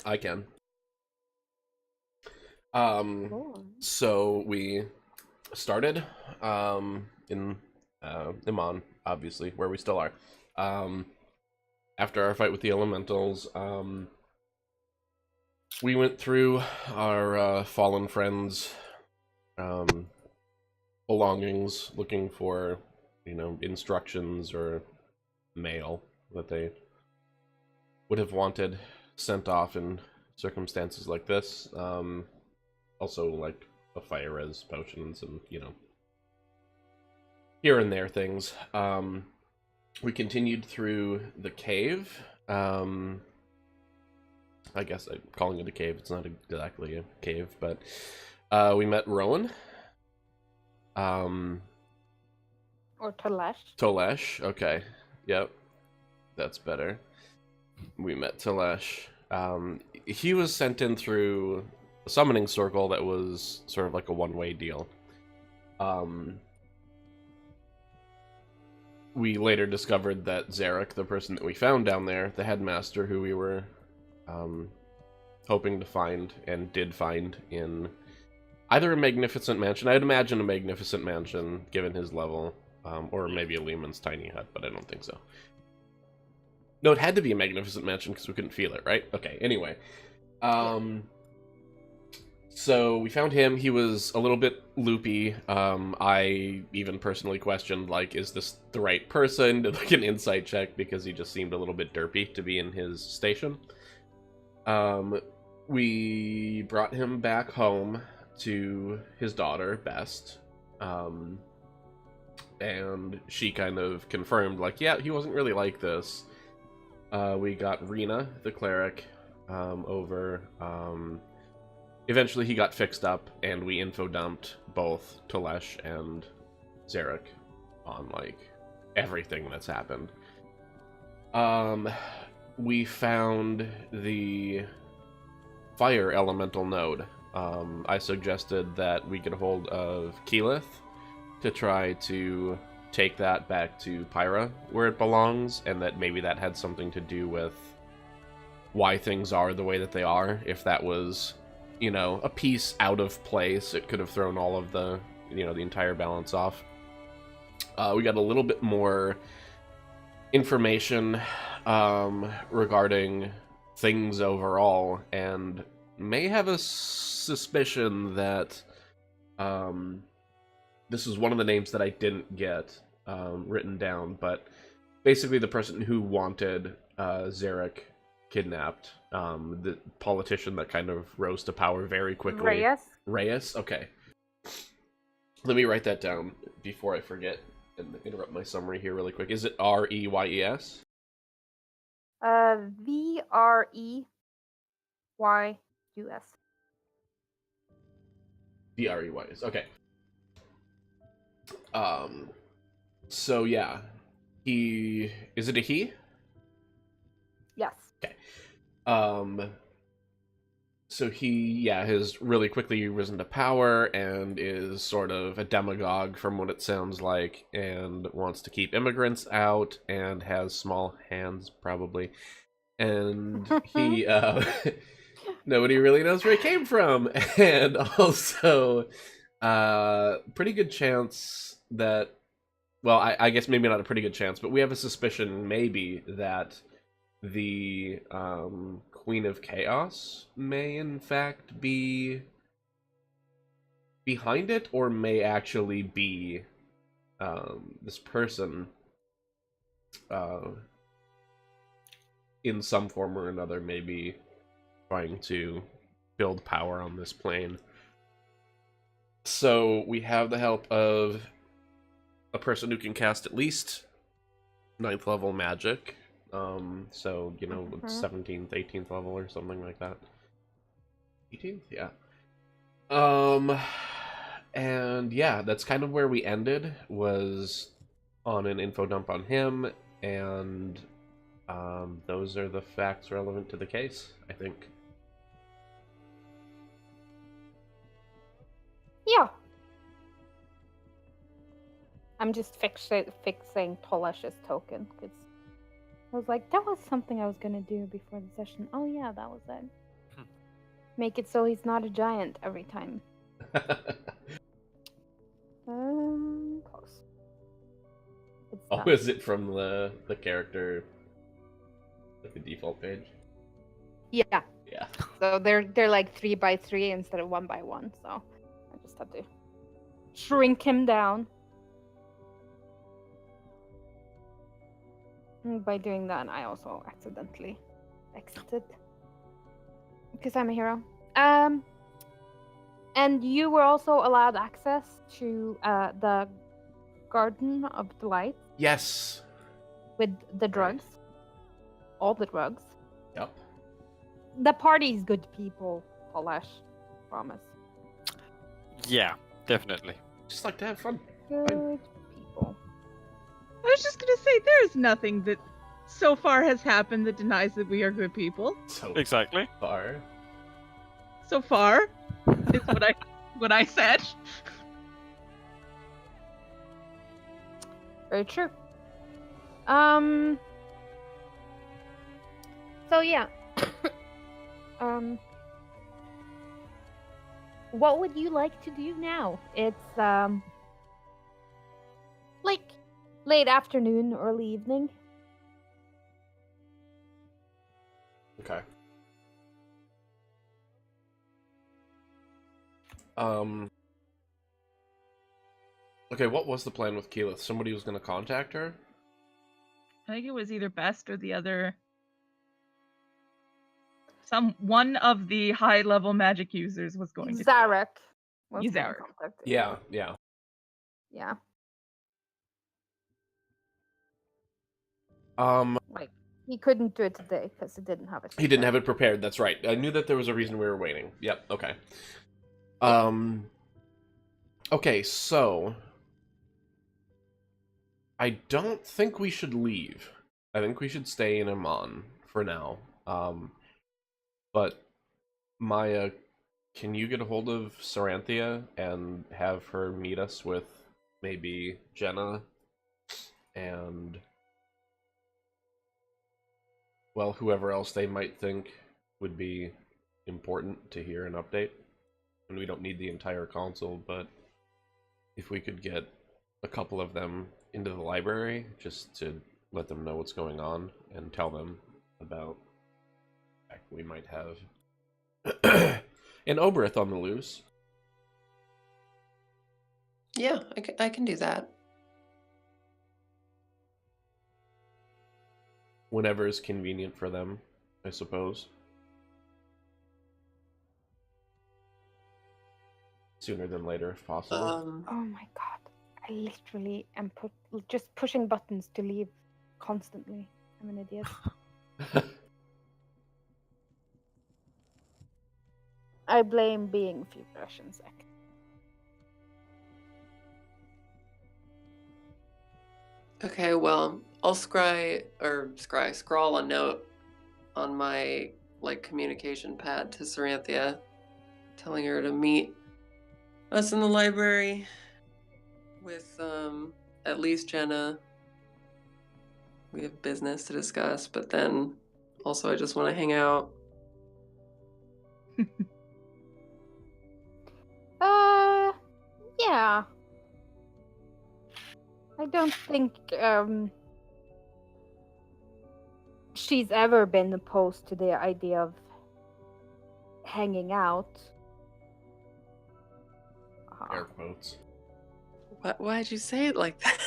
I can. Cool. So we started in Iman, obviously, where we still are. After our fight with the elementals, we went through our fallen friends' um, belongings, looking for, instructions or mail that they would have wanted sent off in circumstances like this. Also, like a fire res potions and, here and there things. We continued through the cave. I guess I'm calling it a cave. It's not exactly a cave, but we met Rowan. Or Talash. Tolesh. Okay. Yep. That's better. We met Tolesh. He was sent in through a summoning circle that was sort of like a one-way deal. We later discovered that Zarek, the person that we found down there, the headmaster who we were hoping to find and did find in either a magnificent mansion. I'd imagine a magnificent mansion, given his level, or maybe a Lehman's tiny hut, but I don't think so. No, it had to be a magnificent mansion because we couldn't feel it, right? Okay, anyway. So we found him. He was a little bit loopy. I even personally questioned, like, is this the right person? Did like an insight check because he just seemed a little bit derpy to be in his station. We brought him back home to his daughter, Best. And she kind of confirmed, like, yeah, he wasn't really like this. We got Rena, the cleric, over. Eventually he got fixed up, and we info dumped both Tolesh and Zarek on, like, everything that's happened. We found the fire elemental node. I suggested that we get a hold of Keyleth to try to take that back to Pyra, where it belongs, and that maybe that had something to do with why things are the way that they are. If that was, a piece out of place, it could have thrown all of the, the entire balance off. We got a little bit more information regarding things overall, and may have a suspicion that this is one of the names that I didn't get written down, but basically the person who wanted Zarek kidnapped, the politician that kind of rose to power very quickly. Reyes? Okay. Let me write that down before I forget and interrupt my summary here really quick. Is it Reyes? Vreyus. Dreys. Okay. So yeah. Is it a he? Yes. Okay. So he, has really quickly risen to power and is sort of a demagogue from what it sounds like, and wants to keep immigrants out and has small hands, probably. And he, nobody really knows where he came from. And also, pretty good chance that, well, I guess maybe not a pretty good chance, but we have a suspicion maybe that the Queen of Chaos may in fact be behind it, or may actually be this person in some form or another, maybe trying to build power on this plane. So we have the help of a person who can cast at least 9th level magic. So, 17th, 18th level or something like that. 18th? Yeah. And yeah, that's kind of where we ended, was on an info dump on him, and those are the facts relevant to the case, I think. Yeah. I'm just fixing Tolesh's token, because I was like, that was something I was going to do before the session. Oh yeah, that was it. Make it so he's not a giant every time. Close. It's Oh, done. is it from the character, like the default page? Yeah. Yeah. So they're like 3x3 instead of 1x1. So I just had to shrink him down. And by doing that, I also accidentally exited because I'm a hero. And you were also allowed access to the Garden of Delight Yes. with the drugs, all the drugs. Yep. The party's good people, Polish. Promise. Yeah, definitely. Just like to have fun. Good people. I was just gonna say, there's nothing that so far has happened that denies that we are good people. So Exactly. far. So far, is what I said. Very true. So yeah. What would you like to do now? It's like late afternoon, early evening. Okay. Okay, what was the plan with Keyleth? Somebody was going to contact her? I think it was either Best or the other. One of the high level magic users was going to. Zarek. was You gonna Zarek. contact you. Yeah, yeah. Yeah. Like he couldn't do it today because he didn't have it. He didn't have it prepared, that's right. I knew that there was a reason we were waiting. Yep, okay. Okay, so I don't think we should leave. I think we should stay in Amman for now. But Maya, can you get a hold of Saranthia and have her meet us with maybe Jenna and, well, whoever else they might think would be important to hear an update? And we don't need the entire council, but if we could get a couple of them into the library just to let them know what's going on and tell them about the fact we might have an Oberith on the loose. Yeah, I can do that. Whenever is convenient for them, I suppose. Sooner than later, if possible. Oh my god. I literally am just pushing buttons to leave constantly. I'm an idiot. I blame being Fusion Sec. Okay, well, I'll scrawl a note on my communication pad to Saranthia, telling her to meet us in the library with at least Jenna. We have business to discuss, but then also I just want to hang out. Yeah. I don't think she's ever been opposed to the idea of hanging out. Air quotes. Why'd you say it like that?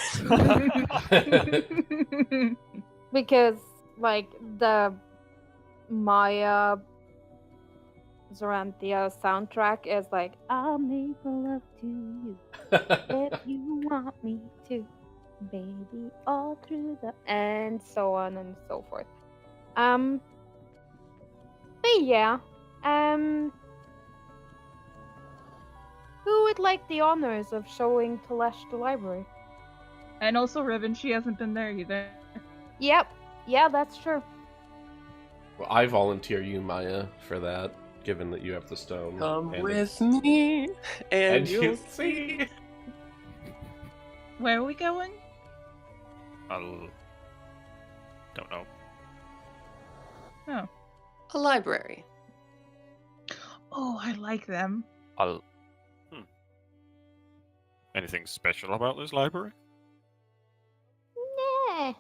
Because, like, the Maya Zoranthia soundtrack is like, I'll make love to you if you want me to, baby, all through the... and so on and so forth. But yeah, who would like the honors of showing Telesh the library? And also Riven, she hasn't been there either. Yep, yeah, that's true. Well, I volunteer you, Maya, for that, given that you have the stone. Come and with me, and you'll see. Where are we going? Don't know. Oh. a library. Oh, I like them. I'll. Anything special about this library? Nah.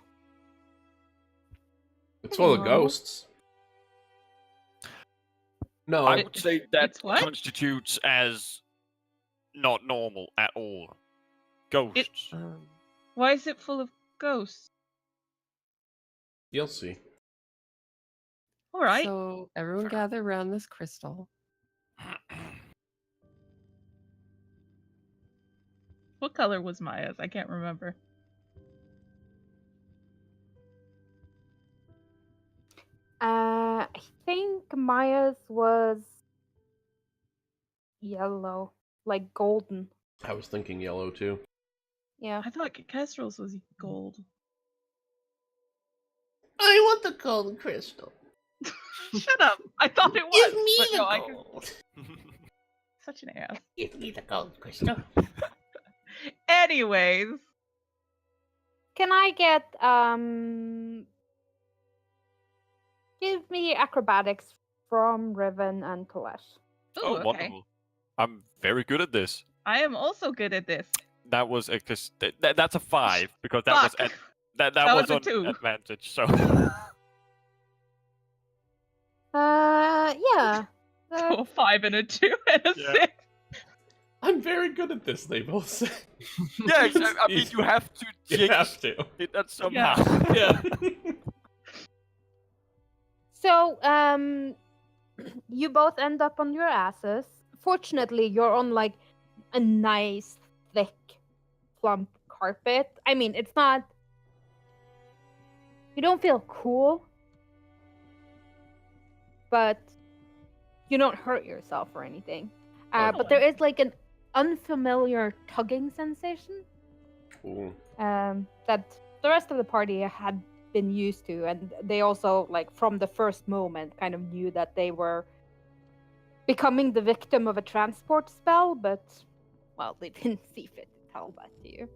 It's full of Normal. ghosts. No, I would say that It's what? constitutes as not normal at all. Ghosts. Why is it full of ghosts? you'll see. All right. So everyone gather around this crystal. What color was Maya's? I can't remember. I think Maya's was yellow, like golden. I was thinking yellow too. Yeah. I thought Kestrel's was gold. I want the golden crystal. Shut up! I thought it was. but no, I can... gold. Such an ass. Give me the golden crystal. Anyways, Can I get give me acrobatics from Riven and Kalesh? ooh, Oh, okay. wonderful. I'm very good at this. I am also good at this. That was that's a 5 because that was Fuck. that That was was a on 2. advantage. So Yeah. So a 5 and a 2 and a Yeah. 6. I'm very good at this, they both say. yeah, exactly. I mean you have to You jinx have to. it that somehow. Yeah. So, you both end up on your asses. Fortunately, you're on like a nice, thick, plump carpet. I mean, it's not. You don't feel cool, but you don't hurt yourself or anything. But there is like an unfamiliar tugging sensation Ooh. that the rest of the party had been used to, and they also, like, from the first moment kind of knew that they were becoming the victim of a transport spell, but well, they didn't see fit to tell that to you.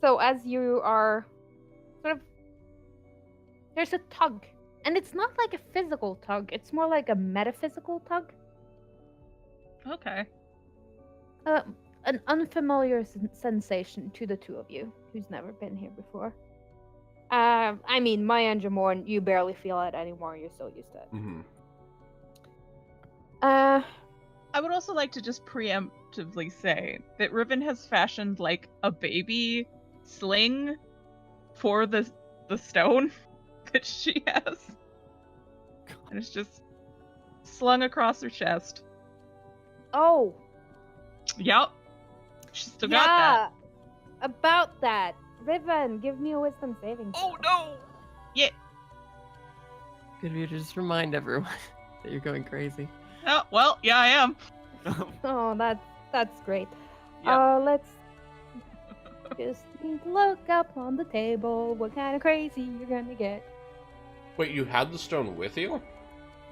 So as you are sort of, there's a tug, and it's not like a physical tug, it's more like a metaphysical tug. Okay. An unfamiliar sensation to the two of you who's never been here before. I mean, Maya and Jamorn, you barely feel it anymore. You're so used to it. Mm-hmm. I would also like to just preemptively say that Riven has fashioned like a baby sling for the stone that she has. And it's just slung across her chest. Oh, Yep. She still got that. About that, Riven, give me a wisdom saving throw. Oh no! Good of you to just remind everyone that you're going crazy. Oh, well, yeah, I am. Oh, that's great. Yep. Let's just need to look up on the table what kind of crazy you're gonna get. Wait, you had the stone with you?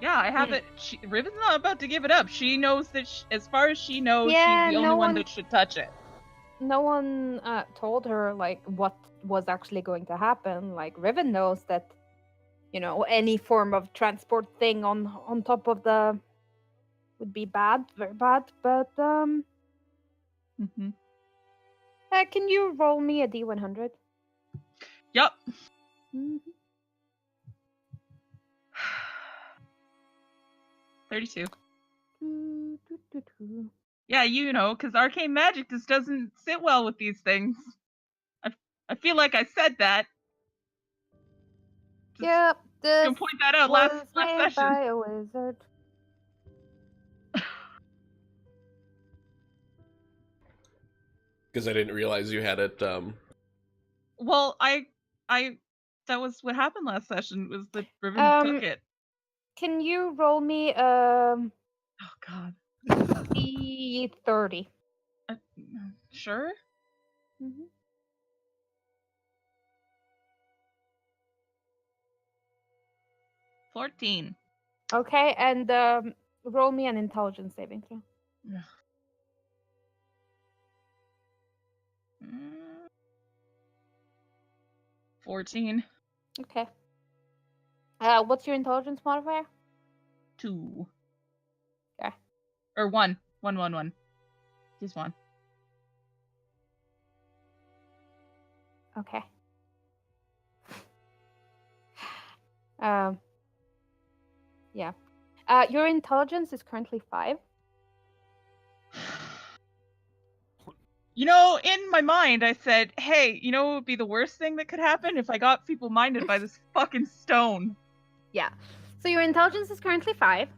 Yeah, I have it. Riven's not about to give it up. She knows that, as far as she knows, Yeah, she's the no only one one- that should touch it. No one told her like what was actually going to happen. Like Riven knows that, you know, any form of transport thing on top of the would be bad, very bad. But Mm-hmm. can you roll me a D100? Yep. Mm-hmm. 32. Doo, doo, doo, doo. Yeah, you know, because arcane magic just doesn't sit well with these things. I feel like I said that. Just Yep, this gonna point that out was last made session. by a wizard. Because I didn't realize you had it. Well, I that was what happened last session. Was that Riven took it? Can you roll me Oh God. D30? Sure. Mm-hmm. 14. Okay, and roll me an intelligence saving throw. Mm. 14. Okay. What's your intelligence modifier? 2. Okay. Or one. One. Just one. Okay. Yeah. Your intelligence is currently 5. You know, in my mind, I said, hey, you know what would be the worst thing that could happen if I got feeble-minded by this fucking stone? Yeah. So your intelligence is currently 5.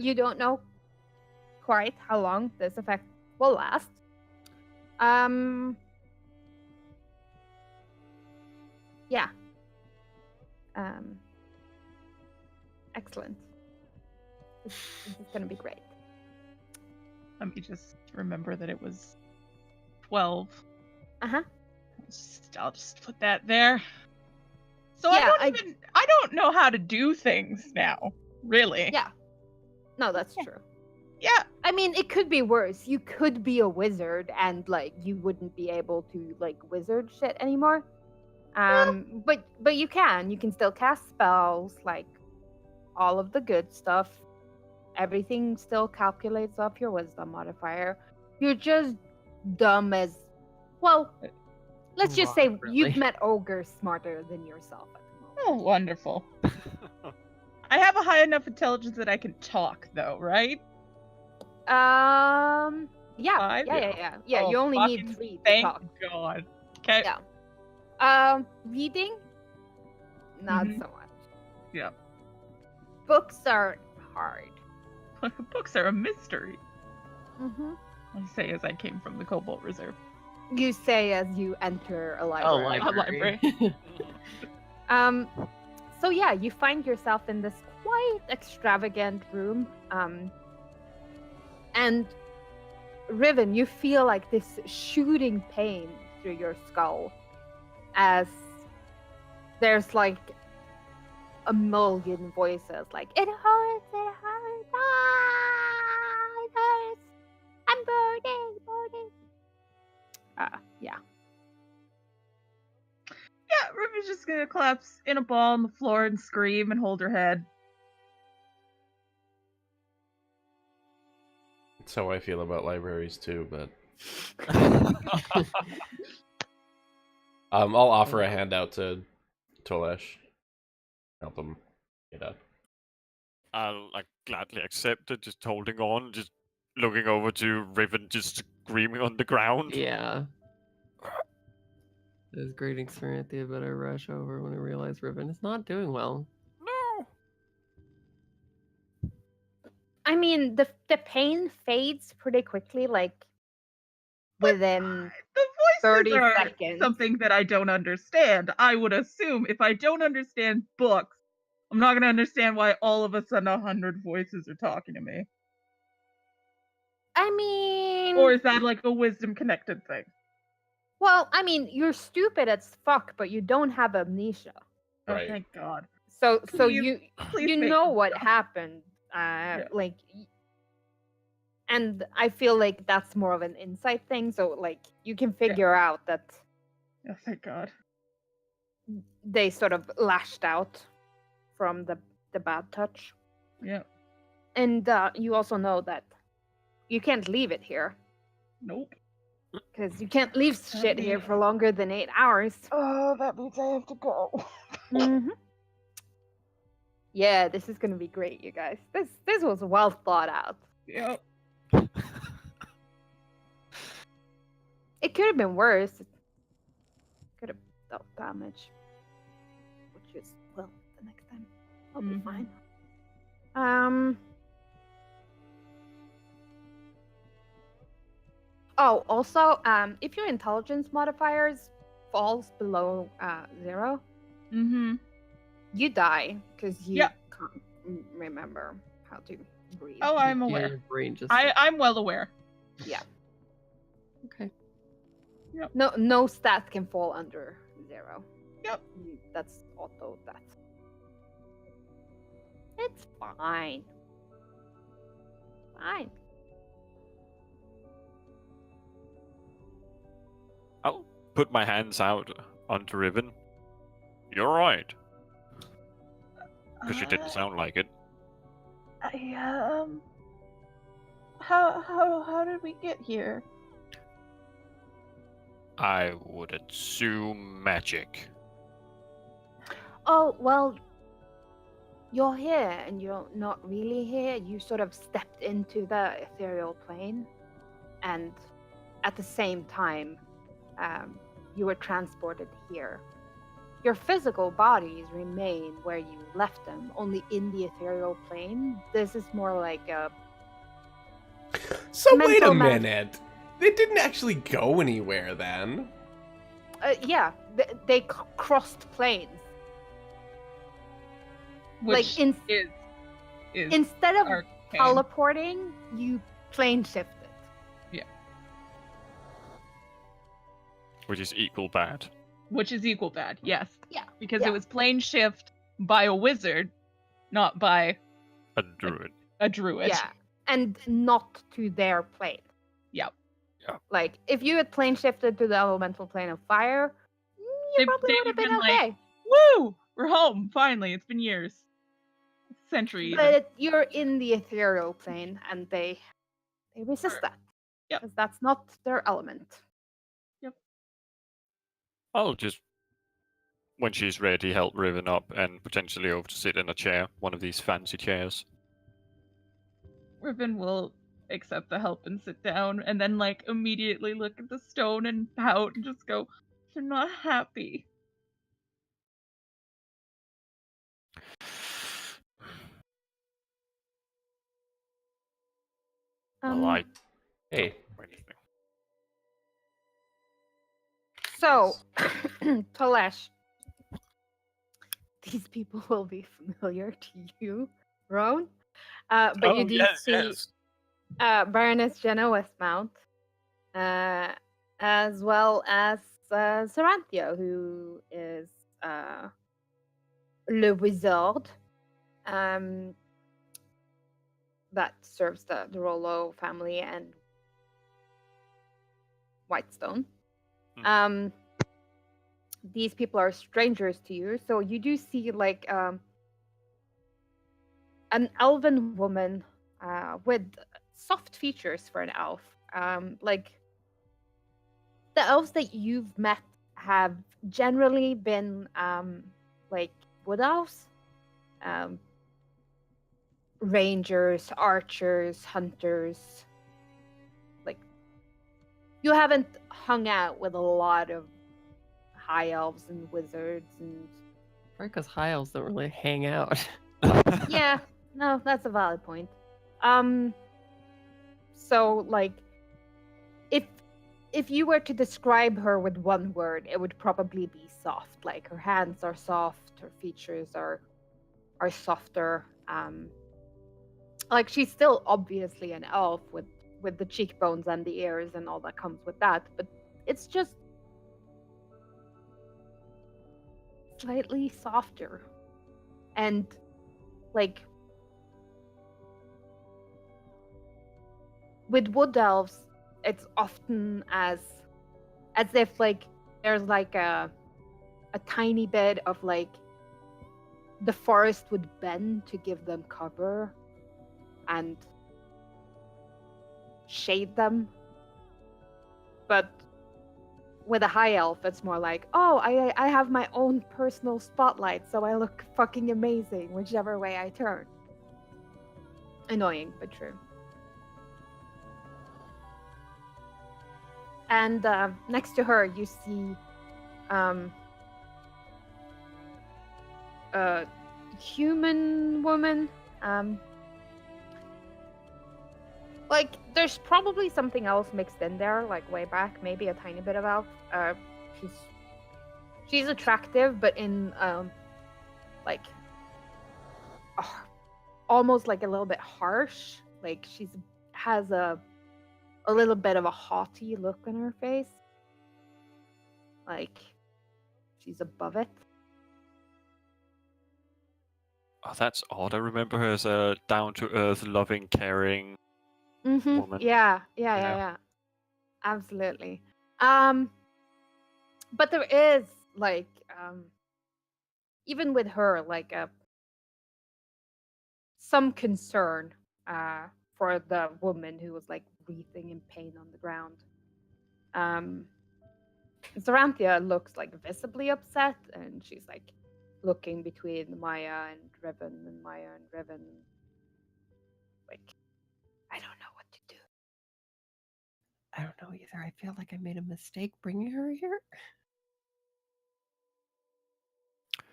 You don't know quite how long this effect will last. Yeah. Excellent. This is gonna be great. Let me just remember that it was 12. Uh-huh. I'll just put that there. So Yeah, I don't know how to do things now, really. Yeah. No, that's true. Yeah. I mean, it could be worse. You could be a wizard and like you wouldn't be able to like wizard shit anymore. But you can still cast spells, like all of the good stuff. Everything still calculates off your wisdom modifier. You're just dumb as well. Let's just say Not you've really. met ogres smarter than yourself at the moment. Oh, wonderful. I have a high enough intelligence that I can talk, though, right? Yeah, 5? yeah. Oh, You only need fucking 3 to Thank talk. God. Okay. Yeah. Reading, not Mhm. so much. Yeah. Books are hard. Books are a mystery. Mm-hmm. I say as I came from the Cobalt Reserve. You say as you enter a Oh, library. library. So yeah, you find yourself in this quite extravagant room. And Riven, you feel like this shooting pain through your skull as there's like a million voices like, it hurts, ah, it hurts, I'm burning. Yeah. Yeah, Ruby's just gonna collapse in a ball on the floor and scream and hold her head. That's how I feel about libraries too, but I'll offer a handout to Tolesh. Help him get up. I'll like gladly accept it, just holding on, just looking over to Riven, just screaming on the ground. Yeah. Those greetings, Saranthia, but I rush over when I realize Riven is not doing well. No. I mean, the pain fades pretty quickly, like within The 30 voices are seconds. something that I don't understand. I would assume if I don't understand books, I'm not gonna understand why all of a sudden 100 voices are talking to me. I mean, Or is that like a wisdom connected thing? well, I mean, you're stupid as fuck, but you don't have amnesia. Oh, Right. thank God. So Please you make know this what stop. happened. Like, and I feel like that's more of an insight thing. So like, you can figure out that Oh, thank God. they sort of lashed out from the bad touch. Yeah. And you also know that you can't leave it here. Nope. Because you can't leave shit here for longer than 8 hours. Oh, that means I have to go. Mm-hmm. Yeah, this is gonna be great, you guys. This was well thought out. Yep. It could have been worse. It could have dealt damage. Which is, well, the next time. I'll be Mhm. fine. Oh, also, if your intelligence modifiers falls below 0, Mm-hmm. you die because you Yeah. can't remember how to breathe. Oh, I'm Yeah, aware. your brain just. I'm well aware. Okay. No stat can fall under 0. Yep. That's auto death. It's fine. Fine. I'll put my hands out onto Riven. You're right, because you didn't sound like it. how did we get here? I would assume magic. Oh, well, you're here and you're not really here. You sort of stepped into the ethereal plane, and at the same time, you were transported here. Your physical bodies remain where you left them, only in the ethereal plane. This is more like a So wait a mental minute. It didn't actually go anywhere then. yeah, they crossed planes. Which Like is instead of arcane. teleporting, you plane shifted. Which is equal bad. Which is equal bad, yes. Yeah. Because Yeah. it was plane shift by a wizard, not by A druid. a druid. Yeah, and not to their plane. Yep. Like if you had plane shifted to the elemental plane of fire, you They- probably they would have would've been been like, okay. Woo! We're home, finally. It's been years. Century even. But you're in the ethereal plane, and they resist that. Yep. Because that's not their element. I'll just, when she's ready, help Riven up and potentially over to sit in a chair, one of these fancy chairs. Riven will accept the help and sit down, and then like immediately look at the stone and pout and just go, "You're not happy." Well, I Hey, anything. So, Tolesh, these people will be familiar to you, Roan. But you do see Baroness Jenna Westmount, as well as Saranthia, who is Le Wizard, that serves the Rollo family and Whitestone. These people are strangers to you, so you do see like an elven woman with soft features for an elf. Like the elves that you've met have generally been like wood elves, rangers, archers, hunters. Like you haven't hung out with a lot of high elves and wizards and Right, because high elves don't really hang out. yeah, no, that's a valid point. So like if you were to describe her with one word, it would probably be soft. Like her hands are soft, her features are softer. Like she's still obviously an elf with the cheekbones and the ears and all that comes with that, but it's just slightly softer. And like with wood elves, it's often as if like there's like a tiny bit of like the forest would bend to give them cover and shade them. But with a high elf, it's more like, oh, I have my own personal spotlight, so I look fucking amazing whichever way I turn. Annoying, but true. And next to her, you see a human woman. Like, there's probably something else mixed in there, like way back, maybe a tiny bit of elf. She's attractive, but in like almost like a little bit harsh. Like has a little bit of a haughty look on her face. Like she's above it. Oh, that's odd. I remember her as a down-to-earth, loving, caring woman. Yeah. Absolutely. But there is like even with her like some concern for the woman who was like wreathing in pain on the ground. Saranthia looks like visibly upset, and she's like looking between Maya and Riven, and Maya and Riven. Like, I don't know what to do. I don't know either. I feel like I made a mistake bringing her here.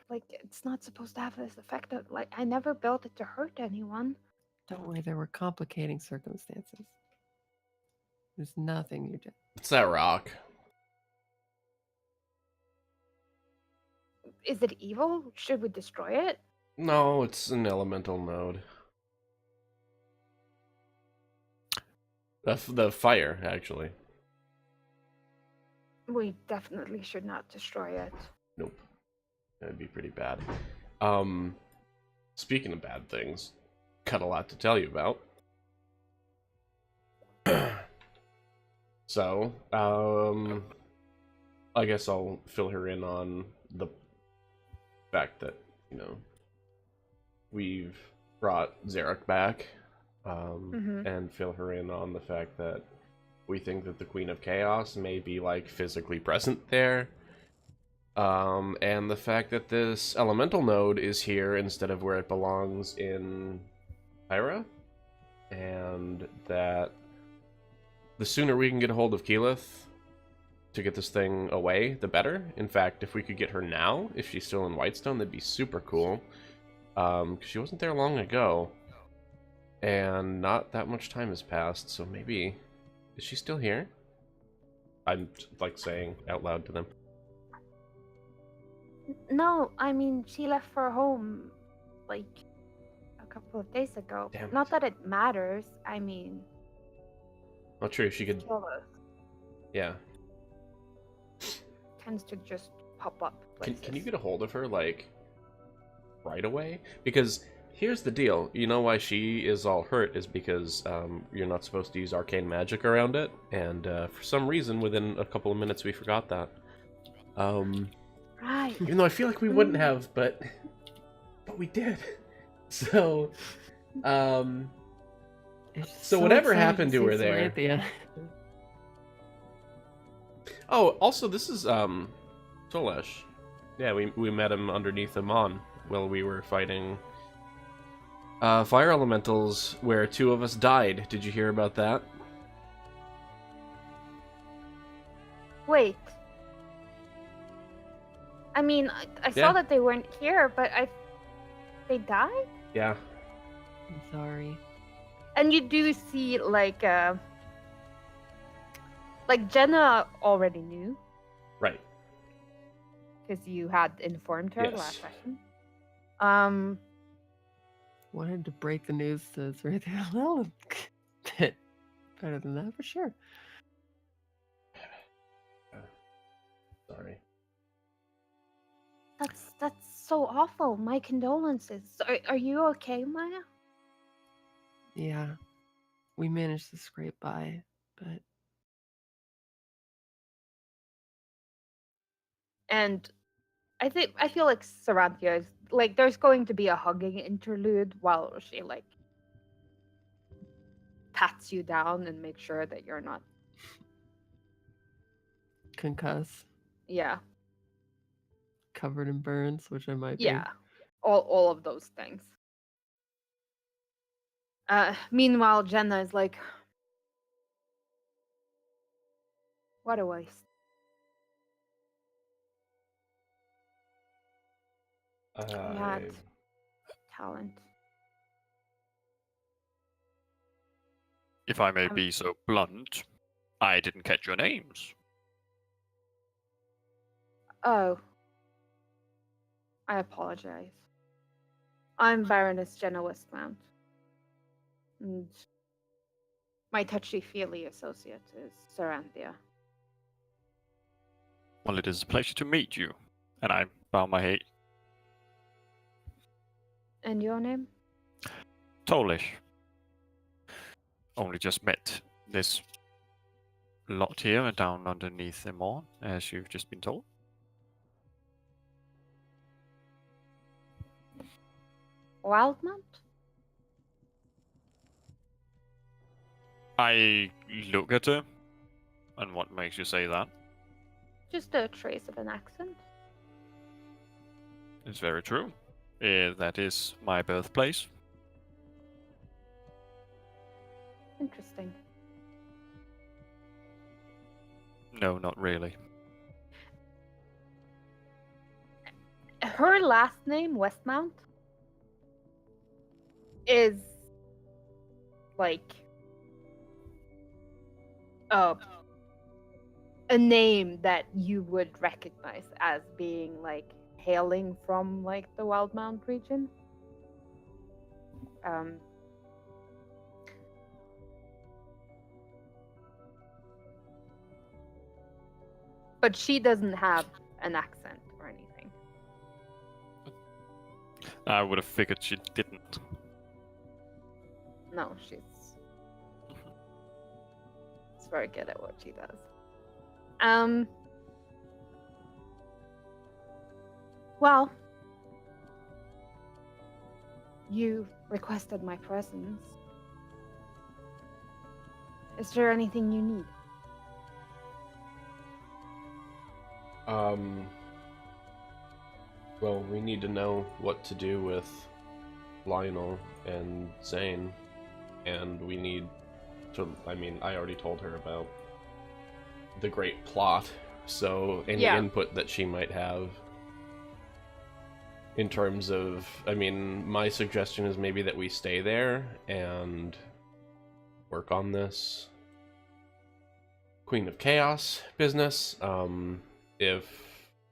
Like, it's not supposed to have this effect. Like, I never built it to hurt anyone. Don't worry, there were complicating circumstances. There's nothing you did. It's that rock. Is it evil? Should we destroy it? No, it's an elemental node. The fire, actually. We definitely should not destroy it. Nope. That'd be pretty bad. Speaking of bad things, got a lot to tell you about. So, I guess I'll fill her in on the fact that, you know, we've brought Zarek back, and fill her in on the fact that we think that the Queen of Chaos may be, like, physically present there. And the fact that this elemental node is here instead of where it belongs in Hyra. And that the sooner we can get a hold of Keyleth to get this thing away, the better. In fact, if we could get her now, if she's still in Whitestone, that'd be super cool. Because she wasn't there long ago. And not that much time has passed, so maybe... Is she still here? I'm, like, saying out loud to them. No, I mean, she left for home, like, a couple of days ago. Damn Not it. that it matters. I mean... Not sure if she could... Keyleth Yeah. tends to just pop up places. Can you get a hold of her, like, right away? Because here's the deal. You know why she is all hurt is because you're not supposed to use arcane magic around it. And for some reason, within a couple of minutes, we forgot that. Right. Even though I feel like we wouldn't have, but we did. So, It's So whatever exciting happened to see her there? Saranthia. oh, also this is Tolesh. Yeah, we met him underneath Amon while we were fighting fire elementals, where 2 of us died. Did you hear about that? Wait. I mean, I Yeah. saw that they weren't here, but they died? Yeah. I'm sorry. And you do see, like Jenna already knew, Right. because you had informed her Yes. last session. Wanted to break the news to Saranthia a little bit better than that, for sure. Sorry. That's so awful. My condolences. Are you okay, Maya? Yeah. We managed to scrape by, but And I feel like Saranthia is like, there's going to be a hugging interlude while she like pats you down and makes sure that you're not. concuss, Yeah, covered in burns, which I might be. yeah, all of those things. Meanwhile, Jenna is like, what a waste. Yeah. Talent. If I may be so blunt, I didn't catch your names. Oh. I apologize. I'm Baroness Jenna Westmount. And my touchy-feely associate is Saranthia. Well, it is a pleasure to meet you. And I bow my head. And your name? Tolish. Only just met this lot here and down underneath them all, as you've just been told. Wildmount? I look at her. And what makes you say that? Just a trace of an accent. It's very true. That is my birthplace. Interesting. No, not really. Her last name, Westmount, is like a name that you would recognize as being like hailing from like the Wildmount region. But she doesn't have an accent or anything. I would have figured she didn't. No, she's very good at what she does. Well, you requested my presence. Is there anything you need? Well, we need to know what to do with Lionel and Zane, and we need to, I mean, I already told her about the great plot, so any input that she might have in terms of, I mean, my suggestion is maybe that we stay there and work on this Queen of Chaos business. If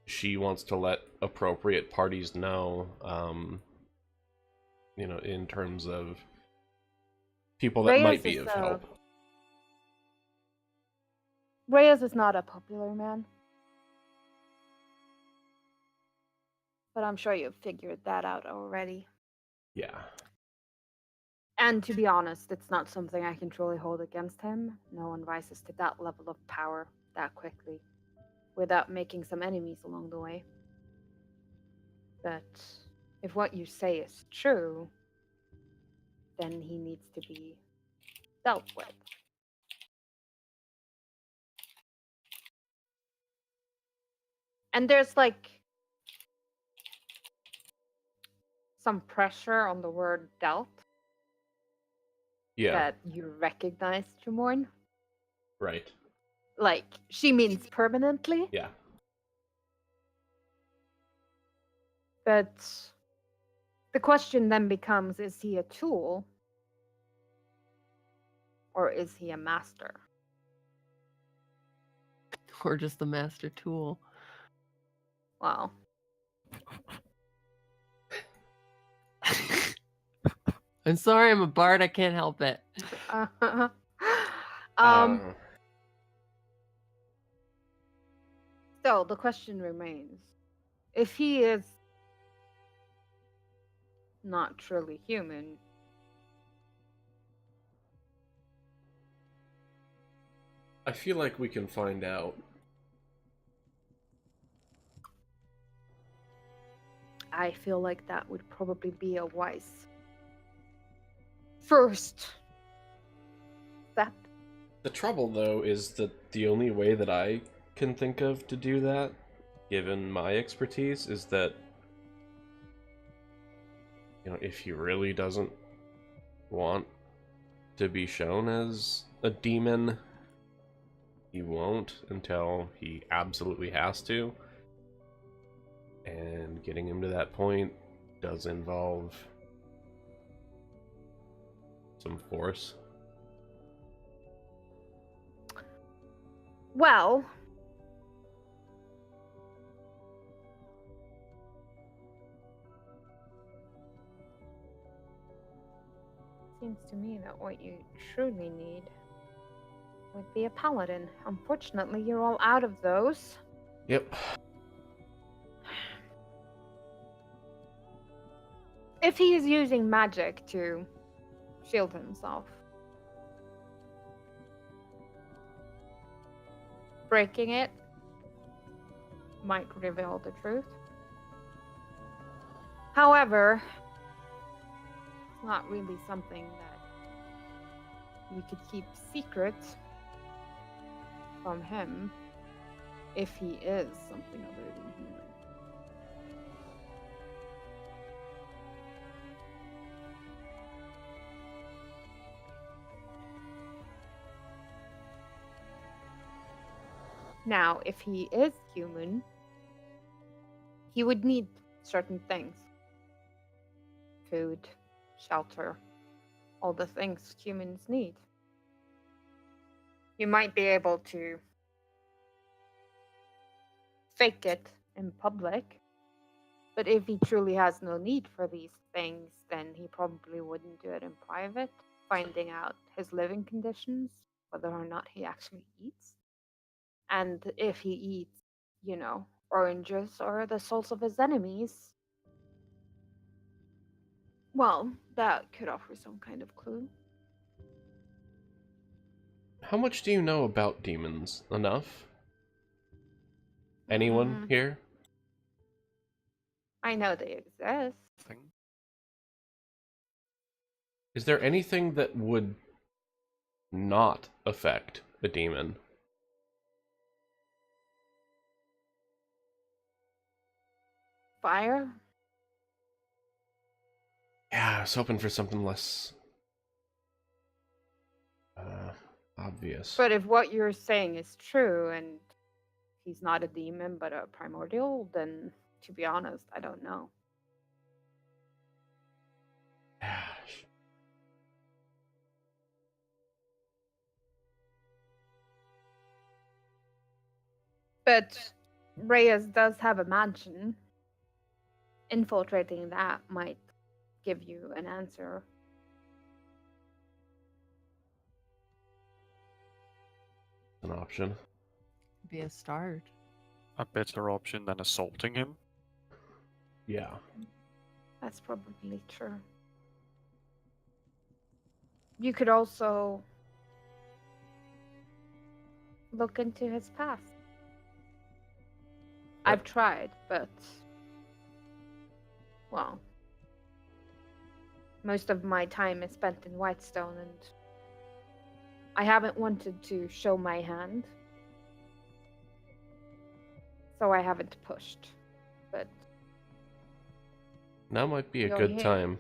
she wants to let appropriate parties know, you know, in terms of people that Reyes might be is, of help. Reyes is not a popular man. But I'm sure you've figured that out already. Yeah. And to be honest, it's not something I can truly hold against him. No one rises to that level of power that quickly without making some enemies along the way. But if what you say is true, then he needs to be dealt with. And there's like some pressure on the word dealt Yeah. that you recognize, Jamorn. Right. Like, she means permanently. Yeah. But the question then becomes, is he a tool? Or is he a master? Or just the master tool. Wow. I'm sorry, I'm a bard. I can't help it. Still, the question remains. If he is not truly human, I feel like we can find out. I feel like that would probably be a wise first step. The trouble, though, is that the only way that I can think of to do that, given my expertise, is that, you know, if he really doesn't want to be shown as a demon, he won't until he absolutely has to. And getting him to that point does involve some force. Well, seems to me that what you truly need would be a paladin. Unfortunately, you're all out of those. Yep. If he is using magic to shield himself, breaking it might reveal the truth. However, it's not really something that we could keep secret from him if he is something other than human. Now, if he is human, he would need certain things. Food, shelter, all the things humans need. You might be able to fake it in public, but if he truly has no need for these things, then he probably wouldn't do it in private, finding out his living conditions, whether or not he actually eats. And if he eats, oranges or the souls of his enemies, well, that could offer some kind of clue. How much do you know about demons? Enough? Anyone here? I know they exist. Thing. Is there anything that would not affect a demon? Fire? Yeah, I was hoping for something less obvious. But if what you're saying is true and he's not a demon but a primordial, then to be honest, I don't know. Gosh. But Reyes does have a mansion. Infiltrating that might give you an answer. An option. Be a start. A better option than assaulting him. Yeah. That's probably true. You could also look into his past. I've tried, but well, most of my time is spent in Whitestone, and I haven't wanted to show my hand, so I haven't pushed. But now might be a You're good here. time.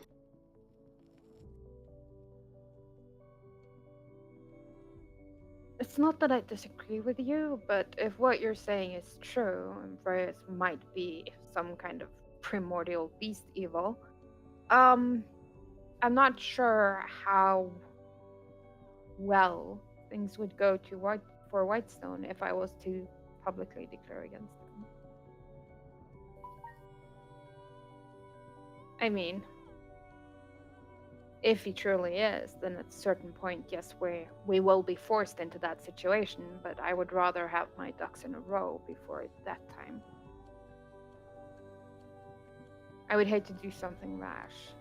it's not that I disagree with you, but if what you're saying is true, and Reyes might be some kind of primordial beast evil, I'm not sure how well things would go for Whitestone if I was to publicly declare against them. I mean, if he truly is, then at a certain point, yes, we will be forced into that situation, but I would rather have my ducks in a row before that time. I would hate to do something rash.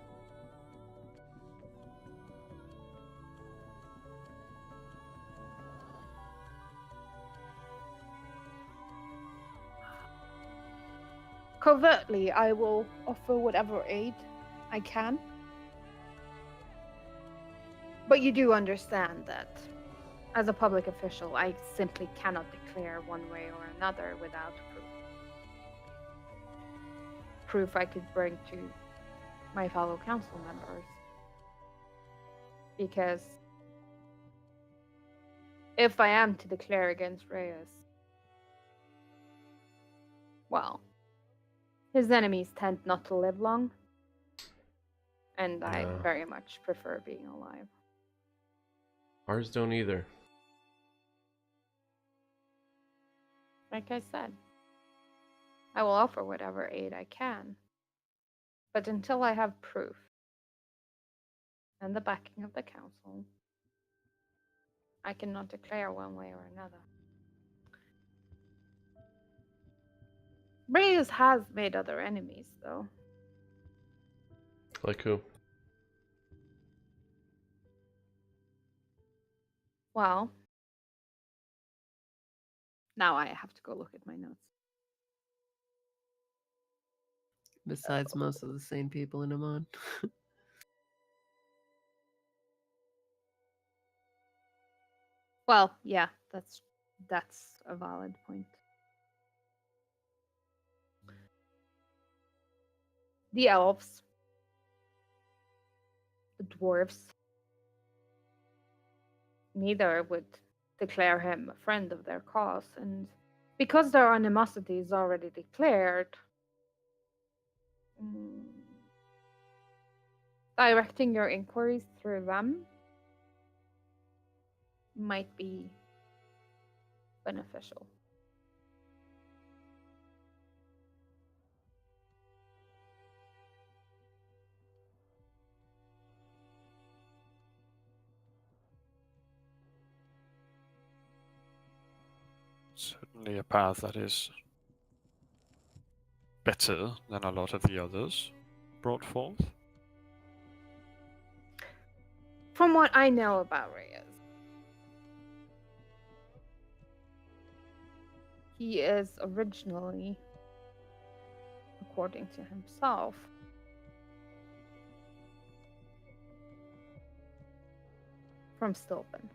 Covertly, I will offer whatever aid I can. But you do understand that, as a public official, I simply cannot declare one way or another without proof. Proof I could bring to my fellow council members. Because if I am to declare against Reyes, well, his enemies tend not to live long, and I Yeah. very much prefer being alive. Ours don't either. Like I said, I will offer whatever aid I can, but until I have proof and the backing of the council, I cannot declare one way or another. Reyes has made other enemies, though. Like who? Well, now I have to go look at my notes. Besides most of the same people in Amon. Well, yeah, that's a valid point. The elves, the dwarves, neither would declare him a friend of their cause, and because their animosity is already declared, mm, directing your inquiries through them might be beneficial. Certainly a path that is better than a lot of the others brought forth. From what I know about Reyes, he is originally, according to himself, from Stilben.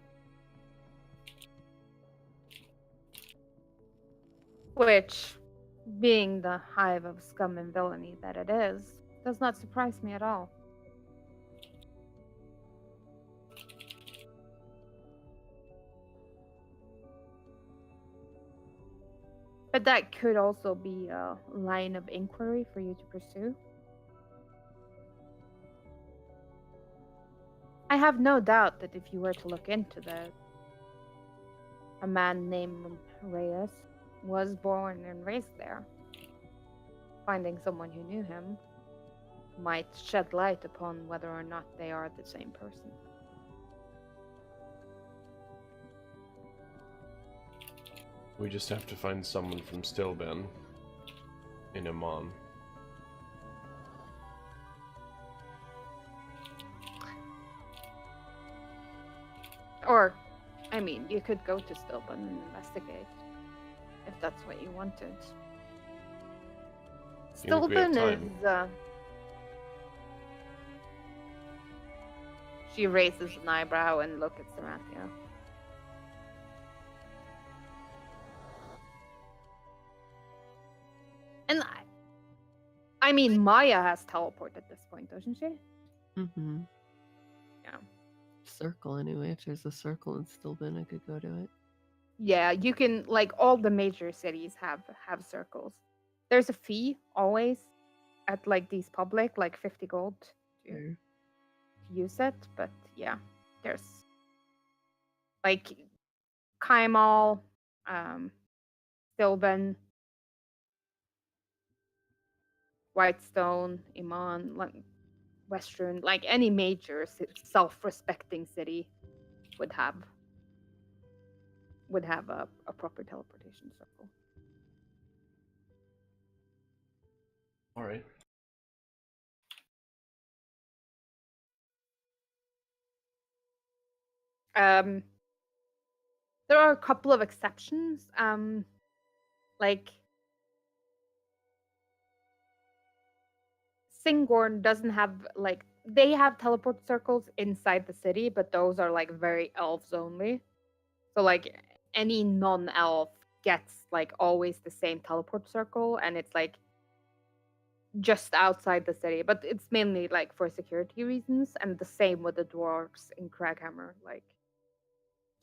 Which, being the hive of scum and villainy that it is, does not surprise me at all. But that could also be a line of inquiry for you to pursue. I have no doubt that if you were to look into that, a man named Reyes was born and raised there. Finding someone who knew him might shed light upon whether or not they are the same person. We just have to find someone from Stilben in Amon. Or, I mean, you could go to Stilben and investigate if that's what you wanted. You think we have Stilben time? is. She raises an eyebrow and looks at Saranthia. And I mean, Maya has teleported at this point, doesn't she? Mm-hmm. Yeah. Circle anyway. If there's a circle in Stillben, I could go to it. Yeah, you can, like, all the major cities have circles. There's a fee always at like these public, like 50 gold to use it, but yeah, there's like Kaimal, Stilben, Whitestone, Iman, like Western, like any major self-respecting city would have a proper teleportation circle. All right. There are a couple of exceptions. Like Singorn doesn't have, like, they have teleport circles inside the city, but those are like very elves only. So like any non-elf gets like always the same teleport circle, and it's like just outside the city, but it's mainly like for security reasons. And the same with the dwarves in Craghammer. Like,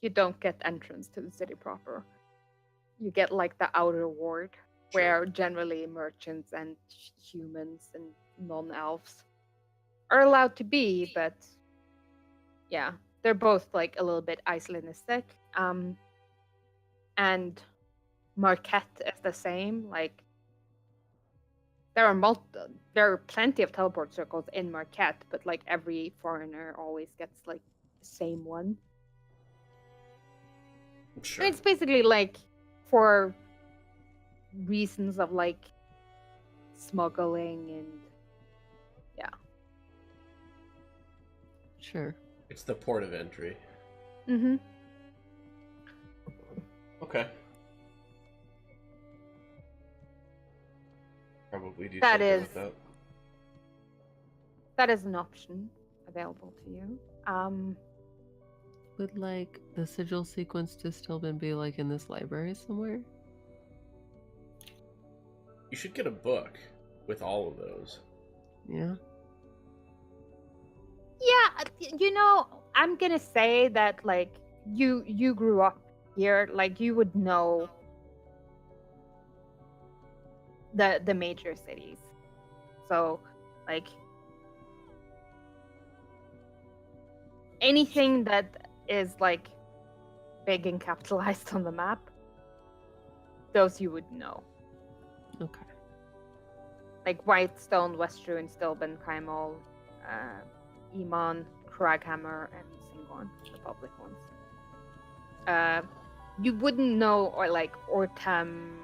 you don't get entrance to the city proper. You get like the outer ward, where generally merchants and humans and non-elves are allowed to be, but yeah, they're both like a little bit isolationistic. And Marquette is the same. Like, there are plenty of teleport circles in Marquette, but like every foreigner always gets like the same one. Sure. And it's basically like for reasons of like smuggling and yeah. Sure. It's the port of entry. Mm-hmm. Okay. Probably do That something is- with that. That is an option available to you. would like the sigil sequence to still be like in this library somewhere? You should get a book with all of those. Yeah. Yeah, I'm gonna say that like you grew up here, like you would know the major cities. So like anything that is like big and capitalized on the map, those you would know. Okay. Like Whitestone, Westruun, Stilben, Kaimol, Iman, Craghammer, and Singon, the public ones. You wouldn't know, or like Ortam,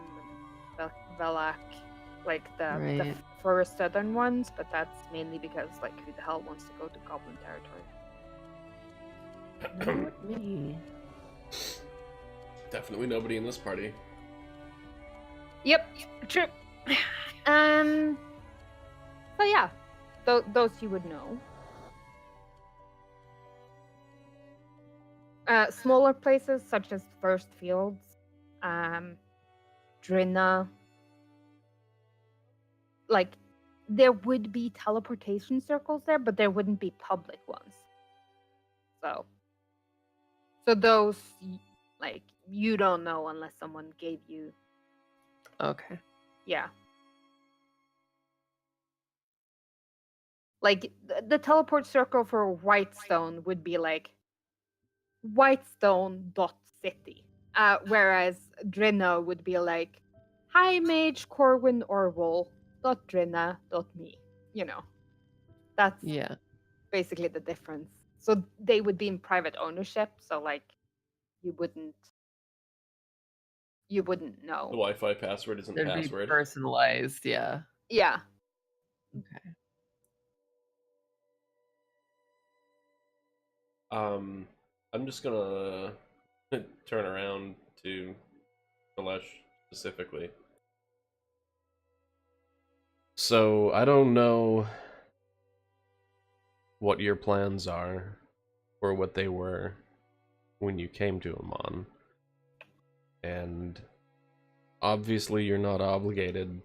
Velak, like the Right. first southern ones, but that's mainly because like who the hell wants to go to Goblin territory? Not me. Definitely nobody in this party. Yep, true. So yeah, those you would know. Smaller places such as First Fields, Drinna. Like, there would be teleportation circles there, but there wouldn't be public ones. So those, like, you don't know unless someone gave you. Okay. Yeah. Like, the teleport circle for Whitestone would be like Whitestone.city. Whereas Drinna would be like High Mage Corwin Orwell.Drinna.me. That's Yeah. basically the difference. So they would be in private ownership, so like you wouldn't know. The Wi-Fi password isn't It'd be password. personalized, yeah. Yeah. Okay. I'm just gonna turn around to Kalesh specifically. So I don't know what your plans are, or what they were when you came to Amon. And obviously you're not obligated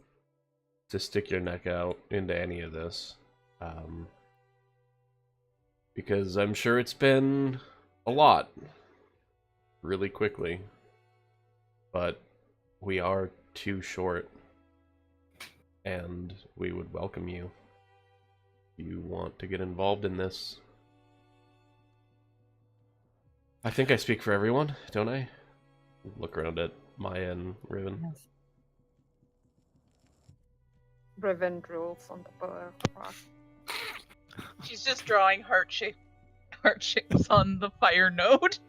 to stick your neck out into any of this. Because I'm sure it's been a lot really quickly. But we are too short. And we would welcome you. If you want to get involved in this. I think I speak for everyone, don't I? Look around at Maya and Riven. Yes. Riven drools on the rock. She's just drawing heart shapes on the fire node.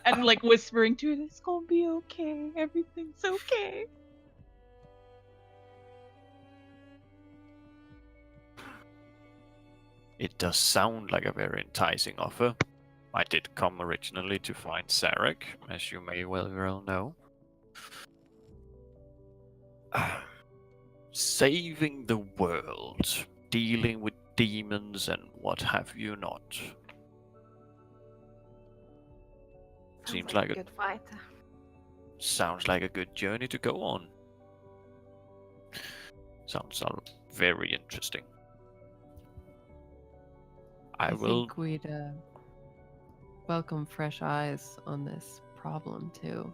And like whispering to it, it's gonna be okay. Everything's okay. It does sound like a very enticing offer. I did come originally to find Sarek, as you may well know. Saving the world, dealing with demons and what have you not. Seems like a good fight. Sounds like a good journey to go on. Sounds very interesting. I will think we'd welcome fresh eyes on this problem too.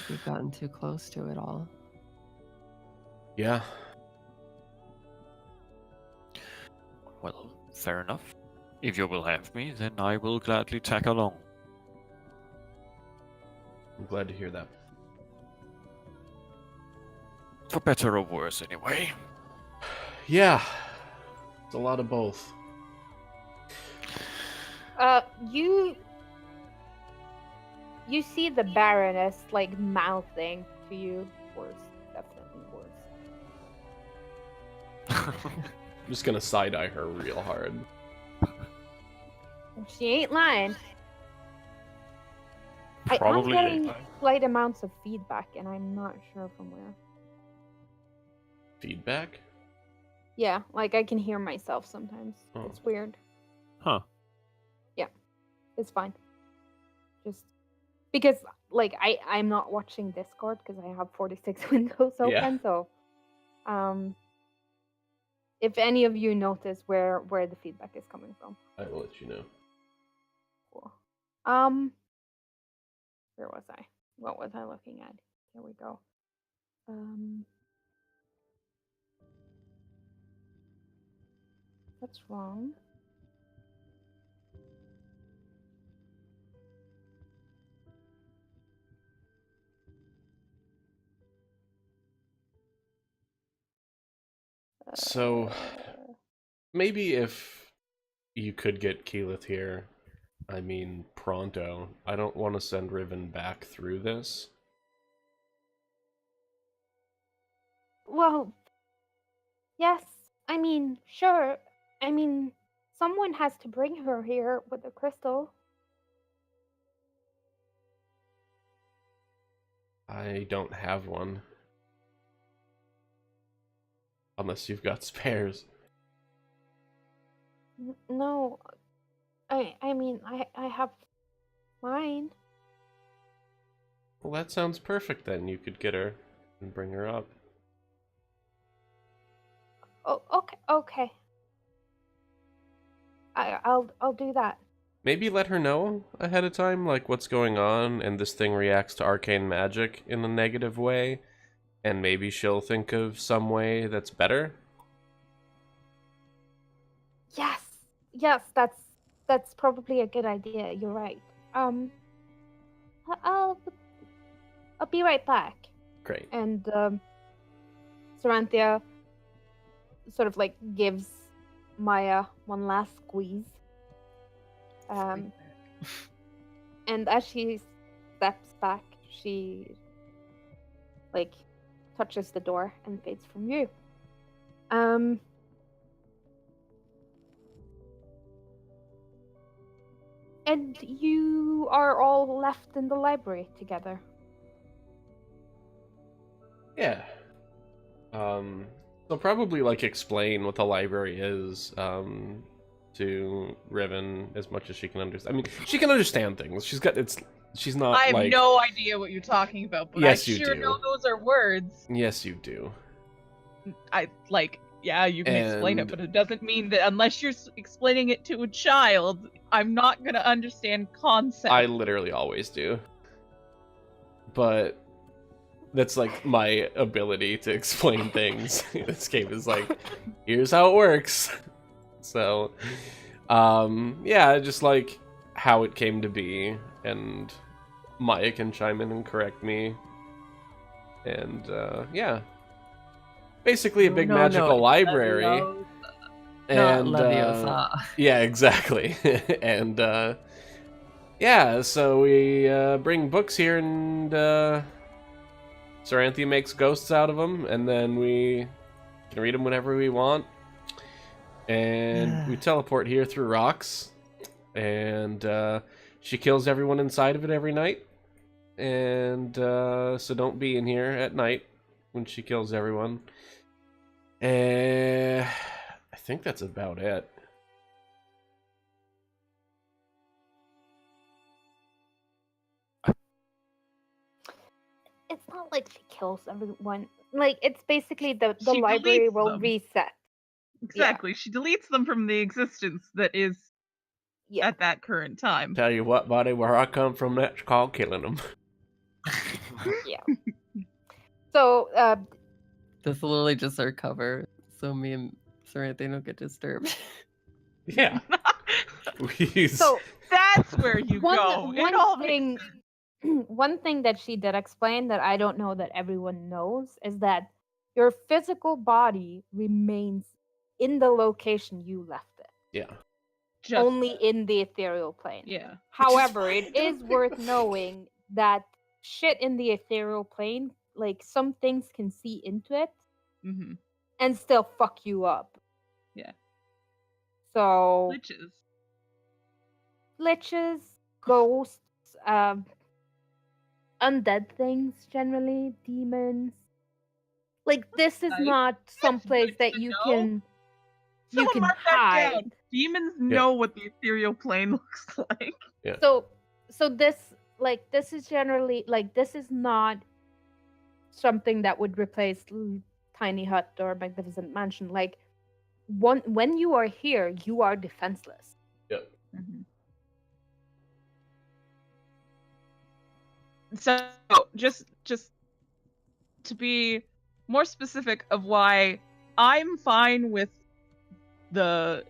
We've gotten too close to it all. Yeah. Well, fair enough. If you will have me, then I will gladly tag along. I'm glad to hear that. For better or worse, anyway. Yeah. It's a lot of both. You see the Baroness like mouthing to you. Worse, definitely worse. I'm just gonna side-eye her real hard. She ain't lying. Probably I'm getting slight amounts of feedback, and I'm not sure from where. Feedback? Yeah, like I can hear myself sometimes. Oh. It's weird. Huh. Yeah. It's fine. Just because, like, I'm not watching Discord because I have 46 windows open. Yeah. So, if any of you notice where the feedback is coming from, I will let you know. cool. Where was I? What was I looking at? Here we go. That's wrong. So maybe if you could get Keyleth here, I mean pronto. I don't want to send Riven back through this. Well, yes. I mean, sure. I mean, someone has to bring her here with the crystal. I don't have one. Unless you've got spares. No. I mean, I have mine. Well, that sounds perfect then. You could get her and bring her up. Oh, okay. I'll do that. Maybe let her know ahead of time, like, what's going on, and this thing reacts to arcane magic in a negative way, and maybe she'll think of some way that's better. Yes, that's probably a good idea. You're right. I'll be right back. Great. And Saranthia sort of like gives Maya one last squeeze. And as she steps back, she like touches the door and fades from view. And you are all left in the library together. Yeah. They'll probably, like, explain what the library is, to Riven as much as she can understand. I mean, she can understand things. She's not, I have like... no idea what you're talking about, but Yes, I you sure do. know those are words. Yes, you do. Yeah, you can explain it, And- but it doesn't mean that unless you're explaining it to a child, I'm not gonna understand concepts. I literally always do. But that's, like, my ability to explain things. This game is like, here's how it works. So, yeah, just, like, how it came to be, and Maya can chime in and correct me. And, yeah. Basically a big magical library. Not And, Leviosa. yeah, exactly. And, yeah, so we bring books here, and Saranthia makes ghosts out of them, and then we can read them whenever we want. And we teleport here through rocks, and she kills everyone inside of it every night. And so don't be in here at night when she kills everyone. I think that's about it. It's not like she kills everyone. Like, it's basically the She library deletes will them. reset. Exactly. She deletes them from the existence that is Yeah. at that current time. Tell you what, buddy, where I come from, that's called killing them. Yeah. So, This is literally just our cover, so me and Saranthia don't get disturbed. Yeah. so That's where you go. It all one makes thing, one thing that she did explain that I don't know that everyone knows is that your physical body remains in the location you left it, Yeah. just only in the ethereal plane. yeah. However, it is worth knowing that shit in the ethereal plane, like some things can see into it Mm-hmm. and still fuck you up. Yeah. So liches, ghosts, undead things generally, demons. Like, this is Nice. not some place good that to you know. can Someone mark that hide. down. Demons know what the ethereal plane looks like. So this is generally this is not something that would replace Tiny Hut or Magnificent Mansion. When you are here, you are defenseless. Yep. Mm-hmm. So just to be more specific of why I'm fine with the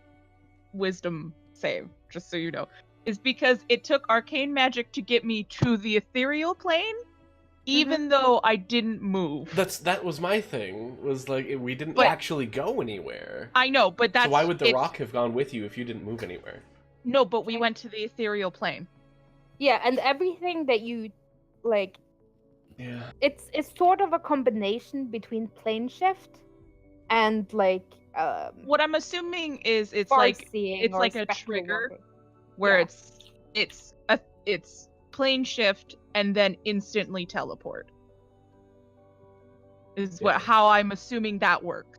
wisdom save, just so you know, is because it took arcane magic to get me to the ethereal plane, even though I didn't move. That was my thing. Was we didn't actually go anywhere. I know, but that's so why would the rock have gone with you if you didn't move anywhere? No, but we went to the ethereal plane. Yeah, and everything that you Yeah. It's sort of a combination between plane shift and what I'm assuming is it's like a trigger where it's plane shift and then instantly teleport. Is how I'm assuming that works.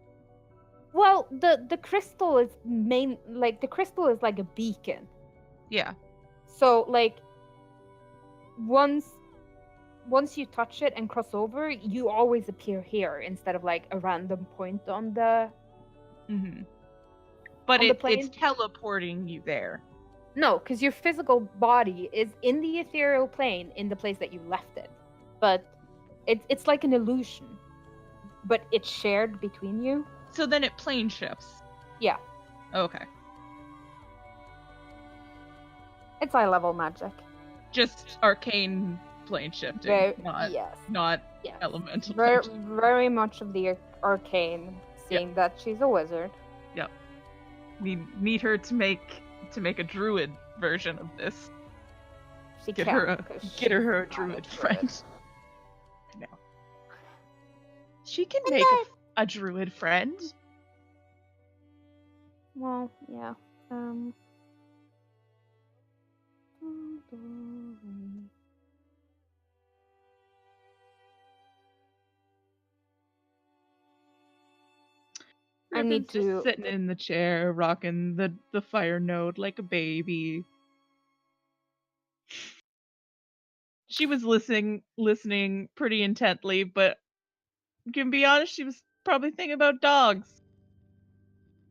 Well, the crystal is the crystal is like a beacon. Yeah. So once you touch it and cross over, you always appear here instead of a random point on the. Mm-hmm. But it's teleporting you there. No, because your physical body is in the ethereal plane in the place that you left it, but it's like an illusion, but it's shared between you. So then it plane shifts. Yeah. Okay. It's high level magic. Just arcane plane shifting, not elemental. Very much of the arcane, seeing that she's a wizard. Yep. Need her to make a druid version of this. Get her a druid friend. No. She can make a druid friend. Well, yeah. I need to sitting in the chair, rocking the fire node like a baby. She was listening pretty intently, but can be honest, she was probably thinking about dogs.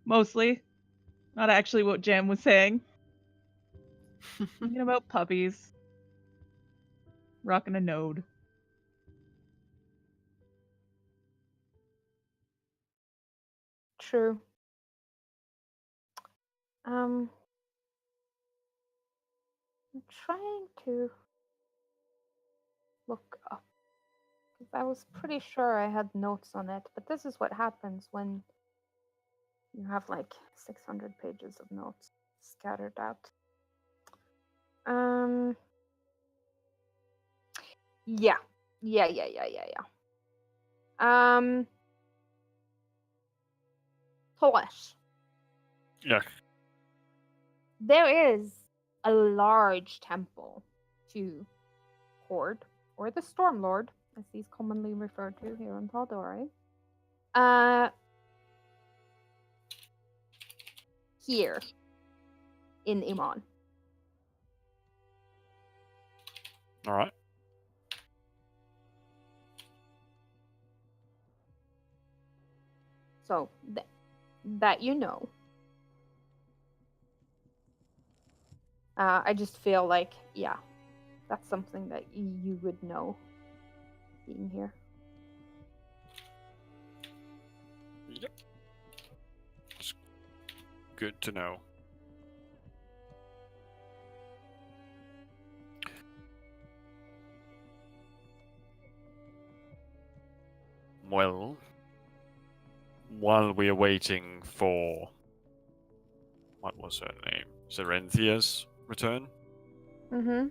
Mostly. Not actually what Jam was saying. Thinking about puppies. Rocking a node. True. I'm trying to look up because I was pretty sure I had notes on it, but this is what happens when you have 600 pages of notes scattered out. Yeah. Polish. Yeah. There is a large temple to Horde, or the Stormlord, as he's commonly referred to here in Tal'Dorei. Here in Iman. All right. So that you know. I just feel that's something that you would know being here. Yep. It's good to know. Well, while we are waiting for what was her name? Zerenthia's return? Mm-hmm.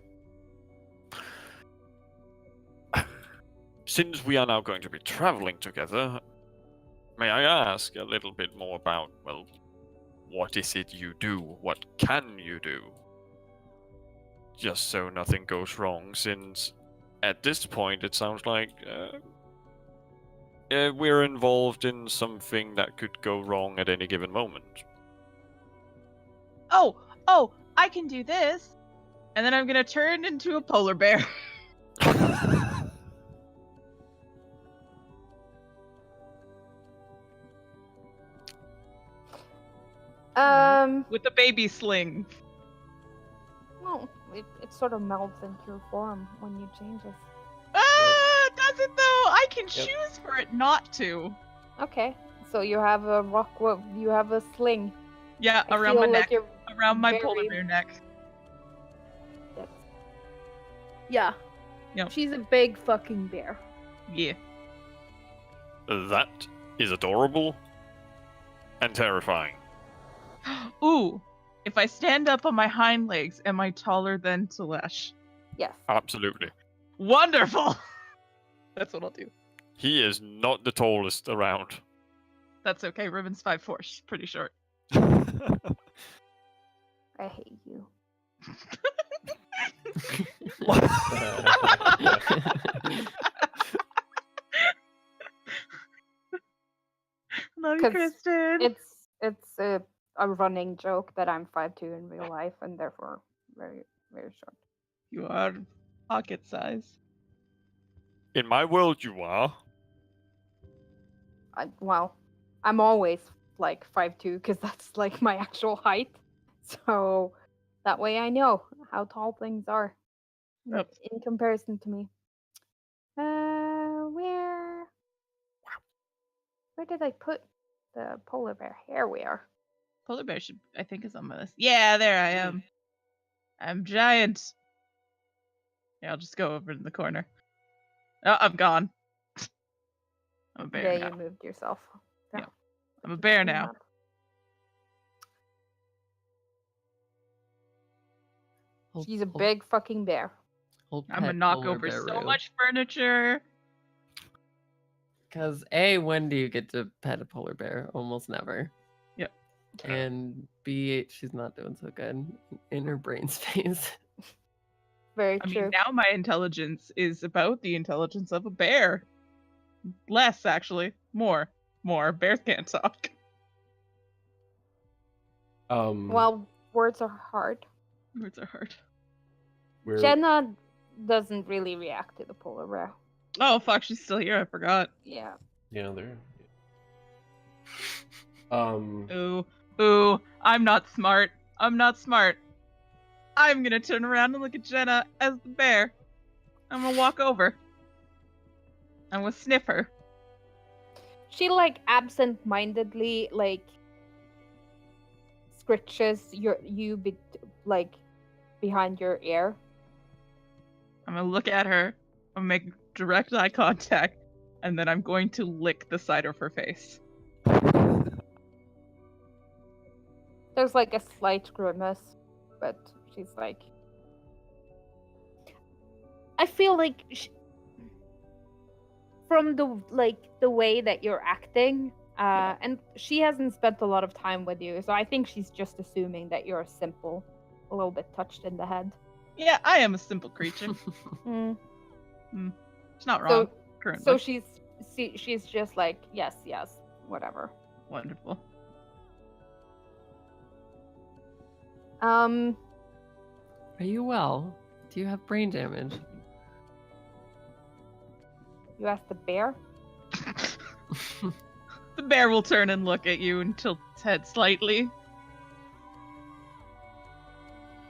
Since we are now going to be traveling together, may I ask a little bit more about, what is it you do? What can you do? Just so nothing goes wrong, since at this point it sounds like we're involved in something that could go wrong at any given moment. oh, I can do this. And then I'm gonna turn into a polar bear. With the baby sling. Well, it sort of melts into your form when you change it. Does it though? I can Yep. choose for it not to. Okay, so you have a you have a sling. Yeah, I around feel my like neck. you're Around my very- polar bear neck. Yeah. Yep. She's a big fucking bear. Yeah. That is adorable and terrifying. Ooh, if I stand up on my hind legs, am I taller than Telesh? Yes. Absolutely. Wonderful! That's what I'll do. He is not the tallest around. That's okay, Ribbon's 5'4", she's pretty short. I hate you. Love you, 'Cause Kristen! It's a running joke that I'm 5'2" in real life and therefore very, very short. You are pocket size. In my world, you are. Well, I'm always like 5'2" because that's like my actual height. So that way I know how tall things are Yep. in comparison to me. Where did I put the polar bear? Here we are. Polar bear should, I think, is on my list. Yeah, there I am. I'm giant. Yeah, I'll just go over in the corner. Oh, I'm gone. I'm a bear Yeah, now. you moved yourself. Yeah. I'm a bear now. She's a big fucking bear. I'm gonna knock over so much furniture. Because A, when do you get to pet a polar bear? Almost never. Yep. And B, she's not doing so good in her brain space. Very I true. mean, now my intelligence is about the intelligence of a bear. Less, actually. More. Bears can't talk. Well, words are hard. Words are hard. Jenna doesn't really react to the polar bear. Oh, fuck, she's still here. I forgot. Yeah. Yeah, there. Ooh, I'm not smart. I'm gonna turn around and look at Jenna as the bear. I'm gonna walk over. I'm gonna sniff her. She like absent-mindedly like scritches you behind your ear. I'm gonna look at her. I'm gonna make direct eye contact, and then I'm going to lick the side of her face. There's like a slight grimace, but she's like, I feel like from the way that you're acting, and she hasn't spent a lot of time with you, so I think she's just assuming that you're simple, a little bit touched in the head. Yeah, I am a simple creature. It's not wrong. Currently. So she's just like, yes, whatever. Wonderful. Are you well? Do you have brain damage? You asked the bear? The bear will turn and look at you and tilt its head slightly.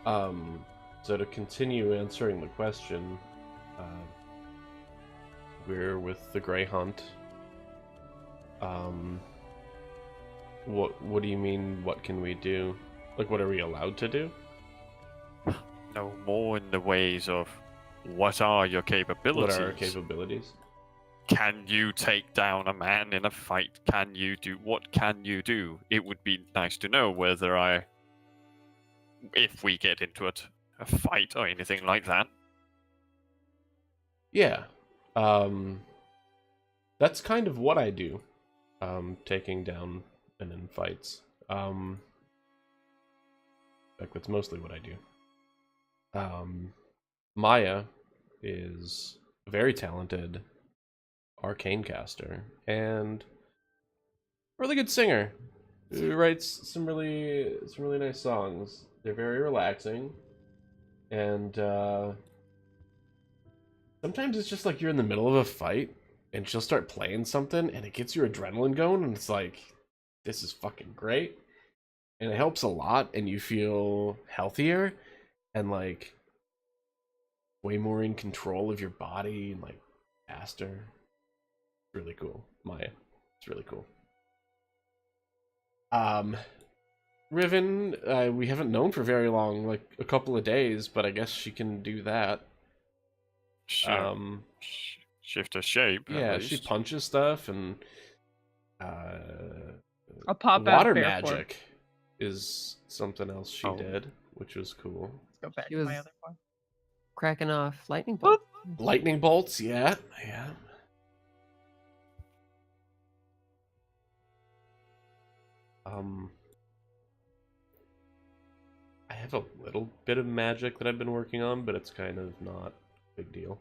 So to continue answering the question, we're with the Grey Hunt. What do you mean, what can we do? Like, what are we allowed to do? No, more in the ways of what are your capabilities? What are our capabilities? Can you take down a man in a fight? What can you do? It would be nice to know whether if we get into a fight or anything like that. Yeah. That's kind of what I do. Taking down and in fights. Like, that's mostly what I do. Maya is a very talented arcane caster and a really good singer. He writes some really nice songs. They're very relaxing, and sometimes it's just like you're in the middle of a fight, and she'll start playing something, and it gets your adrenaline going, and it's like, this is fucking great, and it helps a lot, and you feel healthier, and like way more in control of your body, and like faster. Really cool, Maya. It's really cool. Riven, we haven't known for very long, like a couple of days, but I guess she can do that. Shift her shape. Yeah, at she least. punches stuff, and I'll pop water out magic is something else she Oh. did, which was cool. Let's go back She to my was- other one. Cracking off lightning bolt. Lightning bolts, yeah. I have a little bit of magic that I've been working on, but it's kind of not a big deal.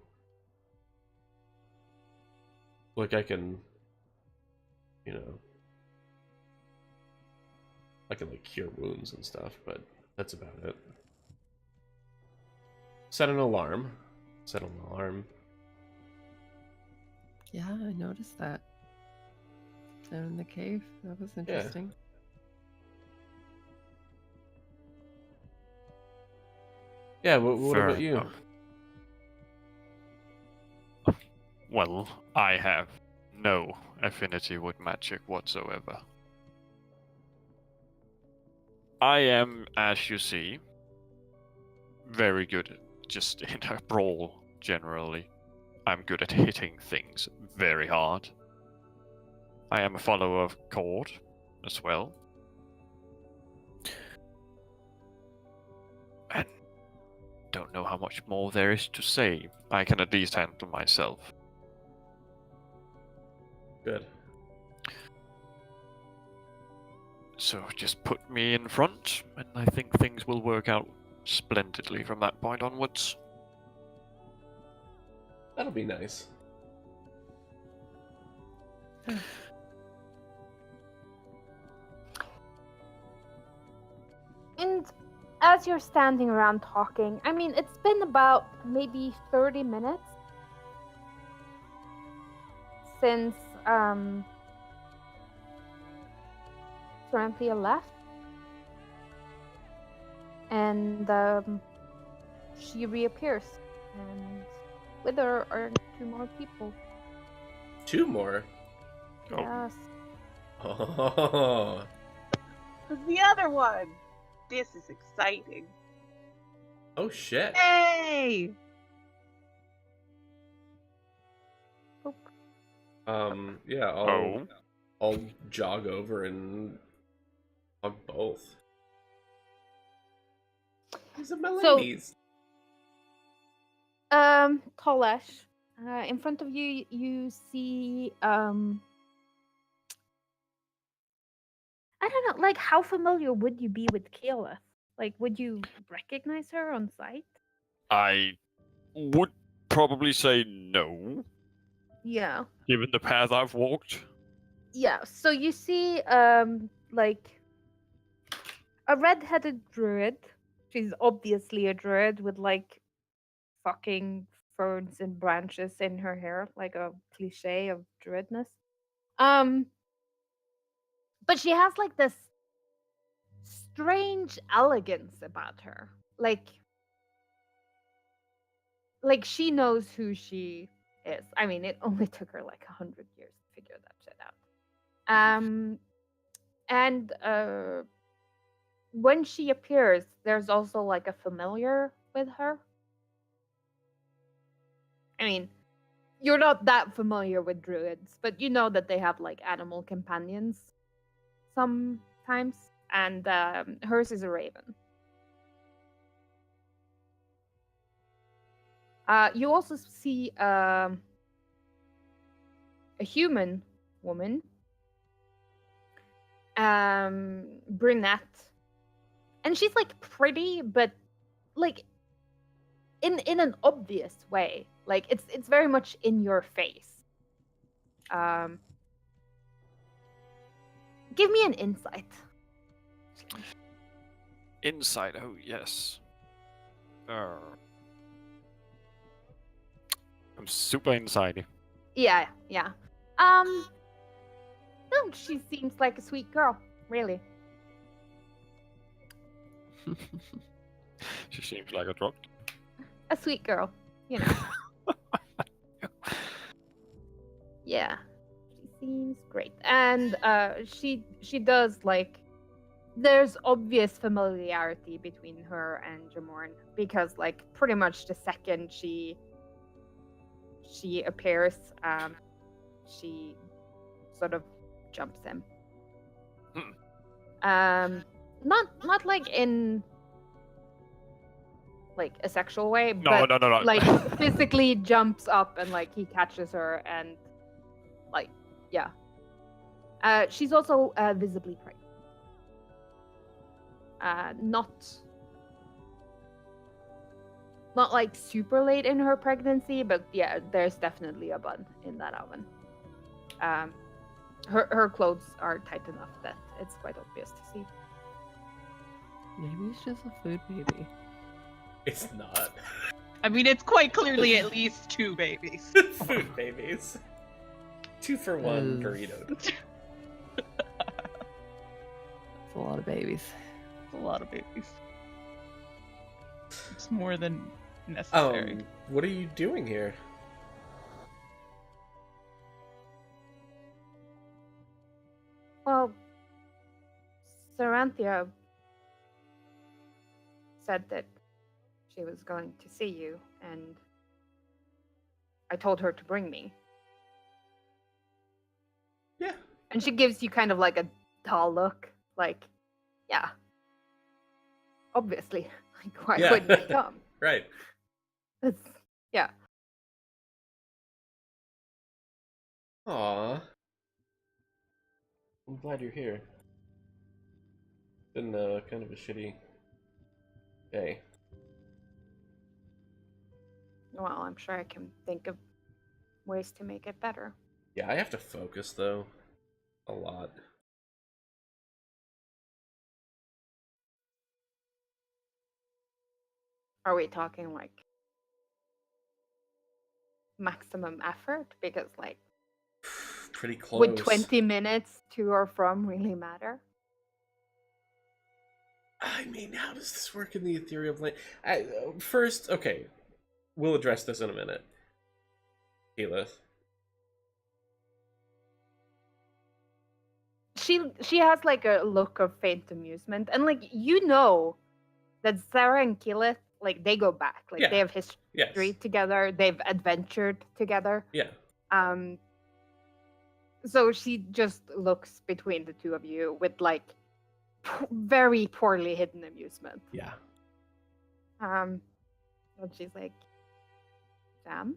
Like I can, I can like cure wounds and stuff, but that's about it. Set an alarm. Yeah, I noticed that. Down in the cave. That was interesting. Yeah, what Fair about you? enough. Well, I have no affinity with magic whatsoever. I am, as you see, very good just in a brawl generally. I'm good at hitting things very hard. I am a follower of Cord as well. And don't know how much more there is to say. I can at least handle myself. Good. So just put me in front, and I think things will work out splendidly from that point onwards. That'll be nice. And as you're standing around talking, I mean, it's been about maybe 30 minutes since Saranthia left. And she reappears. And with her are 2 more people. 2 more. Oh. Yes. Oh. The other one. This is exciting. Oh shit. Hey! Yeah, Oh. I'll jog over and hug both. These are my So- ladies. Tolesh, in front of you, you see, I don't know, like, how familiar would you be with Keyleth? Like, would you recognize her on sight? I would probably say no, Yeah. given the path I've walked. Yeah, so you see, like, a red-headed druid. She's obviously a druid with, like, fucking ferns and branches in her hair, like a cliche of druidness. But she has, like, this strange elegance about her. Like she knows who she is. I mean, it only took her like 100 years to figure that shit out. And when she appears, there's also like a familiar with her. I mean, you're not that familiar with druids, but you know that they have like animal companions sometimes, and hers is a raven. You also see a human woman, brunette, and she's like pretty, but like in an obvious way. Like it's very much in your face. Give me an insight. Inside. Oh yes. I'm super inside. Yeah, yeah. No, she seems like a sweet girl, really. She seems like a drop. A sweet girl, you know. Yeah, she seems great, and she does like. There's obvious familiarity between her and Jamorn because, like, pretty much the second she appears, she sort of jumps him. Not like in like a sexual way, No, but no. like physically jumps up and like he catches her and like yeah. She's also visibly pregnant. Not like super late in her pregnancy, but yeah, there's definitely a bun in that oven. Her clothes are tight enough that it's quite obvious to see. Maybe it's just a food baby. It's not. I mean, it's quite clearly at least 2 babies. Food babies. 2-for-1 burrito. It's a lot of babies. It's a lot of babies. It's more than necessary. What are you doing here? Well, Saranthia said that she was going to see you, and I told her to bring me. Yeah. And she gives you kind of like a dull look, like, yeah. Obviously. Like, why Yeah. wouldn't I come? Right. It's, yeah. Aw. I'm glad you're here. Been kind of a shitty day. Well, I'm sure I can think of ways to make it better. Yeah, I have to focus though. A lot. Are we talking like maximum effort? Because like Pretty close. would 20 minutes to or from really matter? I mean, how does this work in the ethereal plane? First, okay, we'll address this in a minute. Elith. She has like a look of faint amusement, and like you know that Sarah and Keyleth, like they go back, like Yeah. they have history Yes. together, they've adventured together. Yeah. So she just looks between the two of you with like very poorly hidden amusement. Yeah. And she's like, Sam?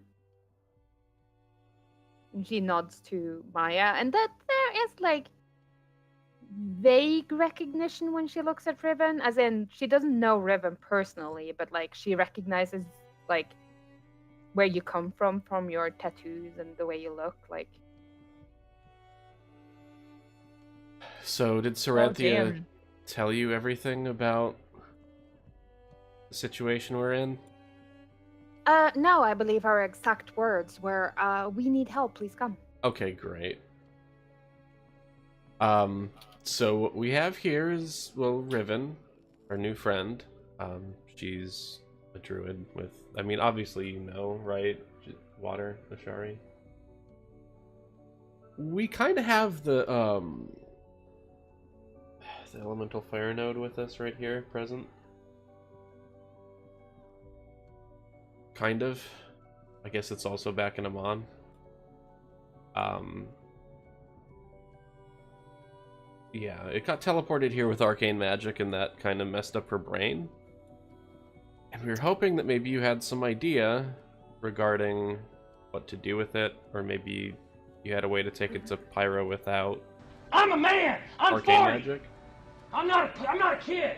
And she nods to Maya, and that there is like vague recognition when she looks at Riven, as in she doesn't know Riven personally, but like she recognizes like where you come from your tattoos and the way you look. Like, So did Oh, Saranthia damn. tell you everything about the situation we're in? no, I believe our exact words were, "We need help. Please come." Okay, great. So what we have here is, well, Riven, our new friend. She's a druid with, I mean, obviously you know, right? Water, Ashari. We kind of have the elemental fire node with us right here, present. Kind of. I guess it's also back in Amon. Yeah, it got teleported here with arcane magic, and that kind of messed up her brain. And we were hoping that maybe you had some idea regarding what to do with it, or maybe you had a way to take it to Pyro without I'm a man. I'm arcane 40. magic. I'm not a kid.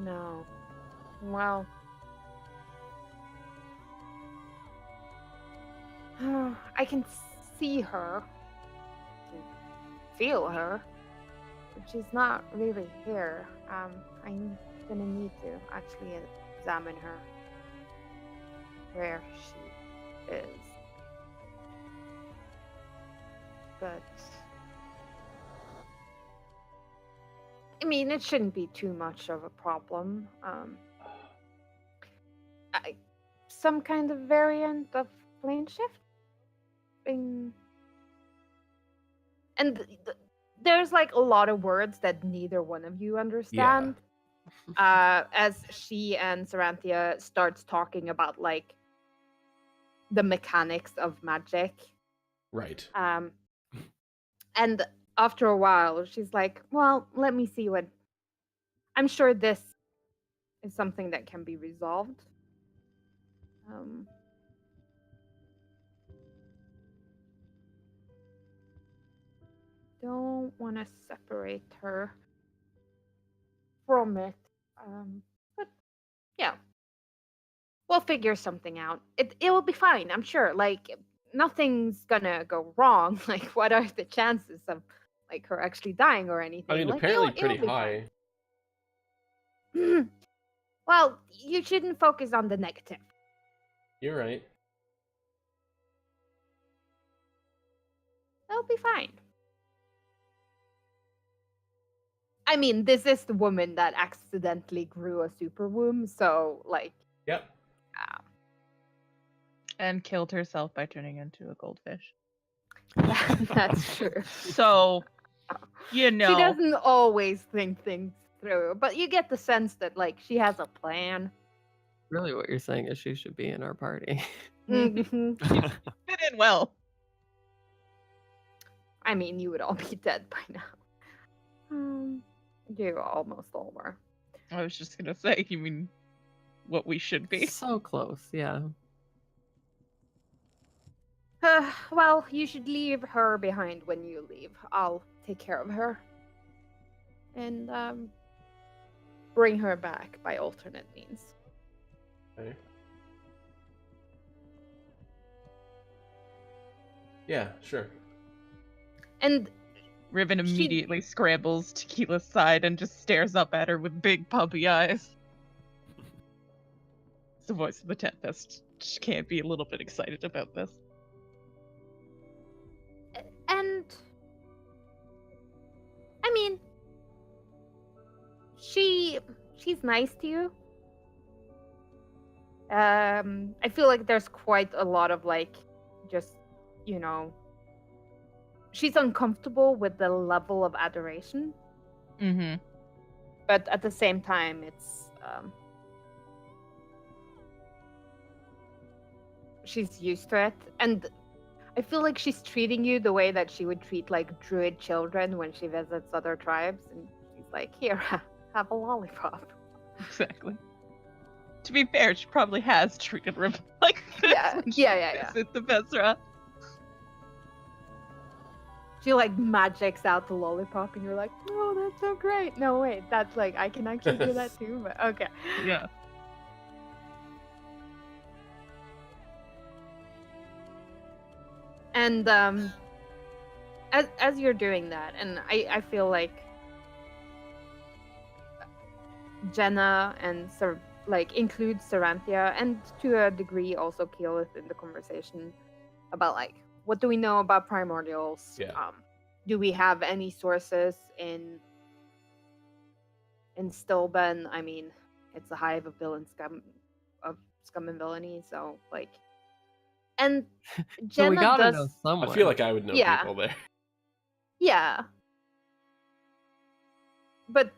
No. Well. I can see her. feel her, but she's not really here. I'm gonna need to actually examine her, where she is. But I mean, it shouldn't be too much of a problem. Some kind of variant of plane shifting. And there's like a lot of words that neither one of you understand. As she and Saranthia starts talking about like the mechanics of magic. Right. And after a while, she's like, well, let me see what. I'm sure this is something that can be resolved. Don't want to separate her from it. But yeah, we'll figure something out. It will be fine, I'm sure. Like nothing's gonna go wrong. Like what are the chances of like her actually dying or anything? I mean, like, apparently it'll pretty be high. fine. Well, you shouldn't focus on the negative. You're right. It'll be fine. I mean, this is the woman that accidentally grew a super womb, so like. Yep. And killed herself by turning into a goldfish. That's true. So, you know. She doesn't always think things through, but you get the sense that like she has a plan. Really, what you're saying is she should be in our party. Mhm. Fit in well. I mean, you would all be dead by now. You almost all were. I was just gonna say, you mean what we should be? So close, yeah. Well, you should leave her behind when you leave. I'll take care of her. And bring her back by alternate means. Okay. Yeah, sure. And Riven immediately scrambles Tequila's side and just stares up at her with big puppy eyes. It's the voice of the Tempest. She can't be a little bit excited about this. And I mean, she's nice to you. I feel like there's quite a lot of like, just, you know, she's uncomfortable with the level of adoration. Mm-hmm. But at the same time, it's she's used to it, and I feel like she's treating you the way that she would treat like druid children when she visits other tribes, and she's like, "Here, have a lollipop." Exactly. To be fair, she probably has treated Riven like this. Yeah, when she yeah. visits the Bezra. She like magics out the lollipop, and you're like, "Oh, that's so great." No, wait, that's like I can actually do that too. But okay. Yeah. And as you're doing that, and I feel like Jenna and include Saranthia, and to a degree also Keyleth in the conversation about like, what do we know about primordials? Yeah. Do we have any sources in Stilben? I mean, it's a hive of scum and villainy, so like, and So we Jenna gotta does. know someone. I feel like I would know Yeah. people there. Yeah. But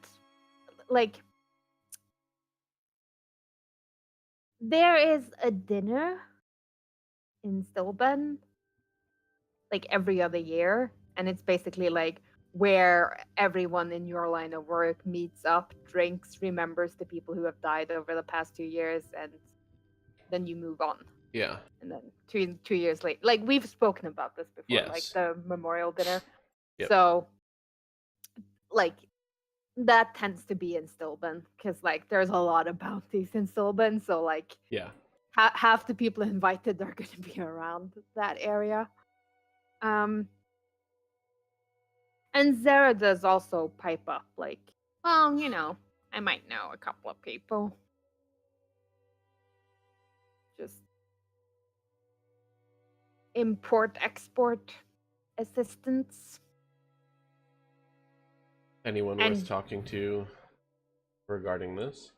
like, there is a dinner in Stilben like every other year, and it's basically like where everyone in your line of work meets up, drinks, remembers the people who have died over the past 2 years, and then you move on. Yeah. And then two years later, like we've spoken about this before, like Yes. the memorial dinner. Yep. So like that tends to be in Stilben, because like there's a lot of bounties in Stilben, so like Yeah. half the people invited are going to be around that area. And And Zara does also pipe up, like, well, you know, I might know a couple of people. Just import-export assistance. Anyone And- worth talking to regarding this?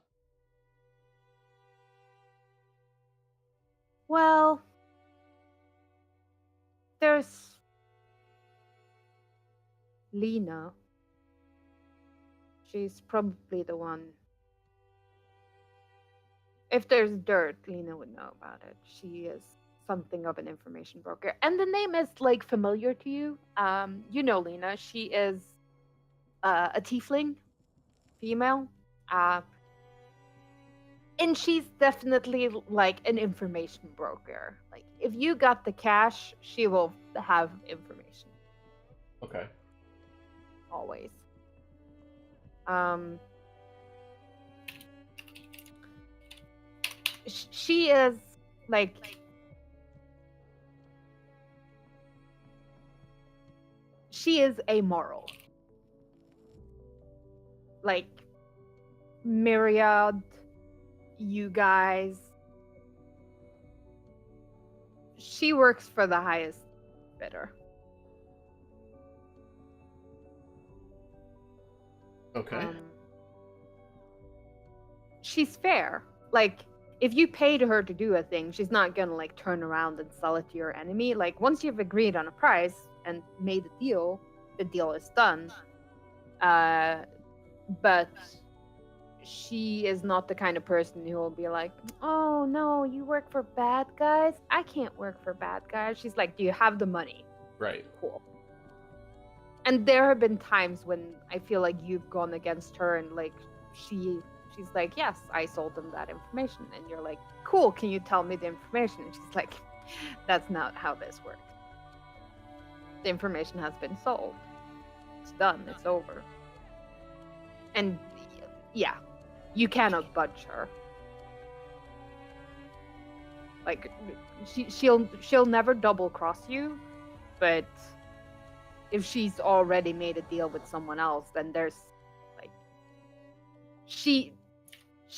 Well, there's Lena. She's probably the one. If there's dirt, Lena would know about it. She is something of an information broker. And the name is like familiar to you. You know Lena. She is a tiefling, female. And she's definitely like an information broker. Like if you got the cash, she will have information. Okay. Always. She is like she is amoral. Like Myriad, you guys. She works for the highest bidder. Okay. She's fair. Like, if you paid her to do a thing, she's not gonna like turn around and sell it to your enemy. Like, once you've agreed on a price and made a deal, the deal is done. But she is not the kind of person who will be like, oh no, you work for bad guys? I can't work for bad guys. She's like, do you have the money? Right. Cool. And there have been times when I feel like you've gone against her and like she's like, yes, I sold them that information. And you're like, cool, can you tell me the information? And she's like, that's not how this works. The information has been sold. It's done. It's over. And yeah, you cannot budge her. Like she'll never double cross you, but if she's already made a deal with someone else, then there's like she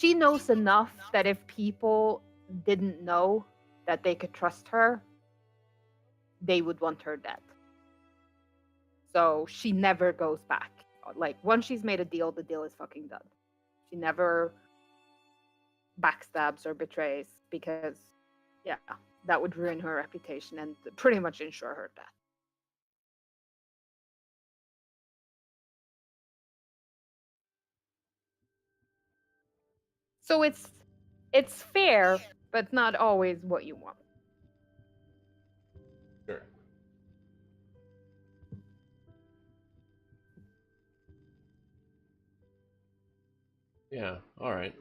knows enough that if people didn't know that they could trust her, they would want her dead. So she never goes back. Like once she's made a deal, the deal is fucking done. She never backstabs or betrays because yeah, that would ruin her reputation and pretty much ensure her death. So it's fair, but not always what you want. Sure. Yeah. All right.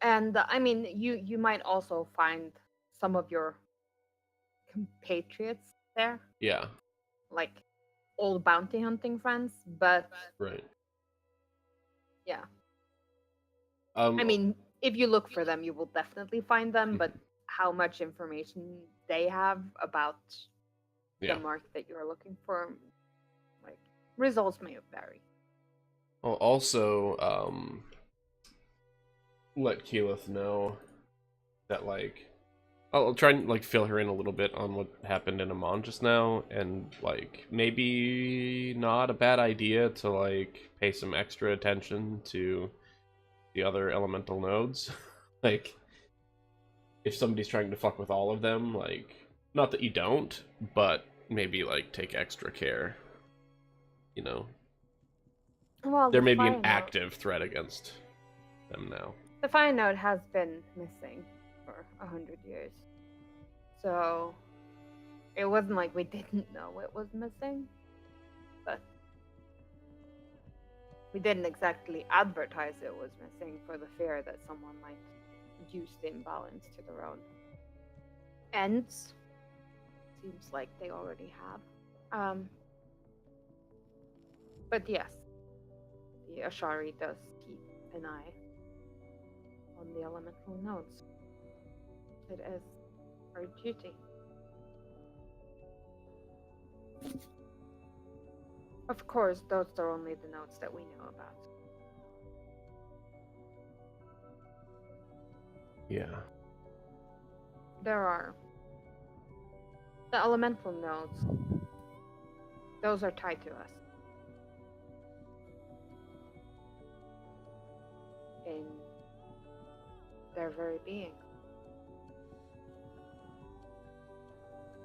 And I mean, you might also find some of your compatriots there, Yeah. like old bounty hunting friends, but Right. yeah. I I mean, if you look for them, you will definitely find them, but how much information they have about yeah. the mark that you're looking for, like, results may vary. I'll also let Keyleth know that like I'll try and like fill her in a little bit on what happened in Amon just now, and like maybe not a bad idea to like pay some extra attention to the other elemental nodes. Like if somebody's trying to fuck with all of them, like not that you don't, but maybe like take extra care. You know, Well, there the may be an Fire Note- active threat against them now. The Fire Note has been missing for 100 years. So it wasn't like we didn't know it was missing, but we didn't exactly advertise it was missing for the fear that someone might use the imbalance to their own ends. Seems like they already have. But yes, the Ashari does keep an eye on the elemental nodes. It is our duty. Of course, those are only the nodes that we know about. Yeah. There are the elemental nodes. Those are tied to us. In their very being.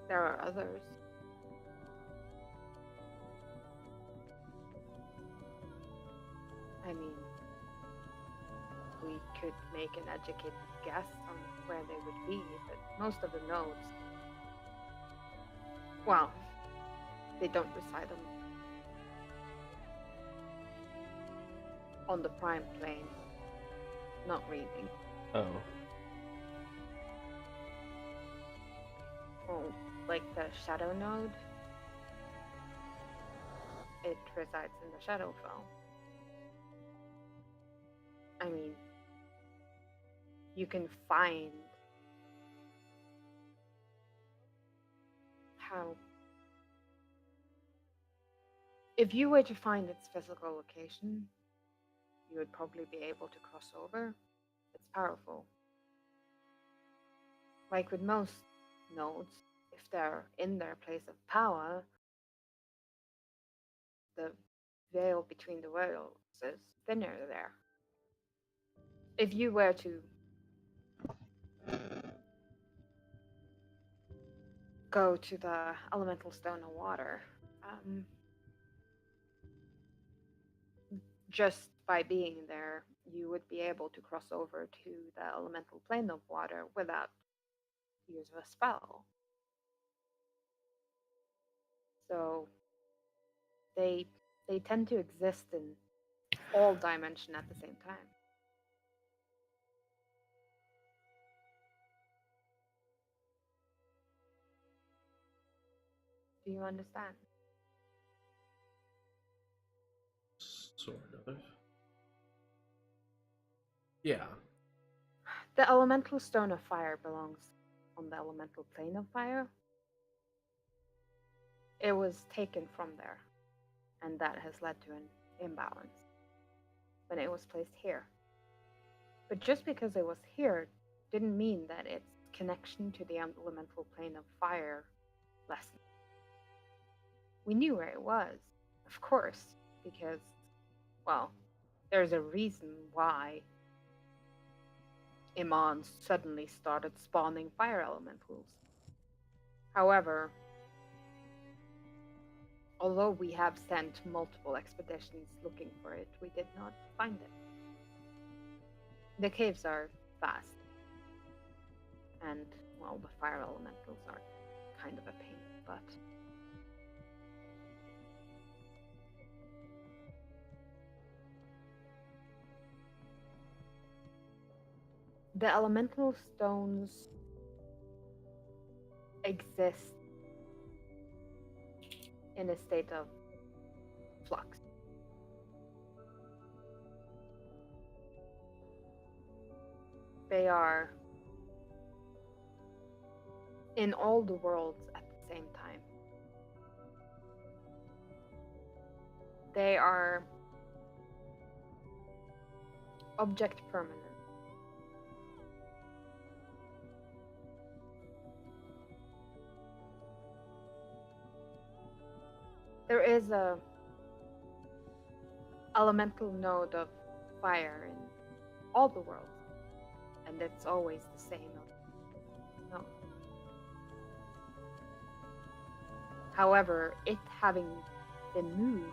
There are others. I mean, we could make an educated guess on where they would be, but most of the nodes, well, they don't reside on the prime plane. Not really. Oh. Oh, like the shadow node, it resides in the Shadowfell. I mean, you can find how. If you were to find its physical location, you would probably be able to cross over. It's powerful. Like with most nodes, if they're in their place of power, the veil between the worlds is thinner there. If you were to go to the elemental stone of water, just by being there, you would be able to cross over to the elemental plane of water without use of a spell. So they tend to exist in all dimension at the same time. Do you understand? Sort of. Yeah. The elemental stone of fire belongs on the elemental plane of fire. It was taken from there, and that has led to an imbalance when it was placed here. But just because it was here didn't mean that its connection to the elemental plane of fire lessened. We knew where it was, of course, because, well, there's a reason why Iman suddenly started spawning fire elementals. However, although we have sent multiple expeditions looking for it, we did not find it. The caves are vast, and, well, the fire elementals are kind of a pain in the butt. The elemental stones exist in a state of flux. They are in all the worlds at the same time. They are object permanent. There is a elemental node of fire in all the worlds, and it's always the same node. However, it having been moved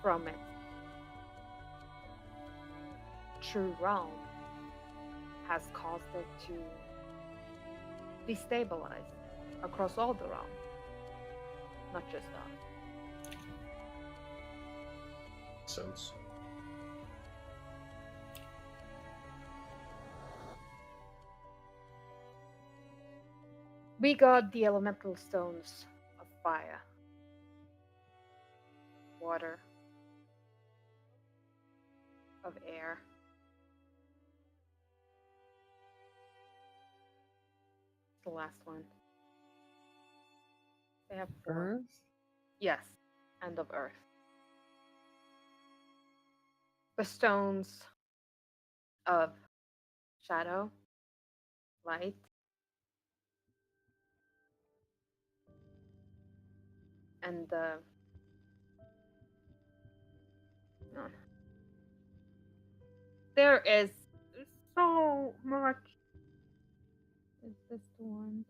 from its true realm has caused it to destabilize across all the realms, not just us. Sense. We got the elemental stones of fire, water, of air, the last one? They have 4. Earth? Yes, end of Earth. The stones of shadow, light, and the no. There is so much. Is this the one?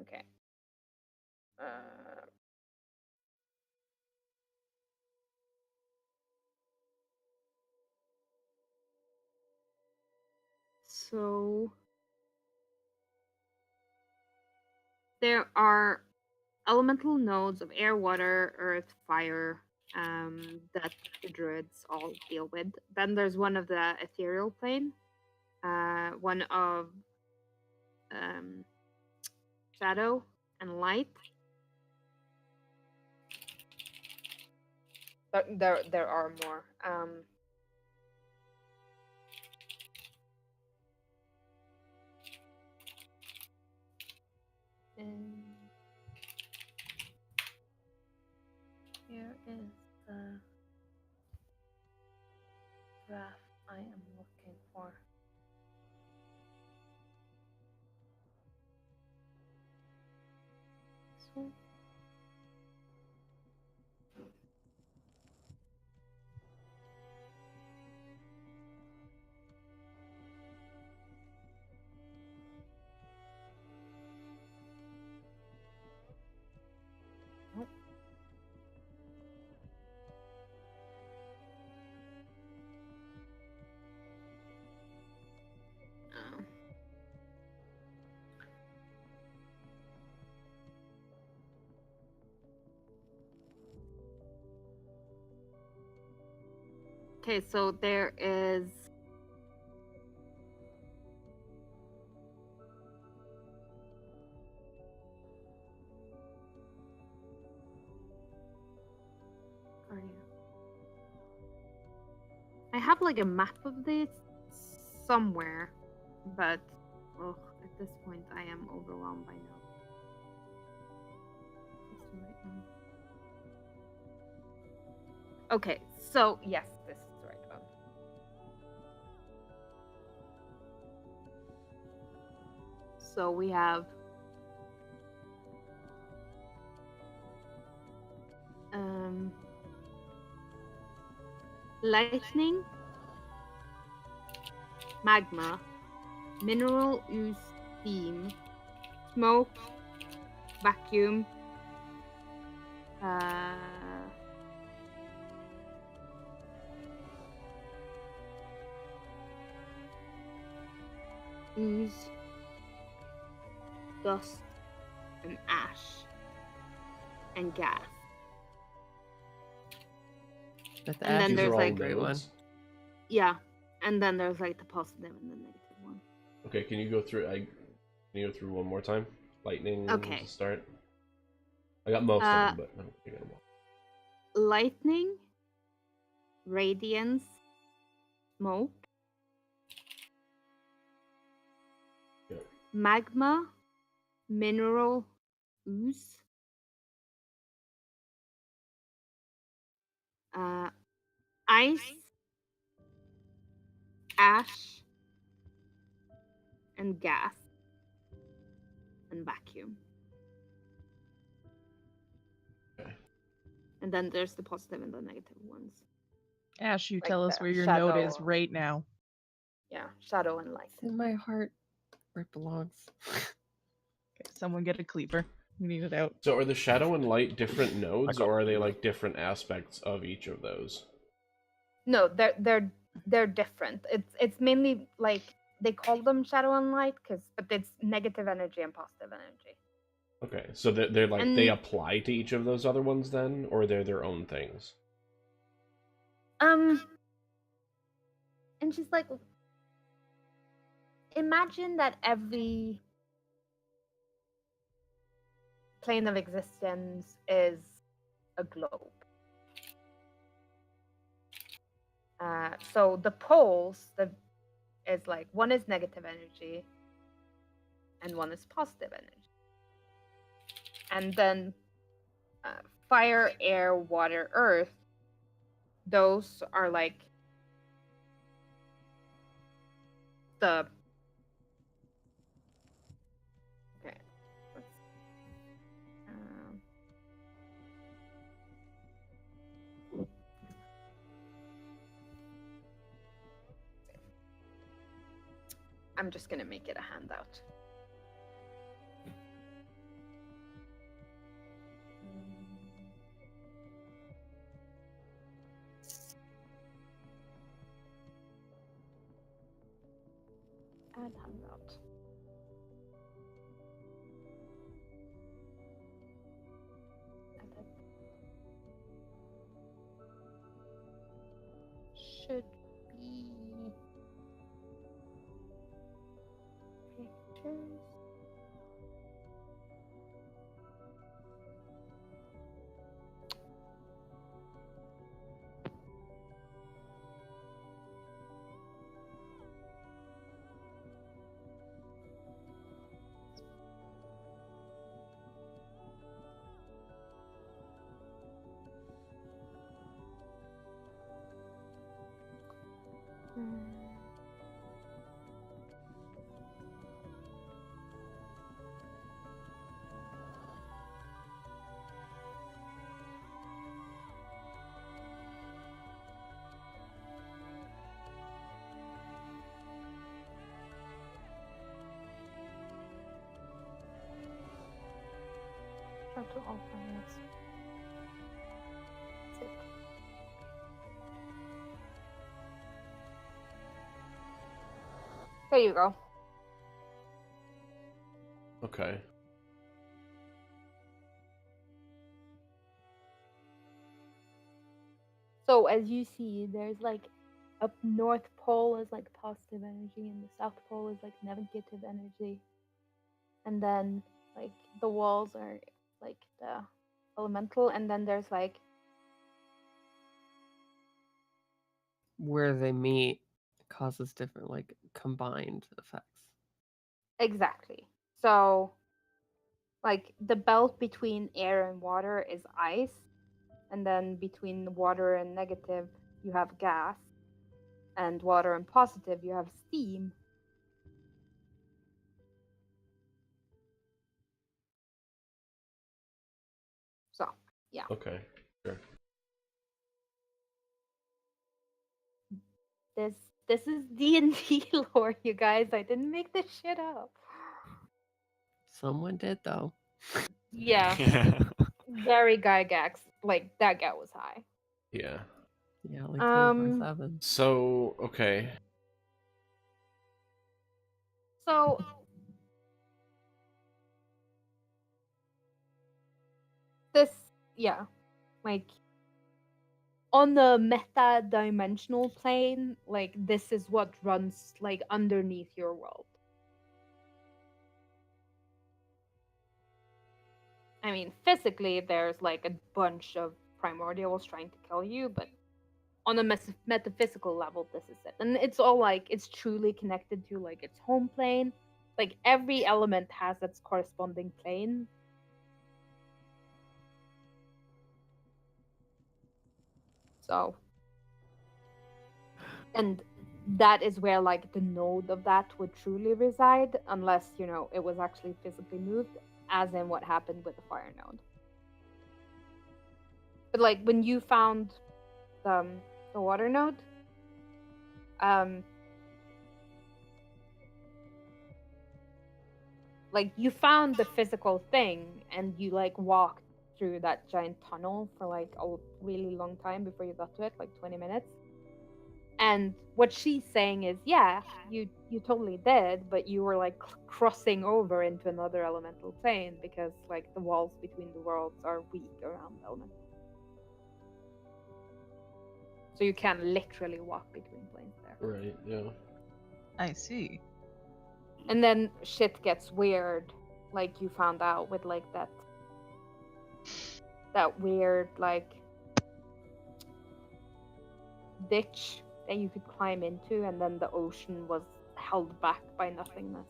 Okay. So there are elemental nodes of air, water, earth, fire, that the druids all deal with. Then there's one of the ethereal plane, one of shadow and light. But there are more. And here is the graph I am looking for. This one. Nope. Oh. Okay, so there is I have like a map of this somewhere, but at this point I am overwhelmed by now. Okay, so yes, this is the right one. So we have lightning, magma, mineral ooze, steam, smoke, vacuum, ooze, dust, and ash, and gas. But the And then ash is there's These are all like nodes. Yeah, and then there's like the positive and the negative one. Okay, can you go through? Can you go through one more time? Lightning Okay. to start. I got most of them, but I don't think I got them all. Lightning, radiance, smoke, Yeah. magma, mineral ooze, ice, ash, and gas, and vacuum. Okay. And then there's the positive and the negative ones. Ash, you Like tell us the where your node shadow. is right now. Yeah, shadow and light. It's in my heart where it belongs. Okay, someone get a cleaver. We need it out. So are the shadow and light different nodes, got or are they you. like different aspects of each of those? No, they're different. It's mainly like they call them shadow and light but it's negative energy and positive energy. Okay, so they're like they And- apply to each of those other ones then, or they're their own things? And she's like, imagine that every plane of existence is a globe. So the poles is like one is negative energy and one is positive energy. And then fire, air, water, earth, those are like the okay. Um, I'm just gonna make it a handout. Add handout. Edit. Should be pictures. Try to open it. That's it. There you go. Okay. So as you see, there's like up North Pole is like positive energy, and the South Pole is like negative energy. And then like the walls are like the elemental, and then there's like Where they meet causes different, like, combined effects. exactly. So like the belt between air and water is ice, and then between the water and negative you have gas, and water and positive you have steam. So yeah, Okay. Sure. this is D&D lore, you guys. I didn't make this shit up. Someone did, though. Yeah, very Gygax. Like that guy was high. Yeah. Yeah, like 24/7. So, okay. So this, yeah, like on the meta dimensional plane, like this is what runs like underneath your world. I mean, physically, there's like a bunch of primordials trying to kill you, but on a metaphysical level, this is it. And it's all like, it's truly connected to like its home plane. Like every element has its corresponding plane. So, and that is where like the node of that would truly reside, unless, you know, it was actually physically moved, as in what happened with the fire node. But like when you found the water node, like you found the physical thing and you like walked through that giant tunnel for like a really long time before you got to it, like 20 minutes. And what she's saying is, yeah, you totally did, but you were like crossing over into another elemental plane because like the walls between the worlds are weak around the element. So you can literally walk between planes there. Right, yeah. I see. And then shit gets weird, like you found out with like that weird like ditch that you could climb into, and then the ocean was held back by nothingness.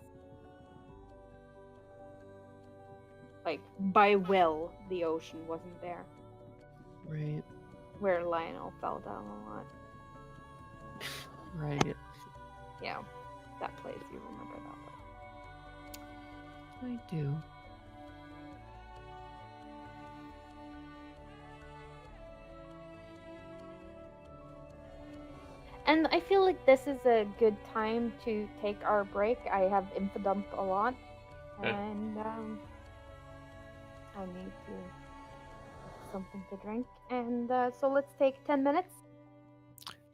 like by will, the ocean wasn't there. Right. Where Lionel fell down a lot. Right. Yeah, that place, you remember that one. I do. And I feel like this is a good time to take our break. I have infodumped a lot, Yeah. and I need to have something to drink. And so let's take 10 minutes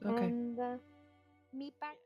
Okay. and meet back.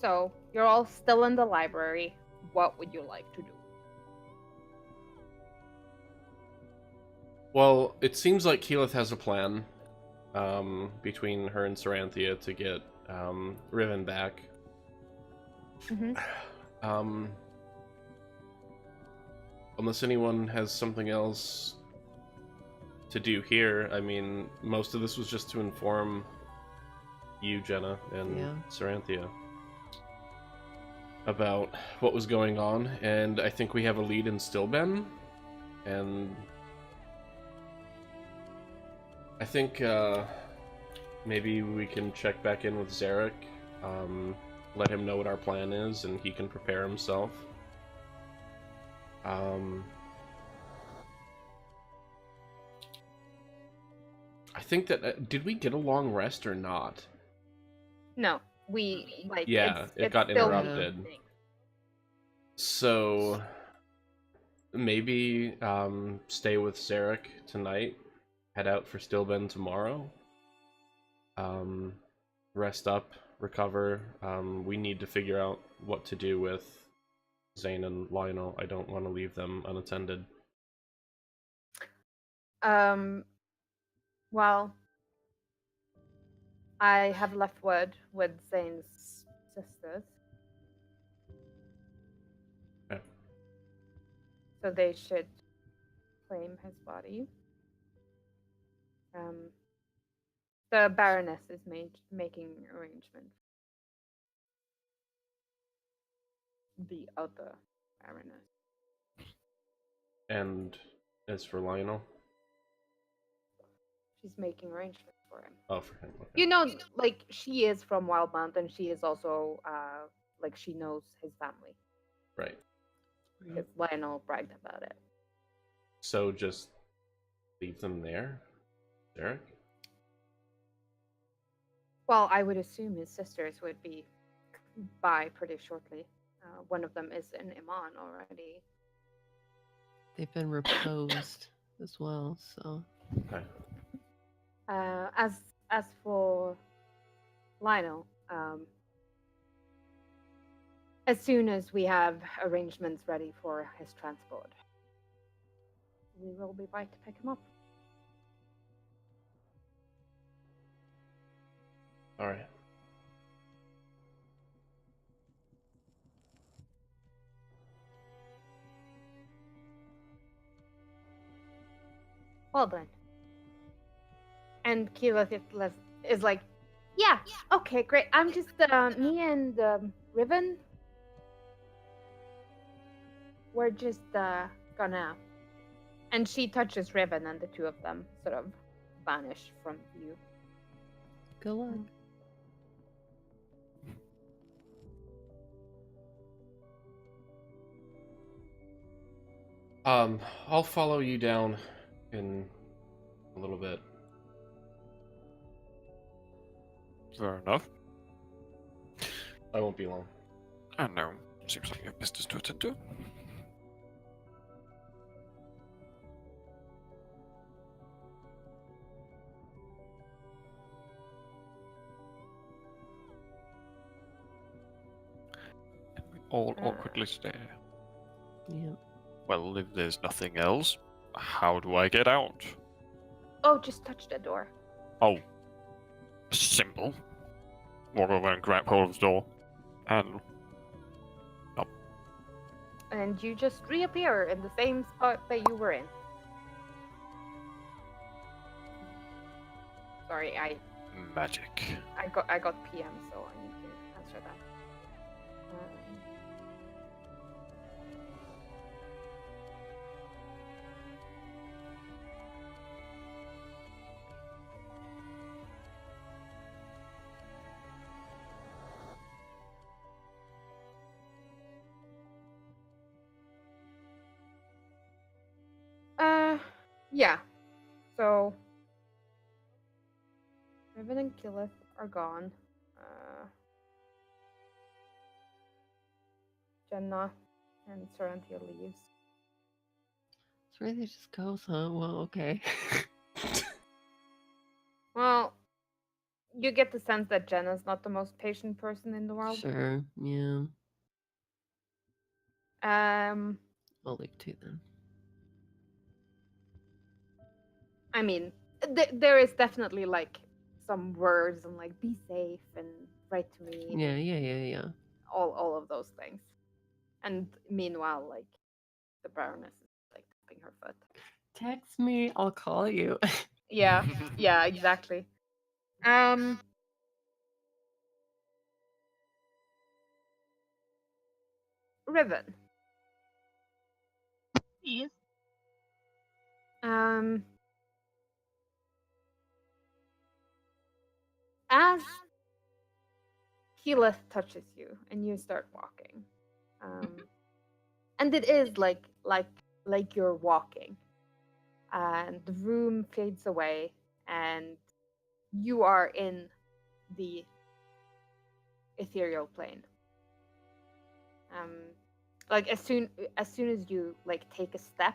So, you're all still in the library. What would you like to do? Well, it seems like Keyleth has a plan between her and Saranthia to get Riven back. Mhm. Unless anyone has something else to do here, I mean, most of this was just to inform you, Jenna, and Yeah. Saranthia about what was going on, and I think we have a lead in Stillben, and I think maybe we can check back in with Zarek, let him know what our plan is, and he can prepare himself. I think that did we get a long rest or not? No, we like Yeah, it it's got still interrupted. moving. So maybe stay with Zarek tonight, head out for Stillben tomorrow. Rest up, recover. We need to figure out what to do with Zane and Lionel. I don't want to leave them unattended. Well, I have left word with Zane's sisters. Okay. So they should claim his body. The Baroness is making arrangements. The other Baroness. And as for Lionel? She's making arrangements for him. Oh, for him. Okay. You know, like, she is from Wildmount, and she is also, like, she knows his family. Right. Because Lionel bragged about it. So just leave them there, Derek? Well, I would assume his sisters would be by pretty shortly. One of them is in Iman already. They've been reposed as well, so. Okay. As for Lionel, as soon as we have arrangements ready for his transport, we will be by to pick him up. All right. Well done. And Keyleth is like, yeah, okay, great. I'm just, me and Riven, we're just gonna... And she touches Riven, and the two of them sort of vanish from view. Good luck. I'll follow you down in a little bit. Fair enough. I won't be long. I know. Seems like you have business to attend to. And we all awkwardly stare. Yep. Well, if there's nothing else, how do I get out? Oh, just touch the door. Oh, simple. Walk over and grab hold of the door, and And you just reappear in the same spot that you were in. Sorry, magic. I got PM, so I need to answer that. Yeah. So Riven and Killith are gone. Jenna and Saranthia leaves. So really just goes, huh? Well, okay. Well, You get the sense that Jenna's not the most patient person in the world. Sure. Yeah. Um, I'll leave too then. I mean, there is definitely like some words and like be safe and write to me. Yeah. All of those things. And meanwhile, like the Baroness is like tapping her foot. Text me. I'll call you. Yeah, yeah, exactly. Riven. Yes. As Keyleth touches you and you start walking, and it is like you're walking, and the room fades away, and you are in the ethereal plane. Like as soon as you like take a step,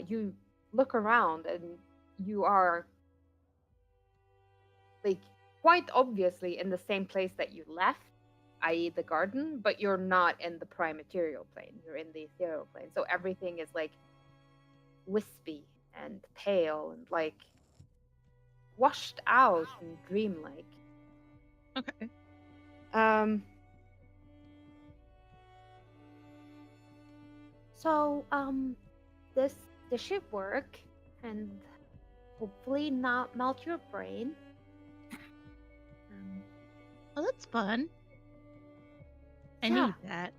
you look around and you are like quite obviously in the same place that you left, i.e. the garden, but you're not in the prime material plane. You're in the ethereal plane. So everything is like wispy and pale and like washed out and dreamlike. Okay. So this should work and hopefully not melt your brain. Oh, that's fun. I Yeah. need that.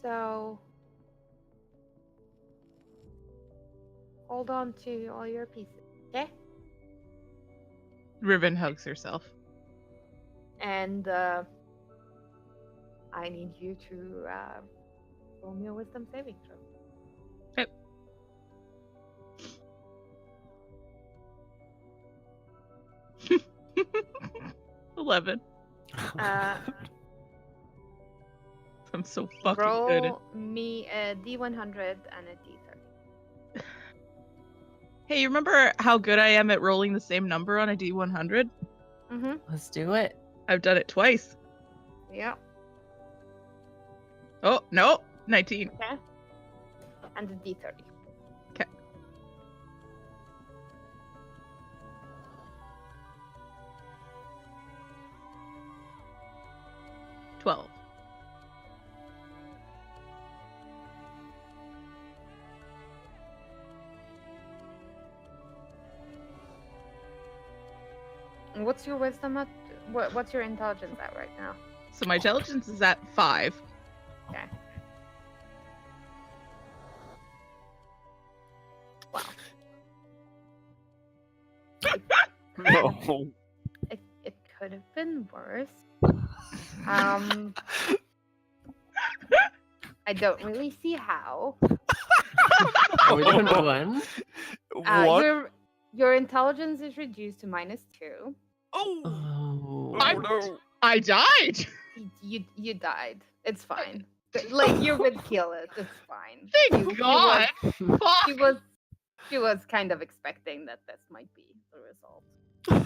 So hold on to all your pieces, okay? Riven hugs herself. And I need you to roll me a wisdom saving throw. Okay. $11. I'm so fucking good. Roll me a D100 and a D30. Hey, you remember how good I am at rolling the same number on a D100? Mm-hmm. Let's do it. I've done it twice. Yeah. Oh, no. 19. Okay. And a D30. Okay. $12. What's your wisdom at? What's your intelligence at right now? So my intelligence is at 5. Okay. Wow. No. It could have been worse. I don't really see how. Are we doing one? What? Your intelligence is reduced to -2. Oh. No. I died. You died. It's fine. Like you're with Keyleth. It's fine. Thank God. Fuck. She was kind of expecting that this might be the result.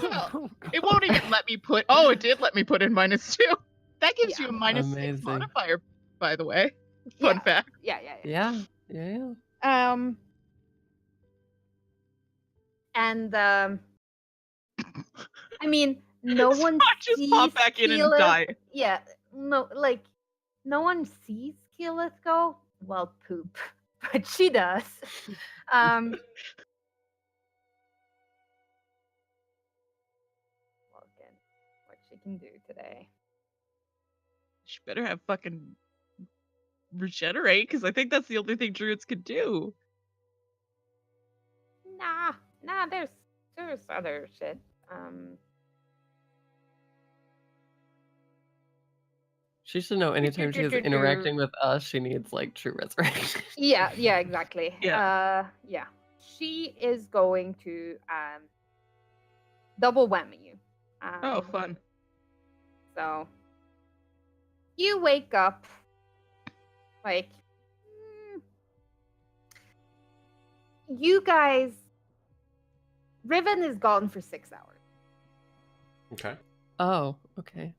Well, it won't even let me put. Oh, it did let me put in -2. That gives Yeah. you a -6 Amazing. modifier, by the way. Fun fact. Yeah. Yeah. And I mean, no So one I just sees pop back in and Keyleth- die. Yeah, no, like no one sees Keyleth go. Well, poop, but she does. Look at what she can do today. She better have fucking regenerate, because I think that's the only thing druids could do. Nah. There's other shit. She should know anytime she's interacting with us, she needs like true resurrection. Yeah, exactly. Yeah. Yeah. She is going to double whammy you. Oh, fun. So you wake up like you guys Riven is gone for 6 hours. Okay. Oh, okay.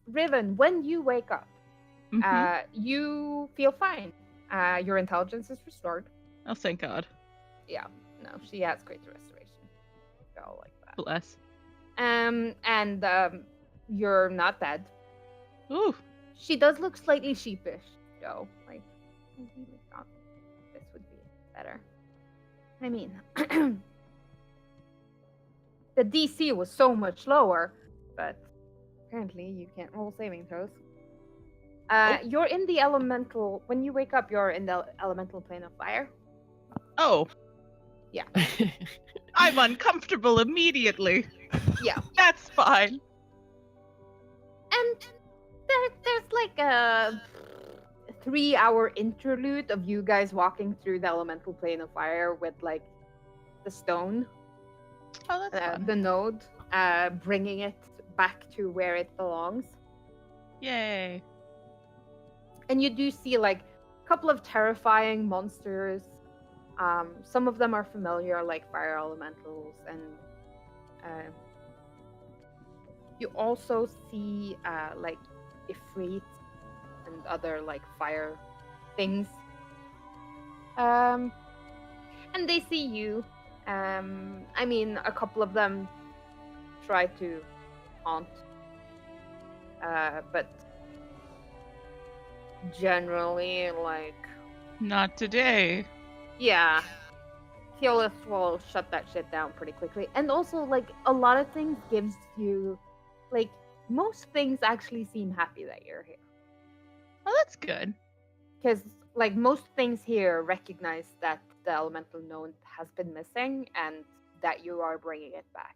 Riven, when you wake up, Mhm. you feel fine. Your intelligence is restored. Oh, thank God. Yeah, no, she has greater restoration. Go like that. Bless. And you're not dead. Ooh. She does look slightly sheepish, though. Like, I really thought this would be better. I mean, the DC was so much lower, but apparently you can't roll saving throws. You're in the elemental. When you wake up, you're in the elemental plane of fire. Oh, Yeah. I'm uncomfortable immediately. Yeah. That's fine. And there's like a 3-hour interlude of you guys walking through the elemental plane of fire with like the stone, Oh, that's fun. the node, bringing it back to where it belongs. Yay. And you do see like a couple of terrifying monsters. Some of them are familiar, like fire elementals, and you also see like Ifrit and other like fire things. And they see you. I mean, a couple of them try to taunt, but generally, like, Not today. yeah, Keyleth will shut that shit down pretty quickly. And also, like, a lot of things gives you, like, most things actually seem happy that you're here. Oh, that's good. Because, like, most things here recognize that the elemental node has been missing and that you are bringing it back.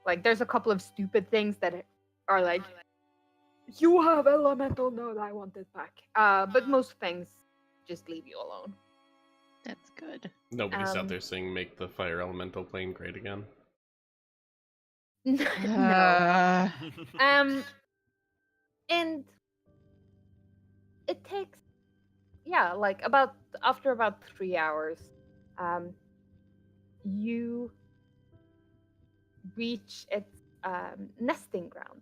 Like, there's a couple of stupid things that are like, you have elemental node, I want it back. But most things just leave you alone. That's good. Nobody's out there saying make the fire elemental plane great again. No. And it takes, yeah, like after about 3 hours, you reach its nesting ground.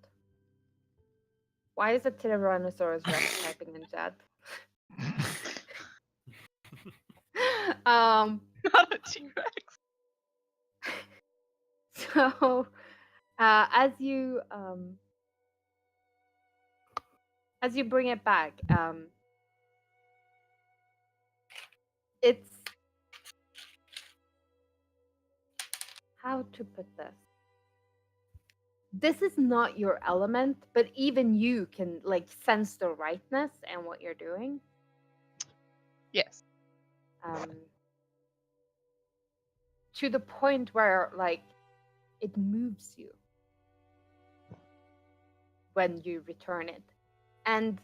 Why is a Tyrannosaurus Rex typing in chat? Not a T-Rex. So, as you bring it back, it's, how to put this? This is not your element, but even you can like sense the rightness and what you're doing. Yes. To the point where like it moves you when you return it, and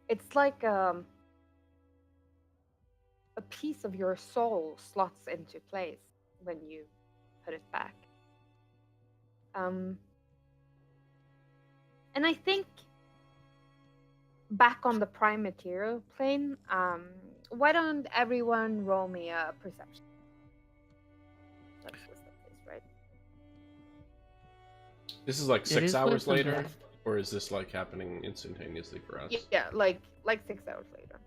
it's like a piece of your soul slots into place when you put it back. And I think back on the prime material plane, why don't everyone roll me a perception? That's what that is, right? This is like It 6 is hours wisdom later, test. or is this like happening instantaneously for us? Yeah, like 6 hours later.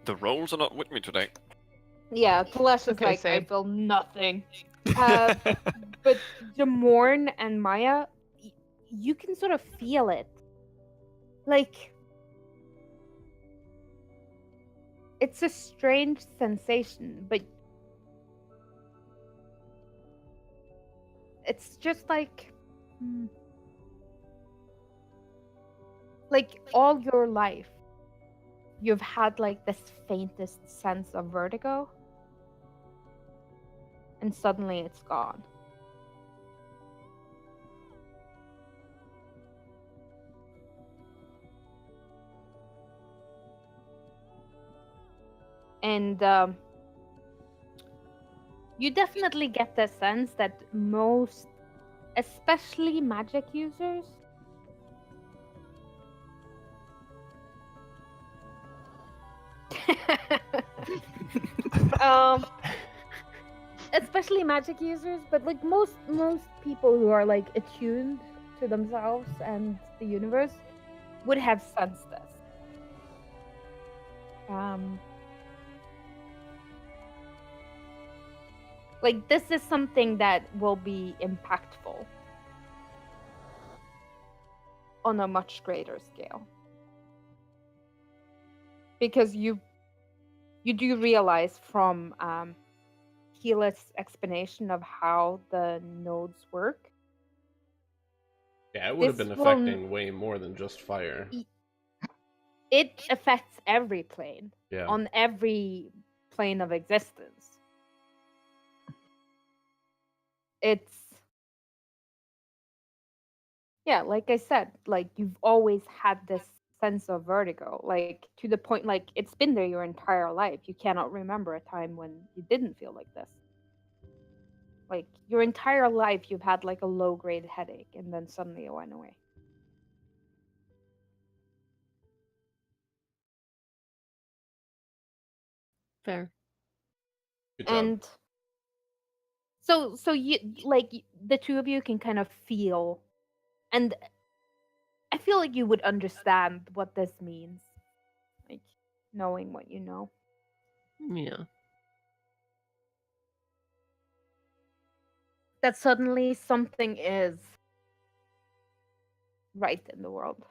The rolls are not with me today. Yeah, Telesh is Okay, like, I same. feel nothing. But Jamorn and Maya, you can sort of feel it. Like, it's a strange sensation, but it's just like all your life you've had like this faintest sense of vertigo, and suddenly it's gone. And you definitely get the sense that most, especially magic users, um, especially magic users, but like most people who are like attuned to themselves and the universe would have sensed this. Like this is something that will be impactful on a much greater scale. Because you do realize from Keyleth's explanation of how the nodes work. Yeah, it would have This been will affecting way more than just fire. It affects every plane Yeah. on every plane of existence. It's yeah, like I said, like you've always had this sense of vertigo, like to the point like it's been there your entire life. You cannot remember a time when you didn't feel like this. Like your entire life you've had like a low grade headache and then suddenly it went away. Fair. Good job. And so you like the two of you can kind of feel, and I feel like you would understand what this means, like knowing what you know. Yeah. That suddenly something is right in the world.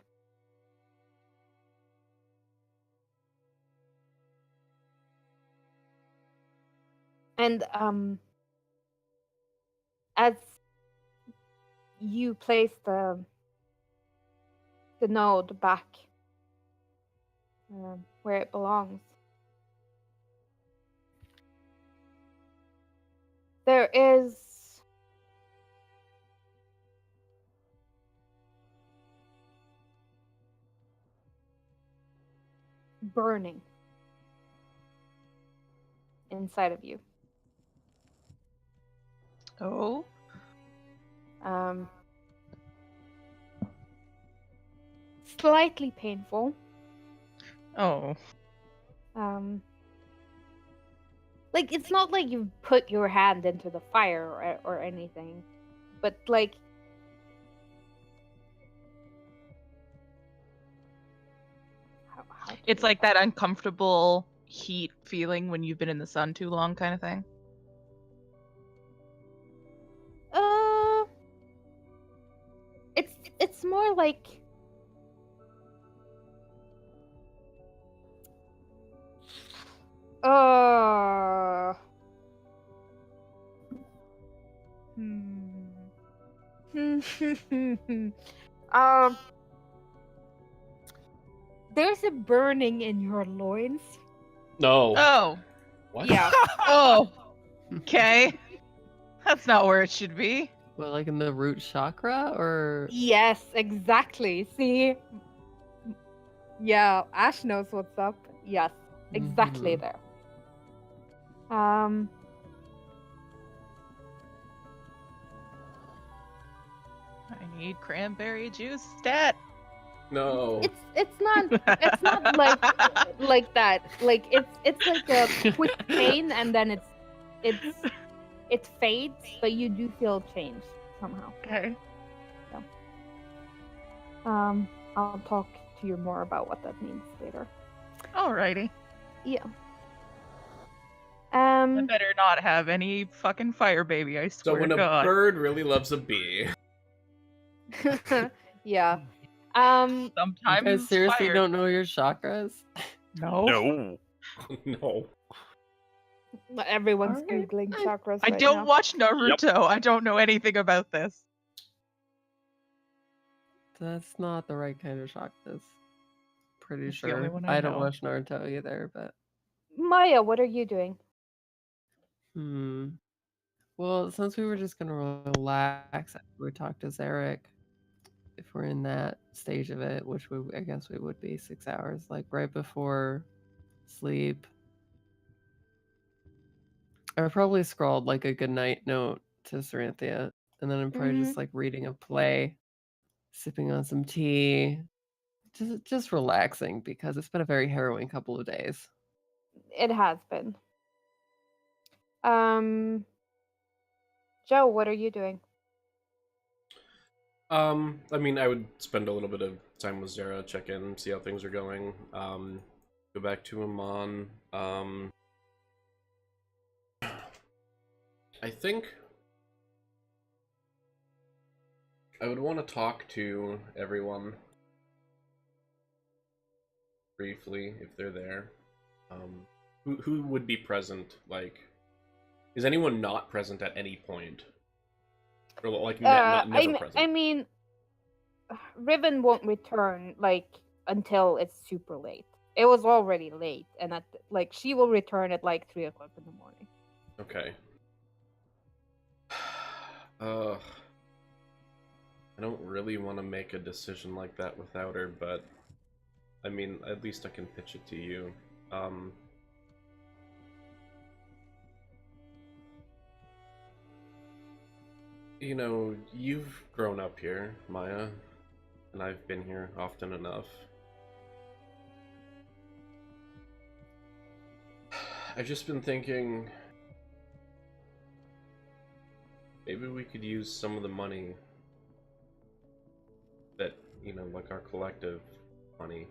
And as you place the node back where it belongs, there is burning inside of you. Oh. Slightly painful. Oh. Like it's not like you put your hand into the fire or anything, but like how It's like that uncomfortable heat feeling when you've been in the sun too long kind of thing. It's more like there's a burning in your loins. No. Oh. What? Yeah. Oh. Okay. That's not where it should be. Well, like in the root chakra, or Yes, exactly. See? Yeah, Ash knows what's up. Yes, exactly Mhm. there. I need cranberry juice stat. No. It's not like that. Like it's like a quick pain and then it fades, but you do feel change somehow. Okay. I'll talk to you more about what that means later. Alrighty. Yeah. I better not have any fucking fire baby, I So swear when to a God. bird really loves a bee. Yeah. You Sometimes guys seriously fire. don't know your chakras? No. No. No. Everyone's Alright. googling chakras I right don't now. watch Naruto. I don't know anything about this. That's not the right kind of chakras. Pretty It's the only sure. one I I don't know. watch Naruto either, but Maya, what are you doing? Well, since we were just gonna relax after we talked to Zarek, if we're in that stage of it, which I guess we would be 6 hours, like right before sleep, I probably scrawled like a good night note to Saranthia, and then I'm probably just like reading a play, sipping on some tea, just relaxing because it's been a very harrowing couple of days. It has been. Joe, what are you doing? I mean, I would spend a little bit of time with Zara, check in, see how things are going. Go back to Amon. I think I would want to talk to everyone briefly if they're there. Who would be present? Like, is anyone not present at any point? Or like not never present? I mean, Riven won't return like until it's super late. It was already late, and she will return at like 3 o'clock in the morning. Okay. I don't really want to make a decision like that without her, but I mean, at least I can pitch it to you. You know, you've grown up here, Maya, and I've been here often enough. I've just been thinking maybe we could use some of the money that, you know, like our collective money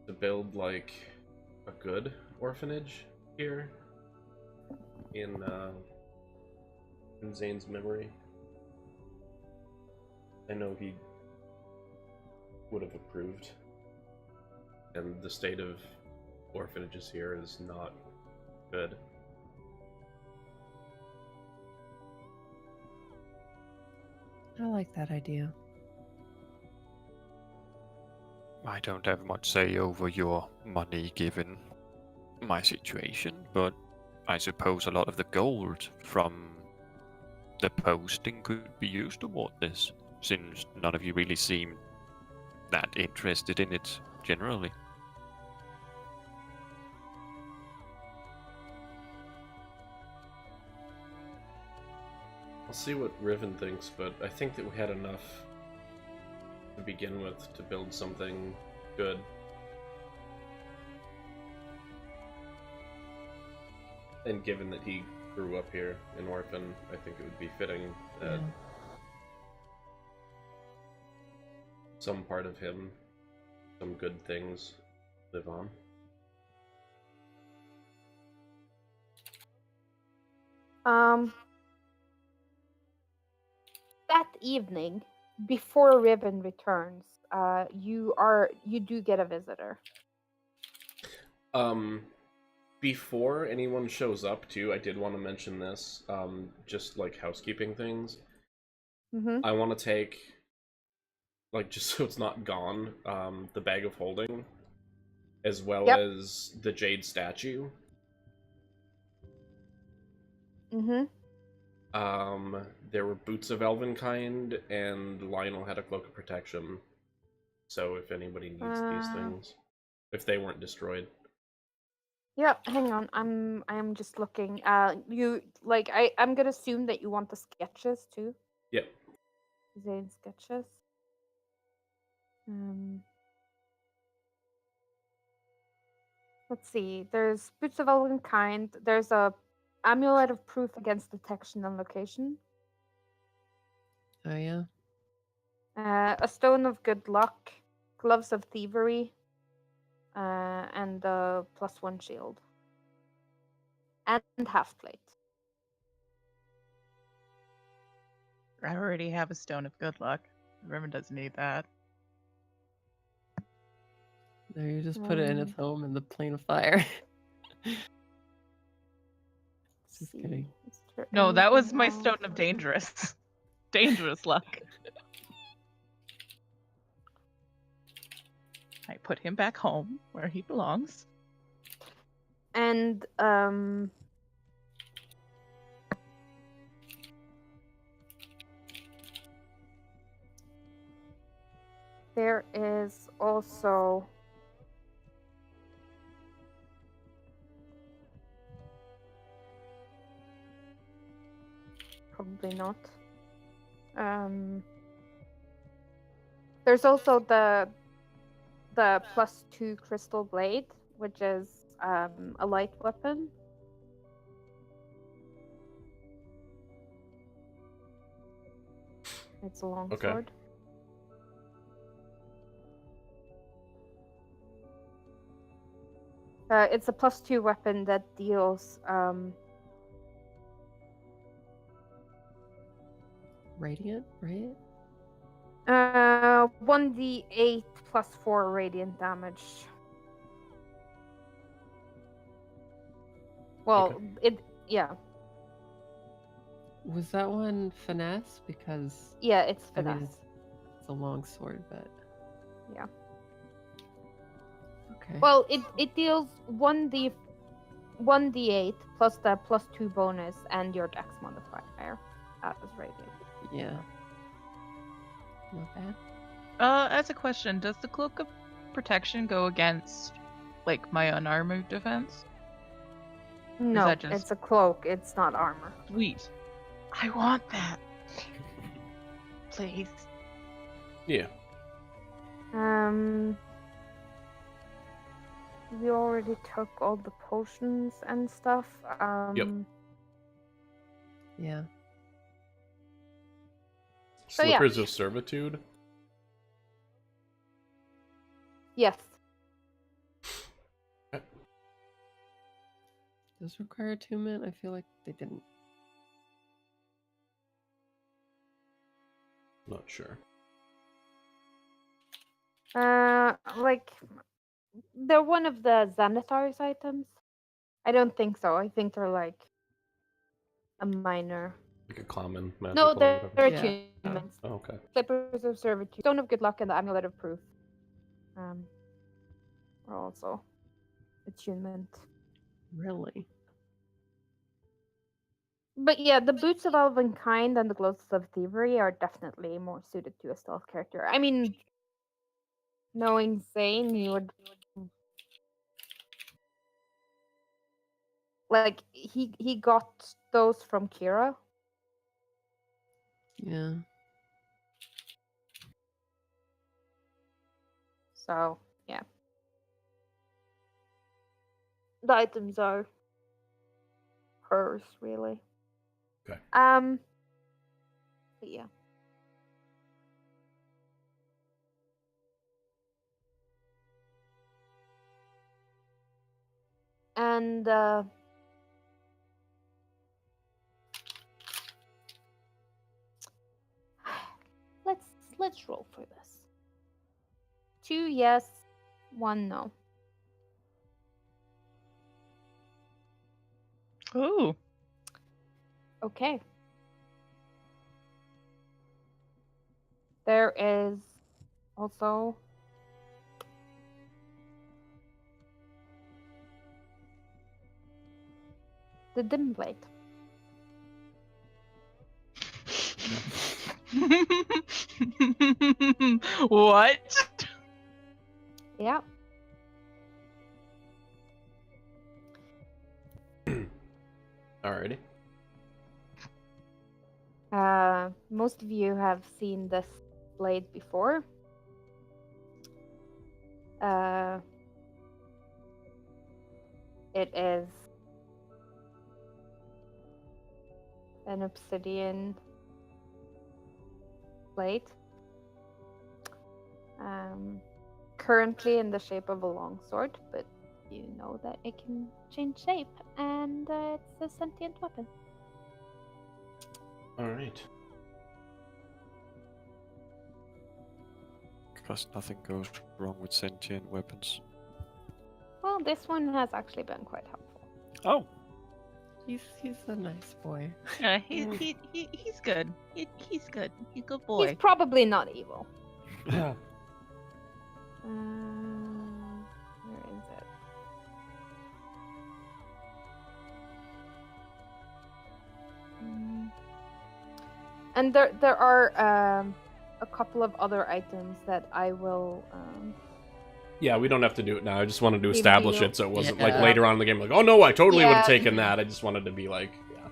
to build like a good orphanage here in Zane's memory. I know he would have approved, and the state of orphanages here is not good. I like that idea. I don't have much say over your money given my situation, but I suppose a lot of the gold from the posting could be used toward this, since none of you really seem that interested in it generally. I'll see what Riven thinks, but I think that we had enough to begin with to build something good. And given that he grew up here in Orphan, I think it would be fitting that some part of him, some good things, live on. That evening, before Riven returns, you do get a visitor. Before anyone shows up, too, I did want to mention this, just like housekeeping things. Mm-hmm. I want to take, like, just so it's not gone, the bag of holding, as well as the jade statue. Mm-hmm. There were boots of Elvenkind, and Lionel had a cloak of protection. So if anybody needs these things, if they weren't destroyed. Yep, hang on. I'm just looking. You like I'm gonna assume that you want the sketches too. Yep. Zane sketches. Let's see. There's boots of Elvenkind. There's a amulet of proof against detection and location. Oh yeah. A stone of good luck, gloves of thievery, and a +1 shield, and half plate. I already have a stone of good luck. Riven doesn't need that. There, you just put it in its home in the plane of fire. Just kidding. No, that was my stone of dangerous. Dangerous luck. I put him back home where he belongs. And there is also probably not. There's also the the +2 crystal blade, which is a light weapon. It's a long Okay. sword. It's a +2 weapon that deals Radiant, right? 1d8 +4 radiant damage. Well, yeah, Was that one finesse? Because it's I finesse. mean, it's a long sword, but Yeah. okay. Well, it deals 1d8 plus the +2 bonus and your dex modifier. That is radiant. Yeah. Not bad. As a question, does the cloak of protection go against like my unarmored defense? No, that just- it's a cloak. It's not armor. Sweet. I want that. Please. Yeah. We already took all the potions and stuff. Yeah. So, yeah. Slippers of Servitude. Yes. Does require attunement? I feel like they didn't. Not sure. Like they're one of the Xanathar's items. I don't think so. I think they're like a minor. Like a common No, magical. they're whatever. Yeah. attunements. Oh, okay. Slippers of Servitude, Stone of Good Luck, and the Amulet of Proof. Are also attunement. Really? But yeah, the Boots of Elvenkind and the Gloves of Thievery are definitely more suited to a stealth character. I mean, knowing Zane, you would like he got those from Kira. Yeah. So yeah, the items are hers really. Okay. But yeah. And let's roll for this. 2 yes, 1 no. Ooh. Okay. There is also the dim blade. What? Yeah. Alrighty. Most of you have seen this blade before. It is an obsidian blade. Currently in the shape of a longsword, but you know that it can change shape, and it's a sentient weapon. Alright. Because nothing goes wrong with sentient weapons. Well, this one has actually been quite helpful. Oh, He's a nice boy. He's good. He's good. He's a good He's boy. probably not evil. Yeah. Where is it? And there are a couple of other items that I will. Yeah, we don't have to do it now. I just wanted to Give establish you- it so it wasn't like Yeah. later on in the game like, oh no, I totally would have Yeah. taken that. I just wanted to be like, yeah.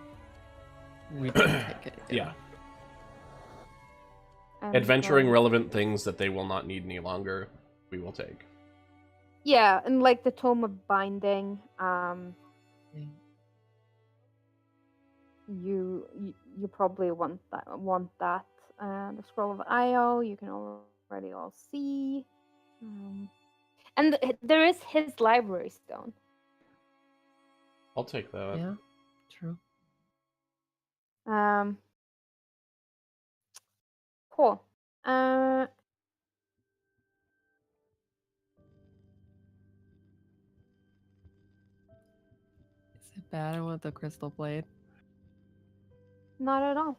We didn't take it. Yeah. and, Adventuring relevant things that they will not need any longer, we will take. Yeah, and like the Tome of Binding, Yeah. you probably want that. The Scroll of Io, you can already all see. And there is his library stone. I'll take that. Yeah, true. Um, cool. Is it bad I want the crystal blade? Not at all.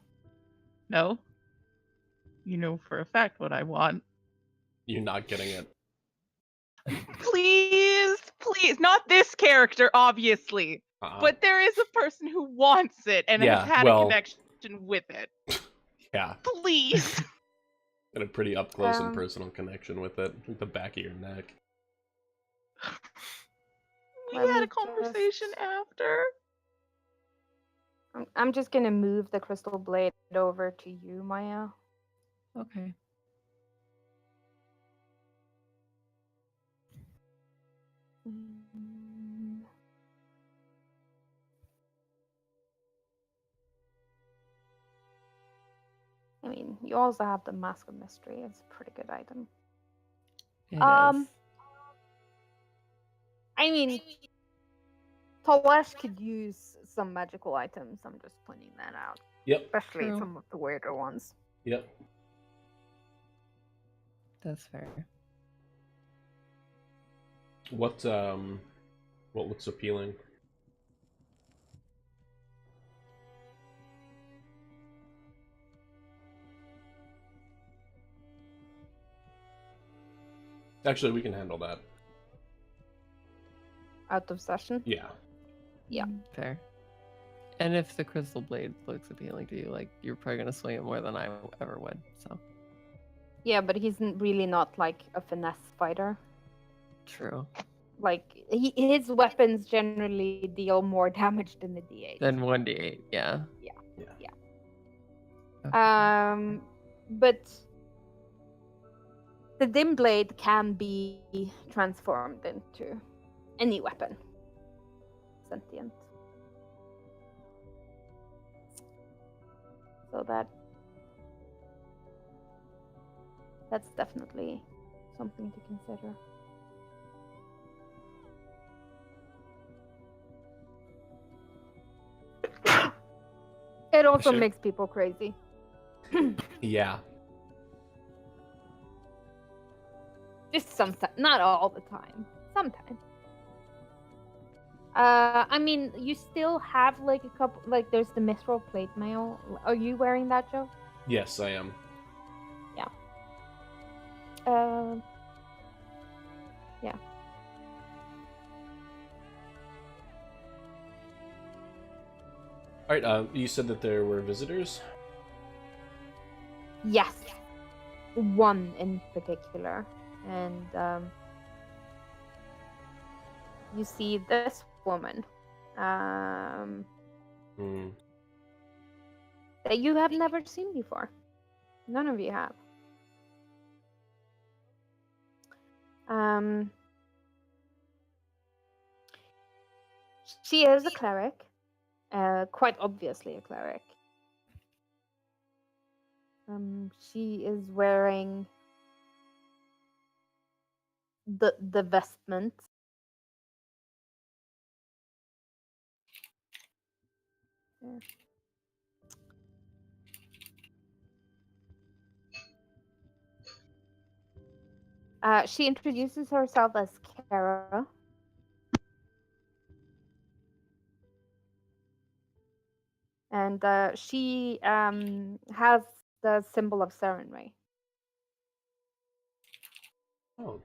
No. You know for a fact what I want. You're not getting it. Please, please, not this character, obviously, but there is a person who wants it and Yeah, has had well- a connection with it. Yeah, Please. and a pretty up close and Um, personal connection with it, like the back of your neck. We Let had me a conversation just- after. I'm just gonna move the crystal blade over to you, Maya. Okay. Mm. I mean, you also have the Mask of Mystery. It's a pretty good item. It is. I mean, Talash could use some magical items. I'm just pointing that out, Yep, especially True. some of the weirder ones. yep. That's fair. What looks appealing? Actually, we can handle that. Out of session. Yeah. Yeah. Fair. And if the crystal blade looks appealing to you, like you're probably gonna swing it more than I ever would. So Yeah, but he's really not like a finesse fighter. true. Like his weapons generally deal more damage than the D8. Then 1d8, yeah. Yeah. Okay. But the dim blade can be transformed into any weapon. Sentient. So that's definitely something to consider. It also Sure. makes people crazy. Yeah. Just sometimes, not all the time. Sometimes. I mean, you still have like a couple. Like, there's the mithril plate mail. Are you wearing that, Joe? Yes, I am. Yeah. All right. You said that there were visitors. Yes. One in particular, and you see this woman, Hmm. that you have never seen before. None of you have. She is a cleric, quite obviously a cleric. She is wearing the vestment. There. She introduces herself as Kara. And she has the symbol of Sarenrae. Oh.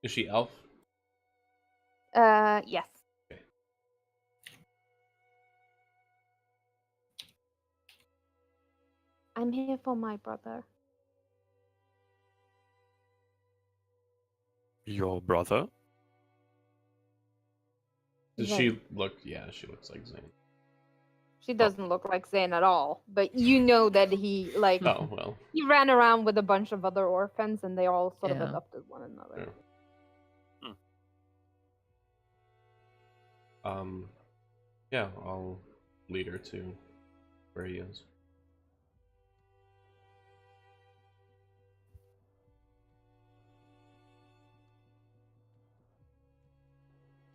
Is she elf? Yes. Okay. I'm here for my brother. Your brother? Does Zane. she look? Yeah, she looks like Zane. She doesn't look like Zane at all, but you know that he Oh, well. he ran around with a bunch of other orphans, and they all sort of Yeah. adopted one another. Yeah, I'll lead her to where he is.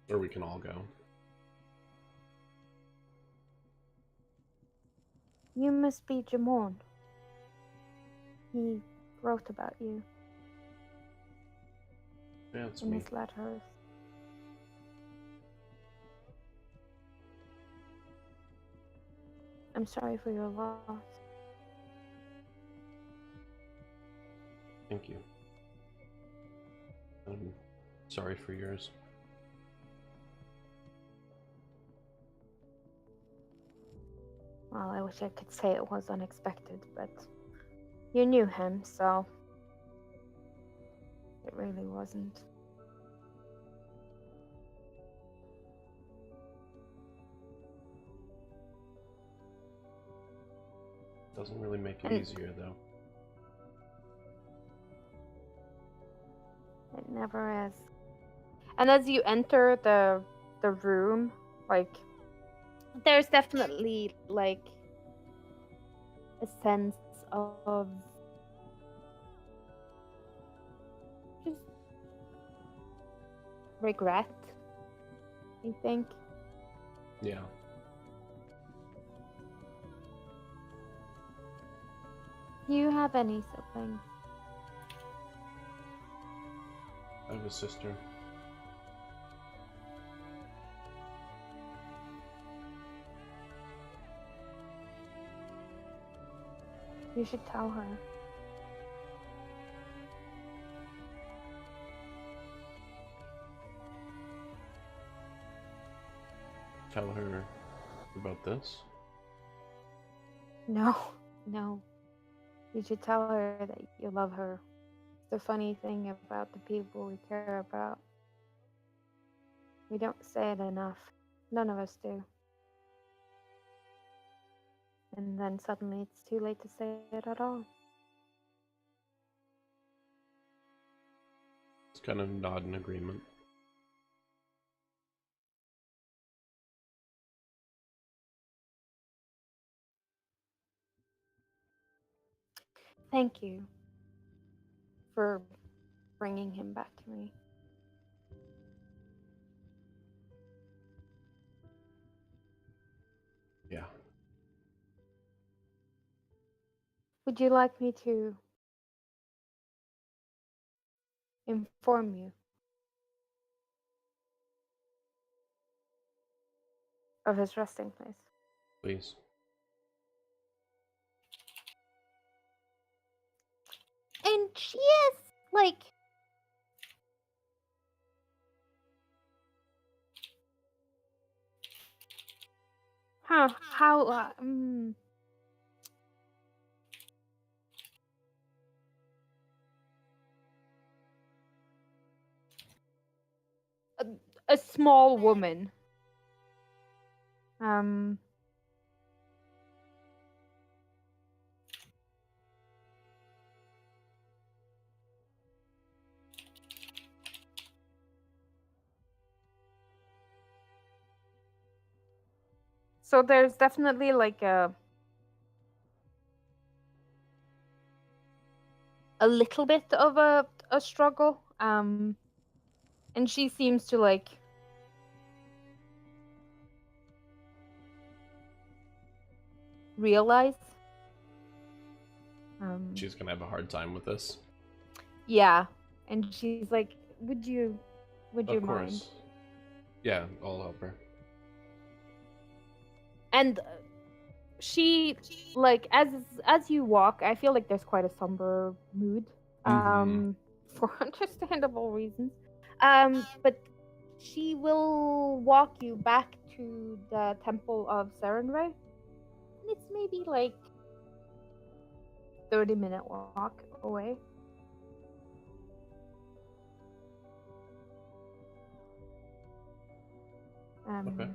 Or we can all go. You must be Jamon. He wrote about you Yeah, it's in me. his letters. I'm sorry for your loss. Thank you. I'm sorry for yours. Well, I wish I could say it was unexpected, but you knew him, so it really wasn't. Doesn't really make it And- easier, though. It never is. And as you enter the room, like there's definitely like a sense of just regret, I think. Yeah. Do you have any siblings? I have a sister. You should tell her. Tell her about this. No, no. You should tell her that you love her. The funny thing about the people we care about, we don't say it enough. None of us do. And then suddenly it's too late to say it at all. It's kind of nod in agreement. Thank you for bringing him back to me. Yeah. Would you like me to inform you of his resting place? Please. And she is like how a small woman. So there's definitely like a little bit of a struggle. And she seems to like realize. She's gonna have a hard time with this. Yeah, and she's like, "Would you Of mind?" course. Yeah, I'll help her. And she like as you walk, I feel like there's quite a somber mood, Mhm. for understandable reasons. But she will walk you back to the temple of Serenray, and it's maybe like 30-minute walk away. Okay.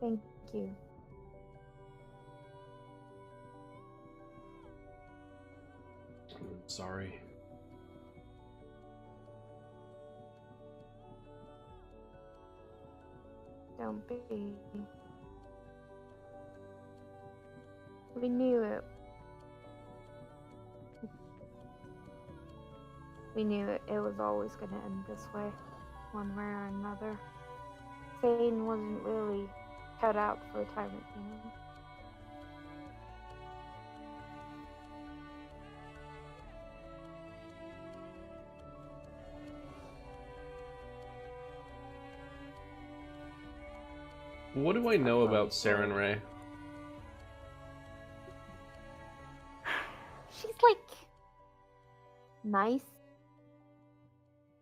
Thank you. I'm sorry. Don't be. We knew it. We knew it was always going to end this way, one way or another. Zane wasn't really cut out for a tyrant, you know? What do I know about Saren Ray? She's like nice.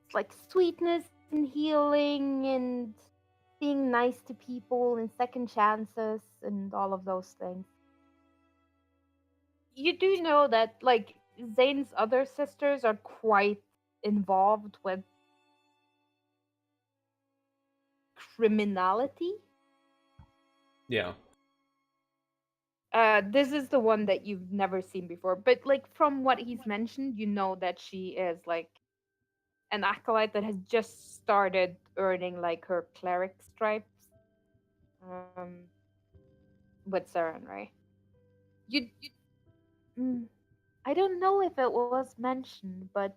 It's like sweetness and healing and being nice to people and second chances and all of those things. You do know that like Zane's other sisters are quite involved with criminality. Yeah. This is the one that you've never seen before, but like from what he's mentioned, you know that she is like an acolyte that has just started earning like her cleric stripes. With Saren, right? You, I don't know if it was mentioned, but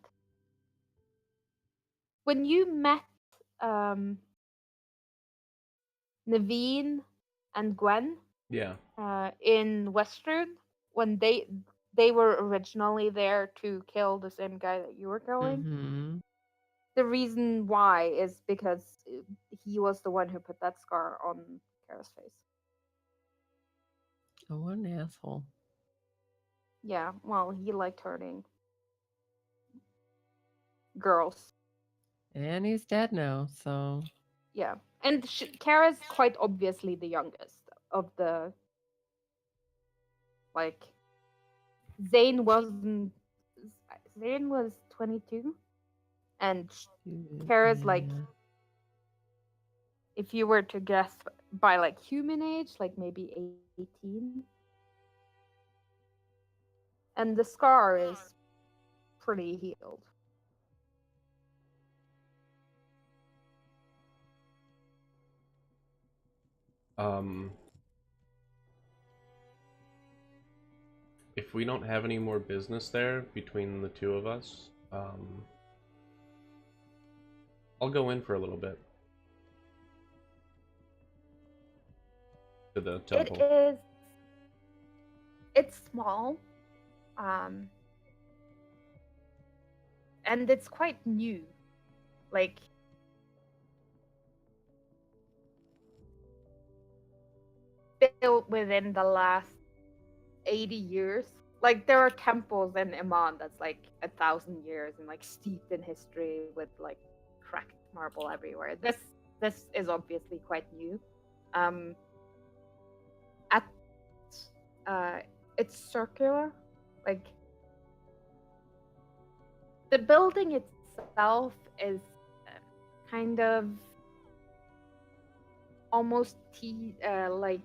when you met Naveen and Gwen Yeah. in Westruun, when they were originally there to kill the same guy that you were killing. Mm-hmm. The reason why is because he was the one who put that scar on Kara's face. Oh, what an asshole. Yeah, well, he liked hurting girls. And he's dead now, so. Yeah, and Kara's quite obviously the youngest of the. Like, Zane wasn't. Zane was 22, and Kara's like, if you were to guess by like human age, like maybe 18. And the scar is pretty healed. If we don't have any more business there between the two of us, I'll go in for a little bit. To the temple. It's small. And it's quite new. Like, built within the last 80 years. Like, there are temples in Iman that's like 1,000 years and like steeped in history with like cracked marble everywhere. This is obviously quite new. It's circular. Like, the building itself is kind of almost like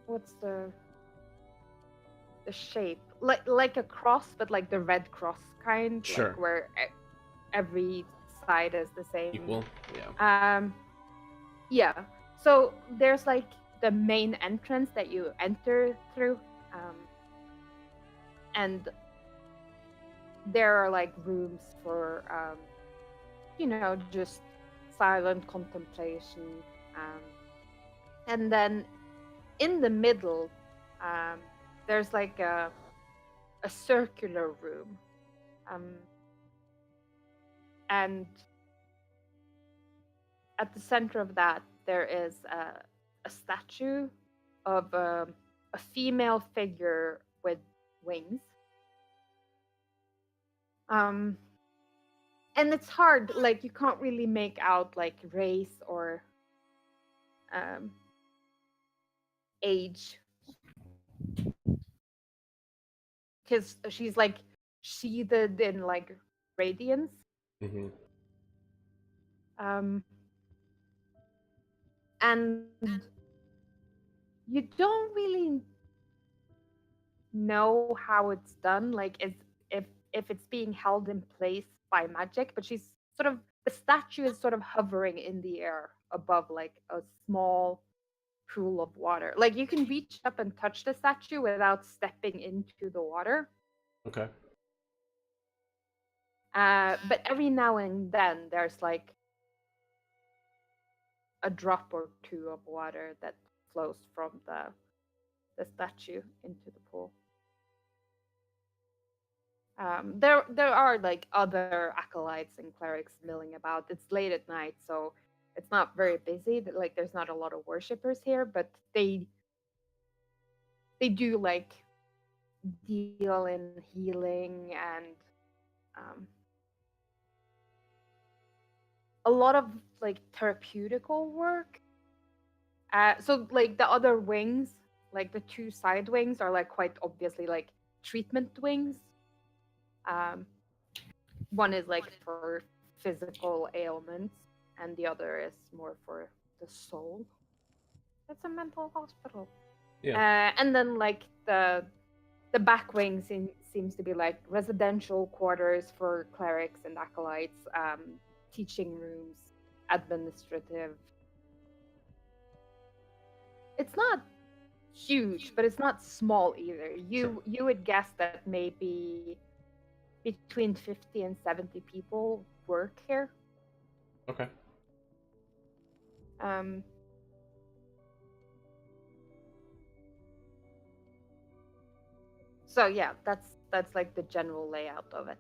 what's the shape, like a cross, but like the red cross kind. Sure. Like where every side is the same. Equal. Yeah. Yeah. So there's like the main entrance that you enter through, and there are like rooms for just silent contemplation, and then in the middle there's like a circular room, and at the center of that there is a statue of a female figure with wings. And it's hard, like you can't really make out like race or age, because she's sheathed in like radiance. Mm-hmm. And you don't really know how it's done, like if it's being held in place by magic, but the statue is sort of hovering in the air above like a small pool of water. Like you can reach up and touch the statue without stepping into the water. Okay. But every now and then there's like a drop or two of water that flows from the statue into the pool. There are like other acolytes and clerics milling about. It's late at night, so it's not very busy. Like there's not a lot of worshippers here, but they do like deal in healing and a lot of like therapeutical work. So like the other wings, like the two side wings, are like quite obviously like treatment wings. One is like for physical ailments, and the other is more for the soul. It's a mental hospital. Yeah. And then like the back wing seems to be like residential quarters for clerics and acolytes, teaching rooms, administrative. It's not huge, but it's not small either. You would guess that maybe between 50 and 70 people work here. Okay. So yeah, that's like the general layout of it.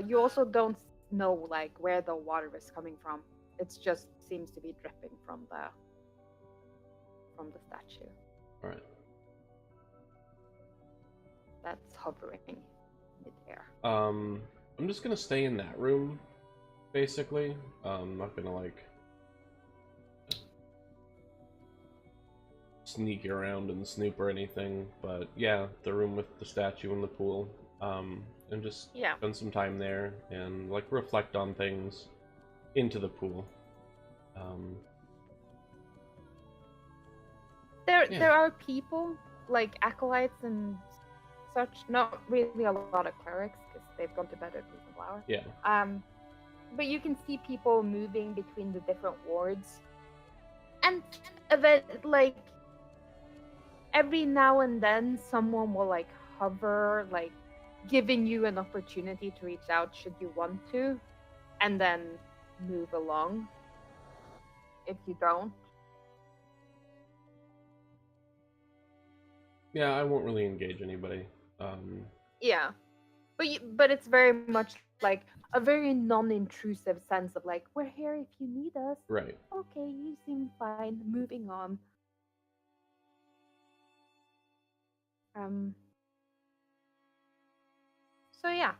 You also don't know like where the water is coming from. It just seems to be dripping from the statue. All right. That's hovering mid-air. I'm just gonna stay in that room, basically. I'm not gonna like sneak around and snoop or anything, but yeah, the room with the statue and the pool. And just spend some time there and like reflect on things into the pool. There are people like acolytes and such. Not really a lot of clerics because they've gone to bed at reasonable hour. Yeah. But you can see people moving between the different wards, and like every now and then someone will like hover, like giving you an opportunity to reach out should you want to, and then move along if you don't. Yeah, I won't really engage anybody. Yeah, but it's very much like a very non-intrusive sense of like, we're here if you need us. Right. Okay, you seem fine. Moving on. So yeah.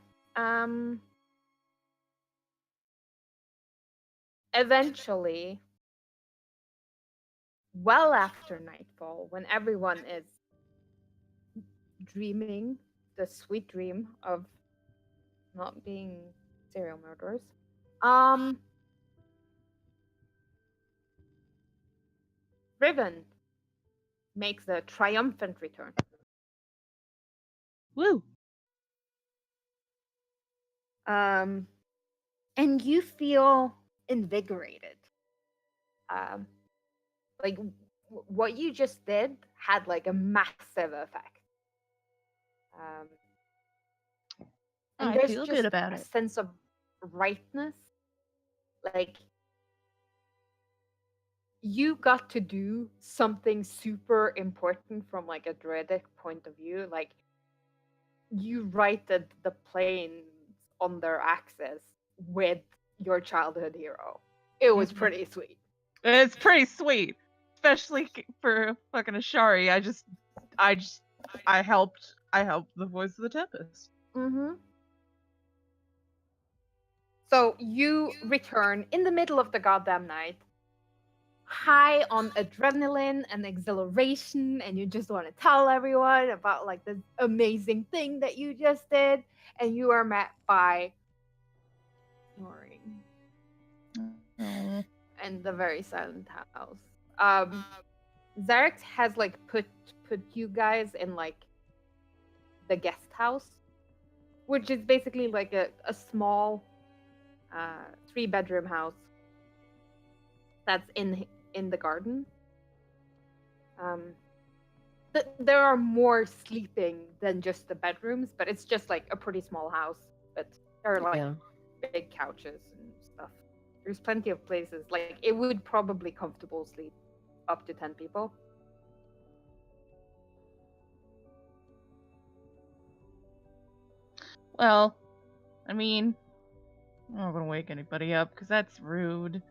Eventually, well after nightfall, when everyone is dreaming the sweet dream of not being serial murderers, Riven makes a triumphant return. Woo! And you feel invigorated. Like what you just did had like a massive effect. And I there's feel just good about a it. sense of rightness. Like you got to do something super important from like a druidic point of view. Like you righted the planes on their axis with your childhood hero. It was pretty sweet. It's pretty sweet, especially for fucking Ashari. I helped the voice of the Tempest. Mm-hmm. So you return in the middle of the goddamn night, high on adrenaline and exhilaration, and you just want to tell everyone about like this amazing thing that you just did, and you are met by snoring in the very silent house. Zarek has like put you guys in like the guest house, which is basically like a small 3-bedroom house that's in the garden. There are more sleeping than just the bedrooms, but it's just like a pretty small house. But there are like Yeah. big couches and stuff. There's plenty of places. Like it would probably comfortable sleep up to 10 people. Well, I mean, I'm not gonna wake anybody up because that's rude.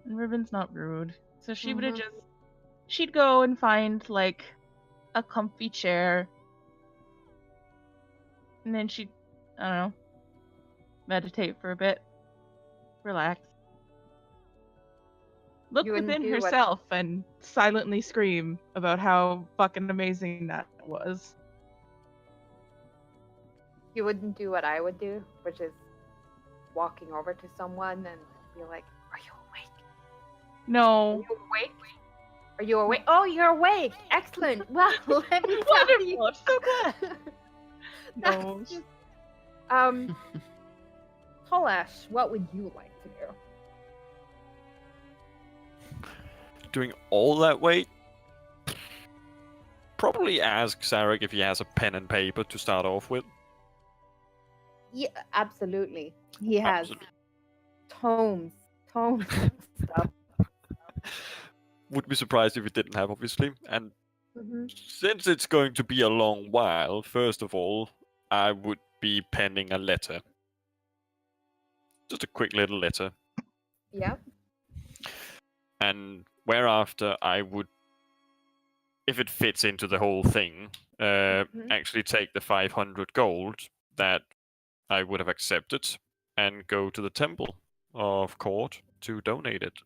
And Ribbon's not rude. So she would have Mhm. she'd go and find like a comfy chair. And then she'd, I don't know, meditate for a bit. Relax. Look You wouldn't within do what- herself and silently scream about how fucking amazing that was. You wouldn't do what I would do, which is walking over to someone and be like, "Are you awake? Are No. you awake? Are you awake? Oh, you're awake! Excellent. Well, let me tell you." Wonderful. I'm so glad. That's No. just- Talash, what would you like to do? Doing all that weight? Probably ask Zarek if he has a pen and paper to start off with. Yeah, absolutely. He has Absolutely. tomes of stuff. Would be surprised if he didn't have, obviously. And Mhm. since it's going to be a long while, first of all, I would be penning a letter. Just a quick little letter. Yeah. And whereafter I would, if it fits into the whole thing, actually take the 500 gold that I would have accepted and go to the temple of court to donate it.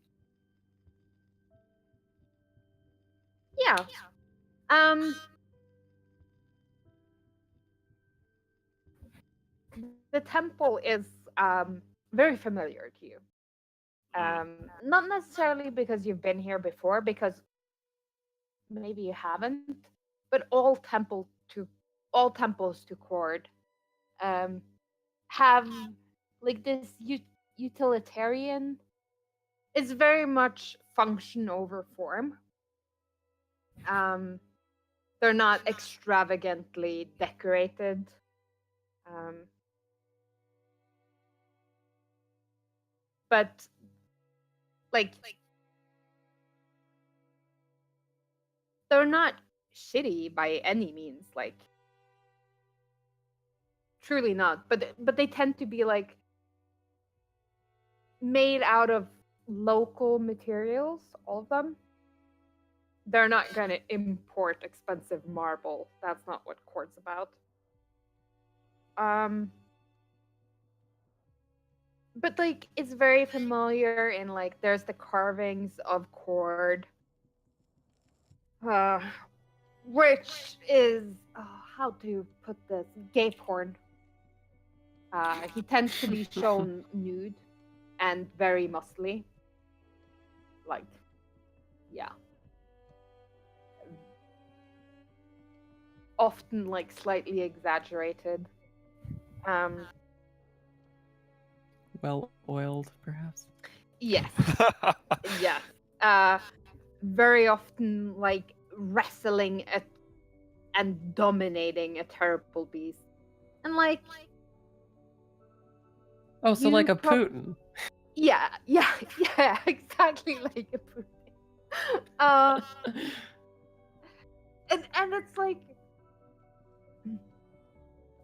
Yeah. The temple is very familiar to you. Not necessarily because you've been here before, because maybe you haven't, but all temples to Cord have like this utilitarian. It's very much function over form. They're not extravagantly decorated. But like they're not shitty by any means, like truly not, but they tend to be like made out of local materials, all of them. They're not going to import expensive marble. That's not what Court's about. But like it's very familiar in like there's the carvings of Cord, which is how to put this, gay porn. He tends to be shown nude and very muscly. Like, yeah. Often like slightly exaggerated. Well oiled, perhaps. Yes. Yes. Very often like wrestling and dominating a terrible beast. And like Oh, so you like a prob- Putin. yeah, exactly like a Putin. And it's like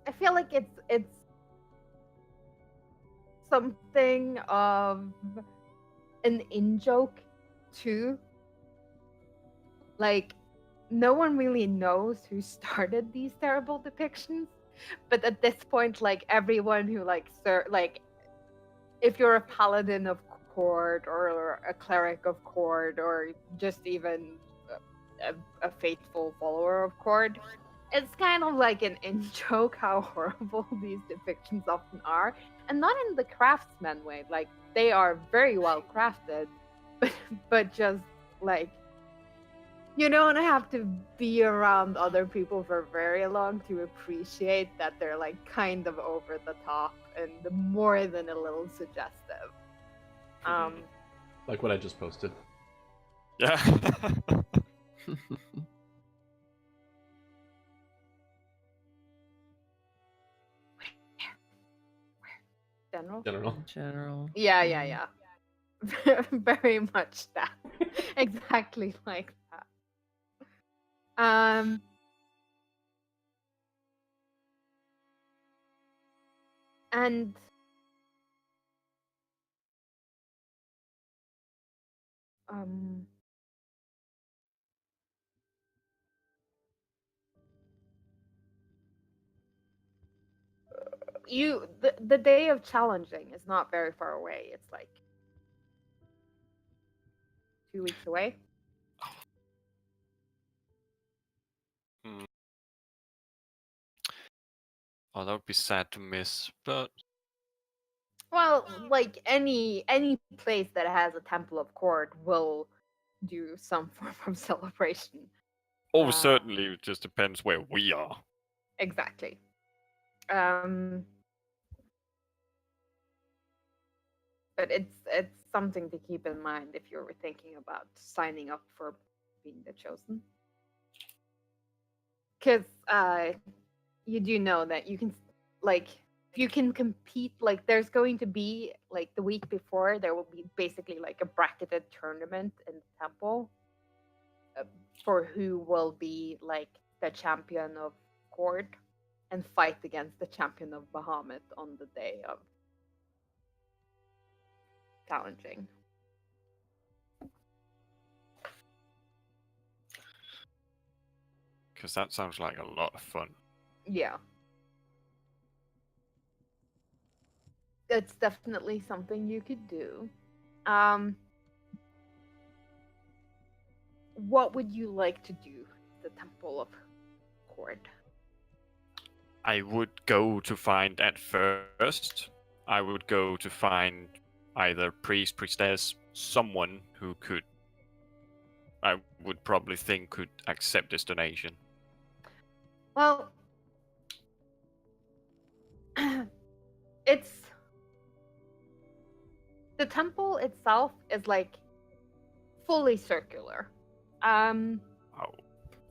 I feel like it's something of an in-joke too. Like no one really knows who started these terrible depictions, but at this point, like everyone who like if you're a paladin of Cord or a cleric of Cord or just even a faithful follower of Cord. It's kind of like an in-joke how horrible these depictions often are. And not in the craftsman way. Like, they are very well crafted, but just like, you don't have to be around other people for very long to appreciate that they're like kind of over the top and more than a little suggestive. Like what I just posted. Yeah. General? General. Yeah. Very much that. Exactly like that. And the day of challenging is not very far away. It's like 2 weeks away. Oh, that would be sad to miss, but Well, like any place that has a temple of Cord will do some form of celebration. certainly it just depends where we are. Exactly. But it's something to keep in mind if you're thinking about signing up for being the chosen. Because you do know that you can compete. Like, there's going to be like the week before there will be basically like a bracketed tournament in the temple for who will be like the champion of Cord and fight against the champion of Bahamut on the day of challenging. Because that sounds like a lot of fun. Yeah. It's definitely something you could do. What would you like to do at the Temple of Cord? I would go to find at first. I would go to find either priest, priestess, someone who could. I would probably think could accept this donation. Well, it's the temple itself is like fully circular. Oh.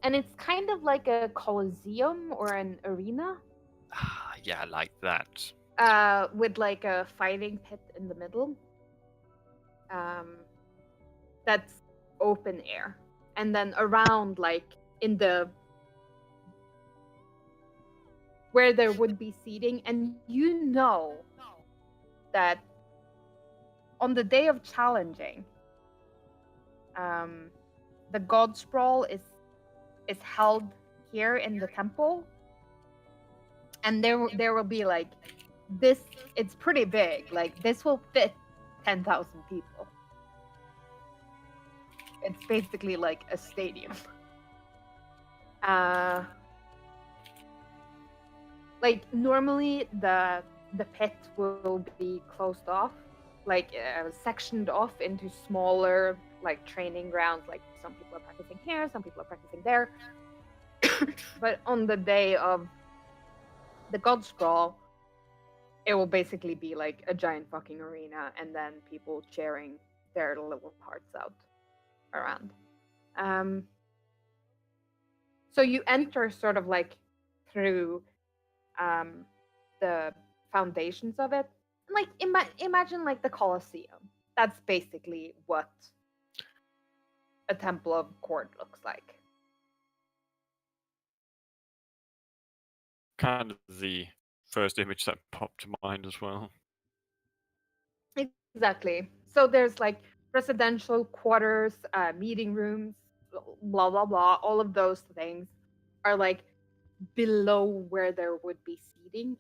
And it's kind of like a coliseum or an arena. Yeah, I like that. With like a fighting pit in the middle. That's open air. And then around, like in the where there would be seating, and you know that on the day of challenging, the God Sprawl is held here in the temple, and there will be like this. It's pretty big. Like, this will fit 10,000 people. It's basically like a stadium. Like, normally the pit will be closed off, like sectioned off into smaller like training grounds. Like, some people are practicing here, some people are practicing there. But on the day of the God Scroll, it will basically be like a giant fucking arena, and then people cheering their little hearts out around. So you enter sort of like through the foundations of it. Like, imagine like the Colosseum. That's basically what a Temple of Cord looks like. Kind of the first image that popped to mind as well. Exactly. So there's like residential quarters, meeting rooms, blah blah blah. All of those things are like below where there would be seating,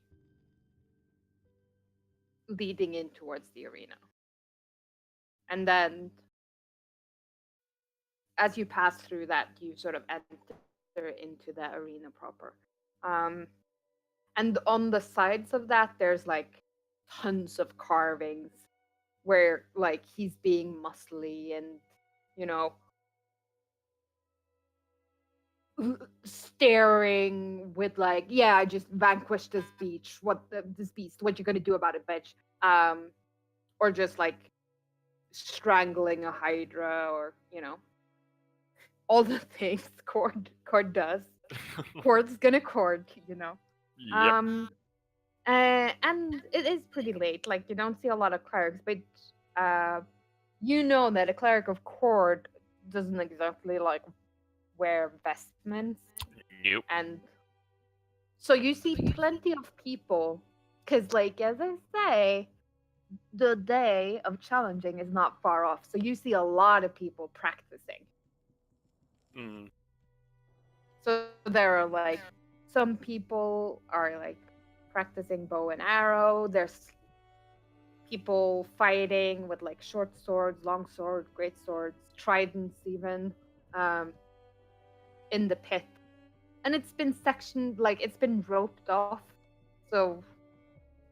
leading in towards the arena. And then as you pass through that, you sort of enter into the arena proper. And on the sides of that, there's like tons of carvings where like he's being muscly and, you know, staring with like, yeah, I just vanquished this beast. This beast? What you gonna do about it, bitch? Or just like strangling a hydra, or you know, all the things Cord does. Cord's gonna cord, you know. Yep. And it is pretty late. Like you don't see a lot of clerics, but you know that a cleric of Cord doesn't exactly like wear vestments. Nope. And so you see plenty of people, because like as I say, the day of challenging is not far off. So you see a lot of people practicing. Mm. So there are like some people are like practicing bow and arrow. There's people fighting with like short swords, long swords, great swords, tridents even, in the pit. And it's been sectioned, like it's been roped off. So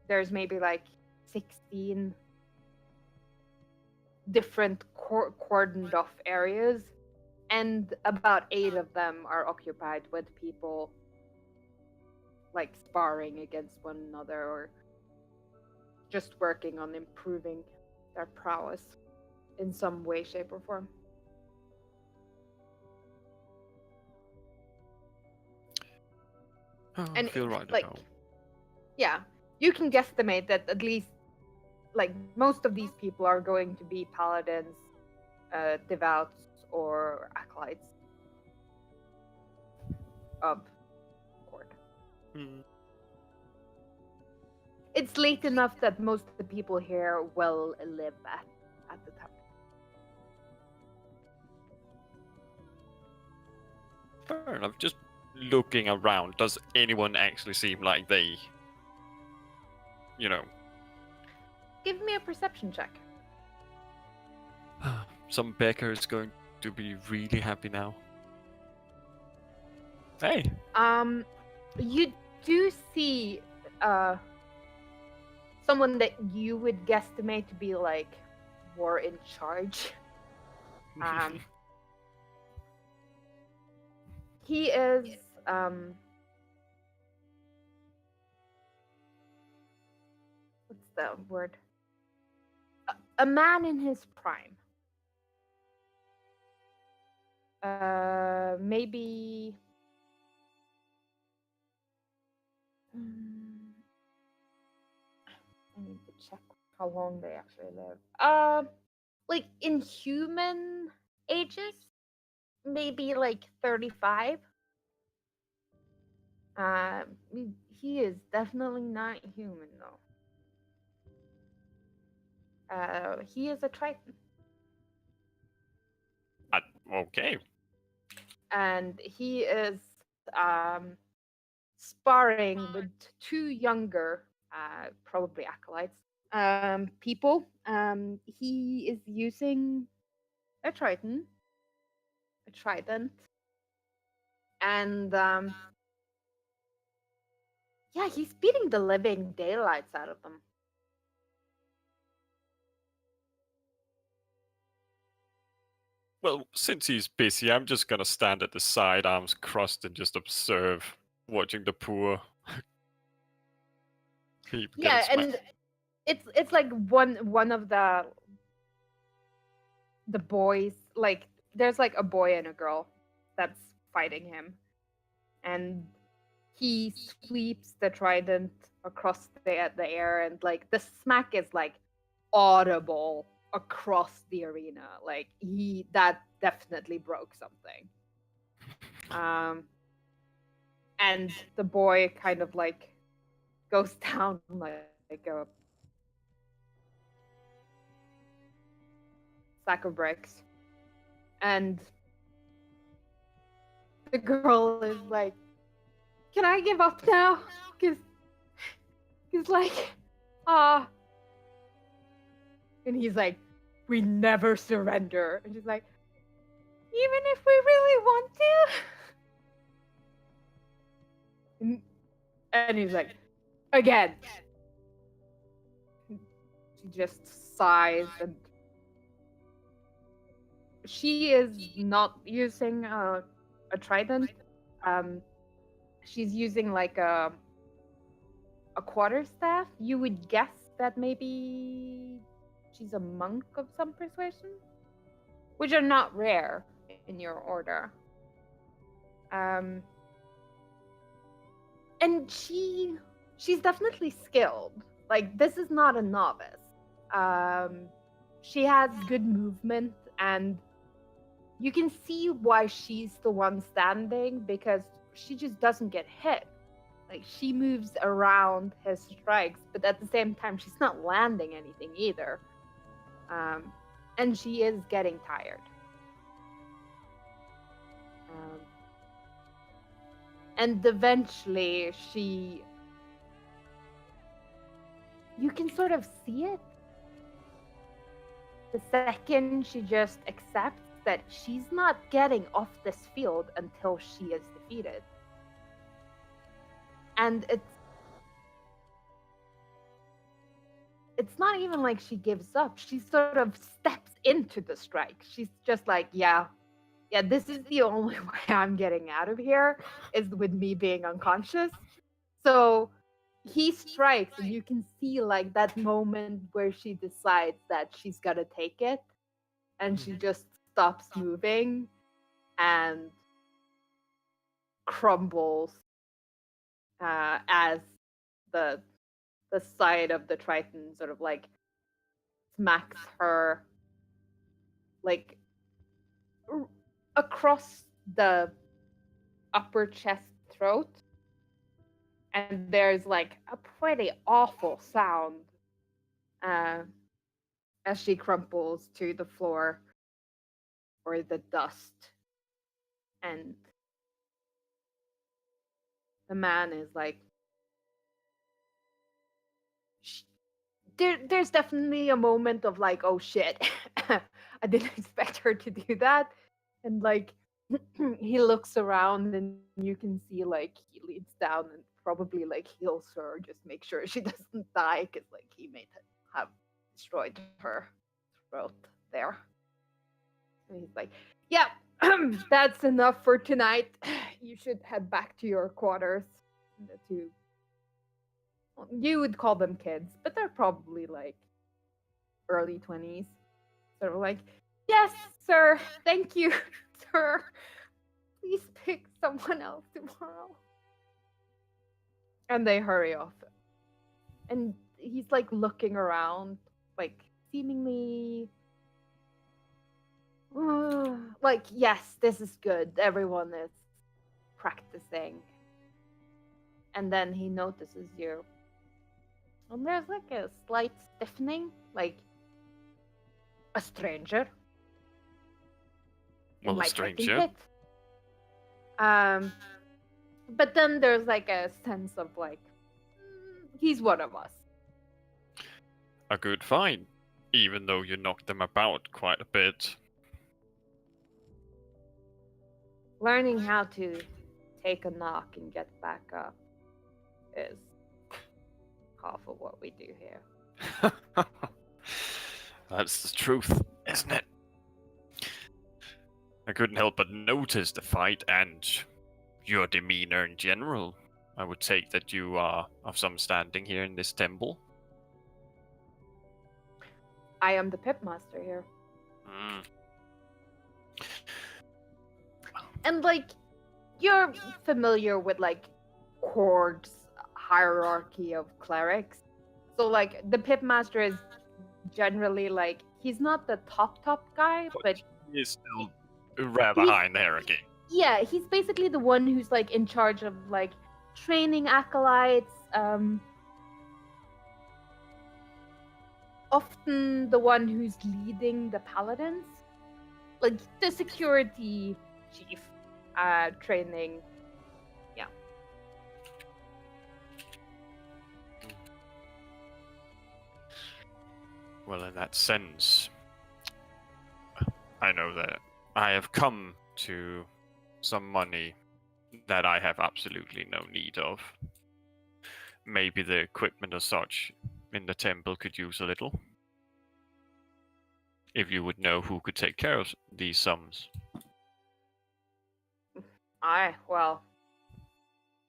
there's maybe like 16 different cordoned off areas, and about 8 of them are occupied with people like sparring against one another or just working on improving their prowess in some way, shape, or form. Oh, I And feel right like, at home. yeah, you can guesstimate that at least like most of these people are going to be paladins, devouts, or acolytes of Cord. Mm. It's late enough that most of the people here will live at the temple. Fair enough. Just looking around, does anyone actually seem like they, you know, Give me a perception check. some Becker is going to be really happy now. Hey. You do see someone that you would guesstimate to be like more in charge. He is what's the word? A man in his prime. Maybe I need to check how long they actually live. Like in human ages, maybe like 35. He is definitely not human though. He is a Triton. Okay. And he is sparring with 2 younger, probably acolytes, people. He is using a trident, and yeah, he's beating the living daylights out of them. Well, since he's busy, I'm just gonna stand at the side, arms crossed, and just observe, watching the poor people Yeah, getting and smacked. it's like one of the boys, like there's like a boy and a girl that's fighting him, and he sweeps the trident across the air, and like the smack is like audible across the arena. Like that definitely broke something. And the boy kind of like goes down like a sack of bricks, and the girl is like, "Can I give up now?" Because like, and he's like, we never surrender. And she's like, even if we really want to? And he's like, again. She just sighs, and she is not using a trident. She's using like a quarterstaff. You would guess that maybe she's a monk of some persuasion, which are not rare in your order. And she's definitely skilled. Like, this is not a novice. She has good movement, and you can see why she's the one standing, because she just doesn't get hit. Like, she moves around his strikes, but at the same time, she's not landing anything either. And she is getting tired. And eventually, you can sort of see it. The second she just accepts that she's not getting off this field until she is defeated. And it's not even like she gives up. She sort of steps into the strike. She's just like, yeah, this is the only way I'm getting out of here, is with me being unconscious. So he strikes, and you can see like that moment where she decides that she's gonna take it, and she just stops moving and crumbles as the side of the Triton sort of like smacks her like across the upper chest throat, and there's like a pretty awful sound as she crumples to the floor or the dust. And the man is like, there's definitely a moment of like, oh shit, I didn't expect her to do that. And like, he looks around, and you can see like he leans down and probably like heals her, just make sure she doesn't die, because like he may have destroyed her throat there. And he's like, yeah, that's enough for tonight. You should head back to your quarters. The two, you would call them kids, but they're probably like early 20s. Sort of like, yes, sir, thank you, sir. Please pick someone else tomorrow. And they hurry off. And he's like looking around, like seemingly like, yes, this is good. Everyone is practicing. And then he notices you. And there's like a slight stiffening, like a stranger. Well, a might get stranger. hit. But then there's like a sense of like, he's one of us. A good find, even though you knocked them about quite a bit. Learning how to take a knock and get back up is half of what we do here. That's the truth, isn't it? I couldn't help but notice the fight and your demeanor in general. I would take that you are of some standing here in this temple. I am the pitmaster here. And like, you're familiar with like Korg's hierarchy of clerics. So like the pitmaster is generally like, he's not the top guy, but He's still rather high in the hierarchy. Yeah, he's basically the one who's like in charge of like training acolytes, often the one who's leading the paladins, like the security chief, training. Yeah. Well, in that sense, I know that I have come to some money that I have absolutely no need of. Maybe the equipment as such in the temple could use a little. If you would know who could take care of these sums. Well,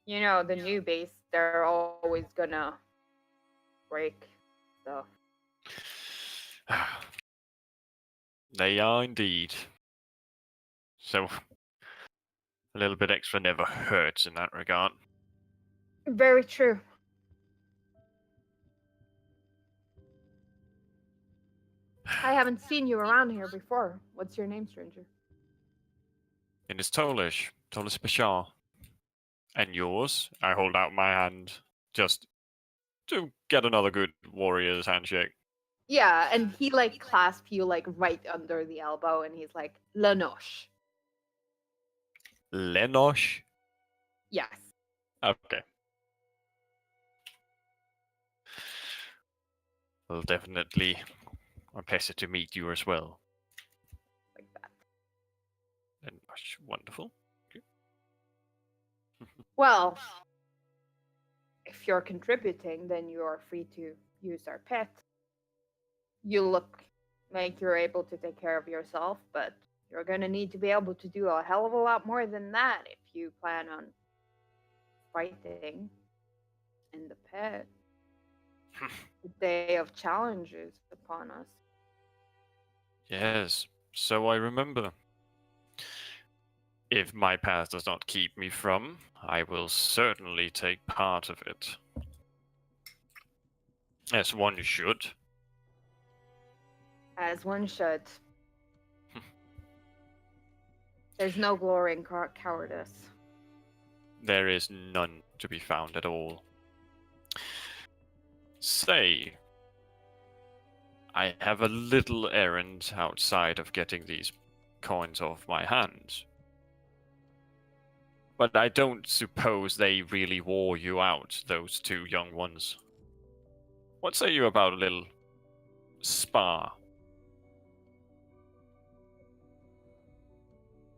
you know, the newbies, they're always gonna break stuff. They are indeed. So, a little bit extra never hurts in that regard. Very true. I haven't seen you around here before. What's your name, stranger? It is Tolish Bashar. And yours? I hold out my hand just to get another good warrior's handshake. Yeah, and he like clasps you like right under the elbow, and he's like, Lenosh. Lenosh? Yes. Okay. Well, definitely a pleasure to meet you as well. Like that. Lenosh, wonderful. Okay. Well, if you're contributing, then you are free to use our pet. You look like you're able to take care of yourself, but you're gonna need to be able to do a hell of a lot more than that if you plan on fighting in the pit. The day of challenges upon us. Yes, so I remember. If my path does not keep me from, I will certainly take part of it. As one should. As one should. There's no glory in cowardice. There is none to be found at all. Say, I have a little errand outside of getting these coins off my hands. But I don't suppose they really wore you out, those two young ones. What say you about a little spa?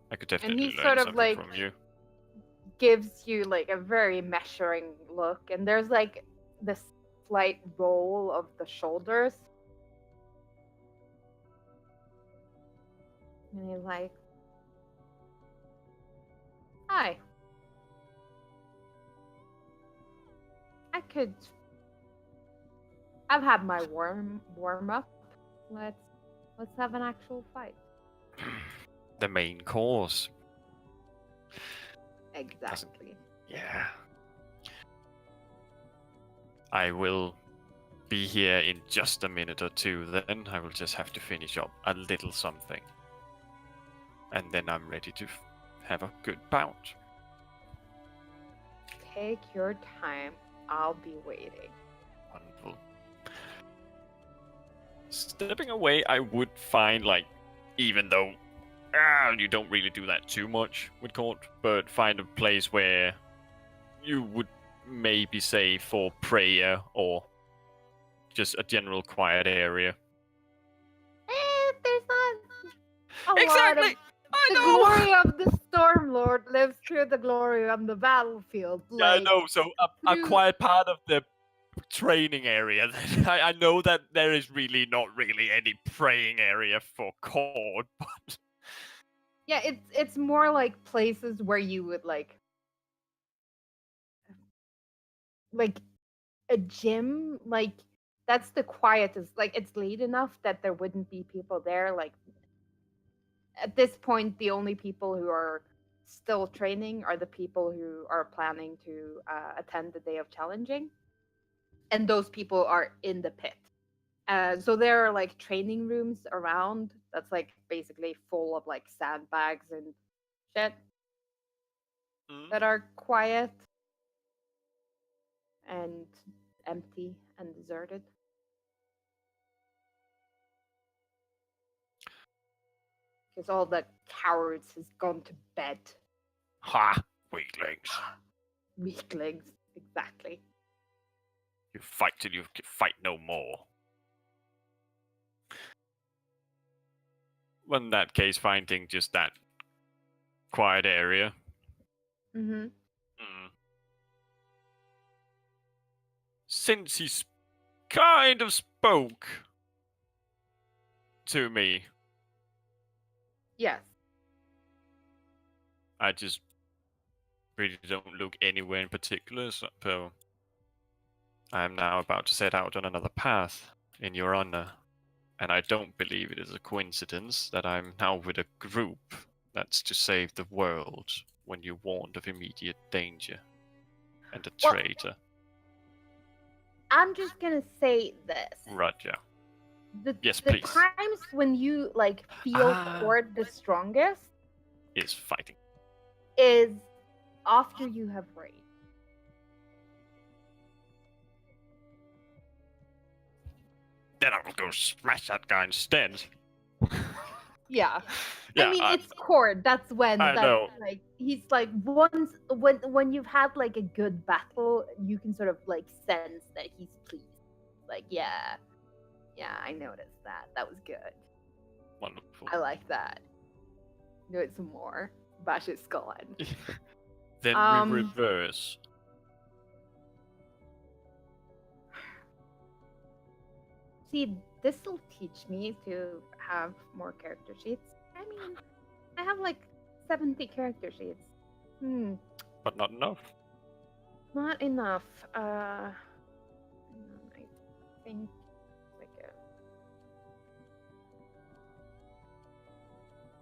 I could definitely he learn sort of, something like, from you. Gives you like a very measuring look, and there's like this slight roll of the shoulders. And he's like, hi. I've had my warm up. Let's have an actual fight. The main course. Exactly. Yeah. I will be here in just a minute or two, then I will just have to finish up a little something. And then I'm ready to have a good bout. Take your time. I'll be waiting. Wonderful. Stepping away, I would find, like, even though you don't really do that too much with court, but find a place where you would maybe say for prayer or just a general quiet area. There's not a Exactly! lot of... I The know! glory of the Storm Lord lives through the glory on the battlefield. Yeah, I Like, know. So a through- quiet part of the training area. I know that there is really not really any praying area for court, but Yeah, it's more like places where you would like a gym. Like, that's the quietest. Like, it's late enough that there wouldn't be people there. Like, at this point, the only people who are still training are the people who are planning to attend the day of challenging, and those people are in the pit. So there are like training rooms around that's like basically full of like sandbags and shit that are quiet and empty and deserted. Because all the cowards has gone to bed. ha, weaklings. Weaklings, exactly. You fight till you can fight no more. Well, in that case, finding just that quiet area. Mm-hmm. Since he kind of spoke to me, Yes. I just really don't look anywhere in particular, so I am now about to set out on another path in your honor, and I don't believe it is a coincidence that I'm now with a group that's to save the world when you're warned of immediate danger, and a Well- traitor. I'm just gonna say this. Roger. The, Yes, the please. times when you like feel Cord the strongest Is fighting. is after you have raid. Then I will go smash that guy instead. Yeah. Yeah, I mean, it's Cord. That's when I know. like he's like once when you've had like a good battle, you can sort of like sense that he's pleased. Like, yeah, I noticed that. That was good. Wonderful. I like that. Do it some more. Bash his skull in. Then we reverse. See, this will teach me to have more character sheets. I mean, I have like 70 character sheets. But not enough. Not enough. I think like a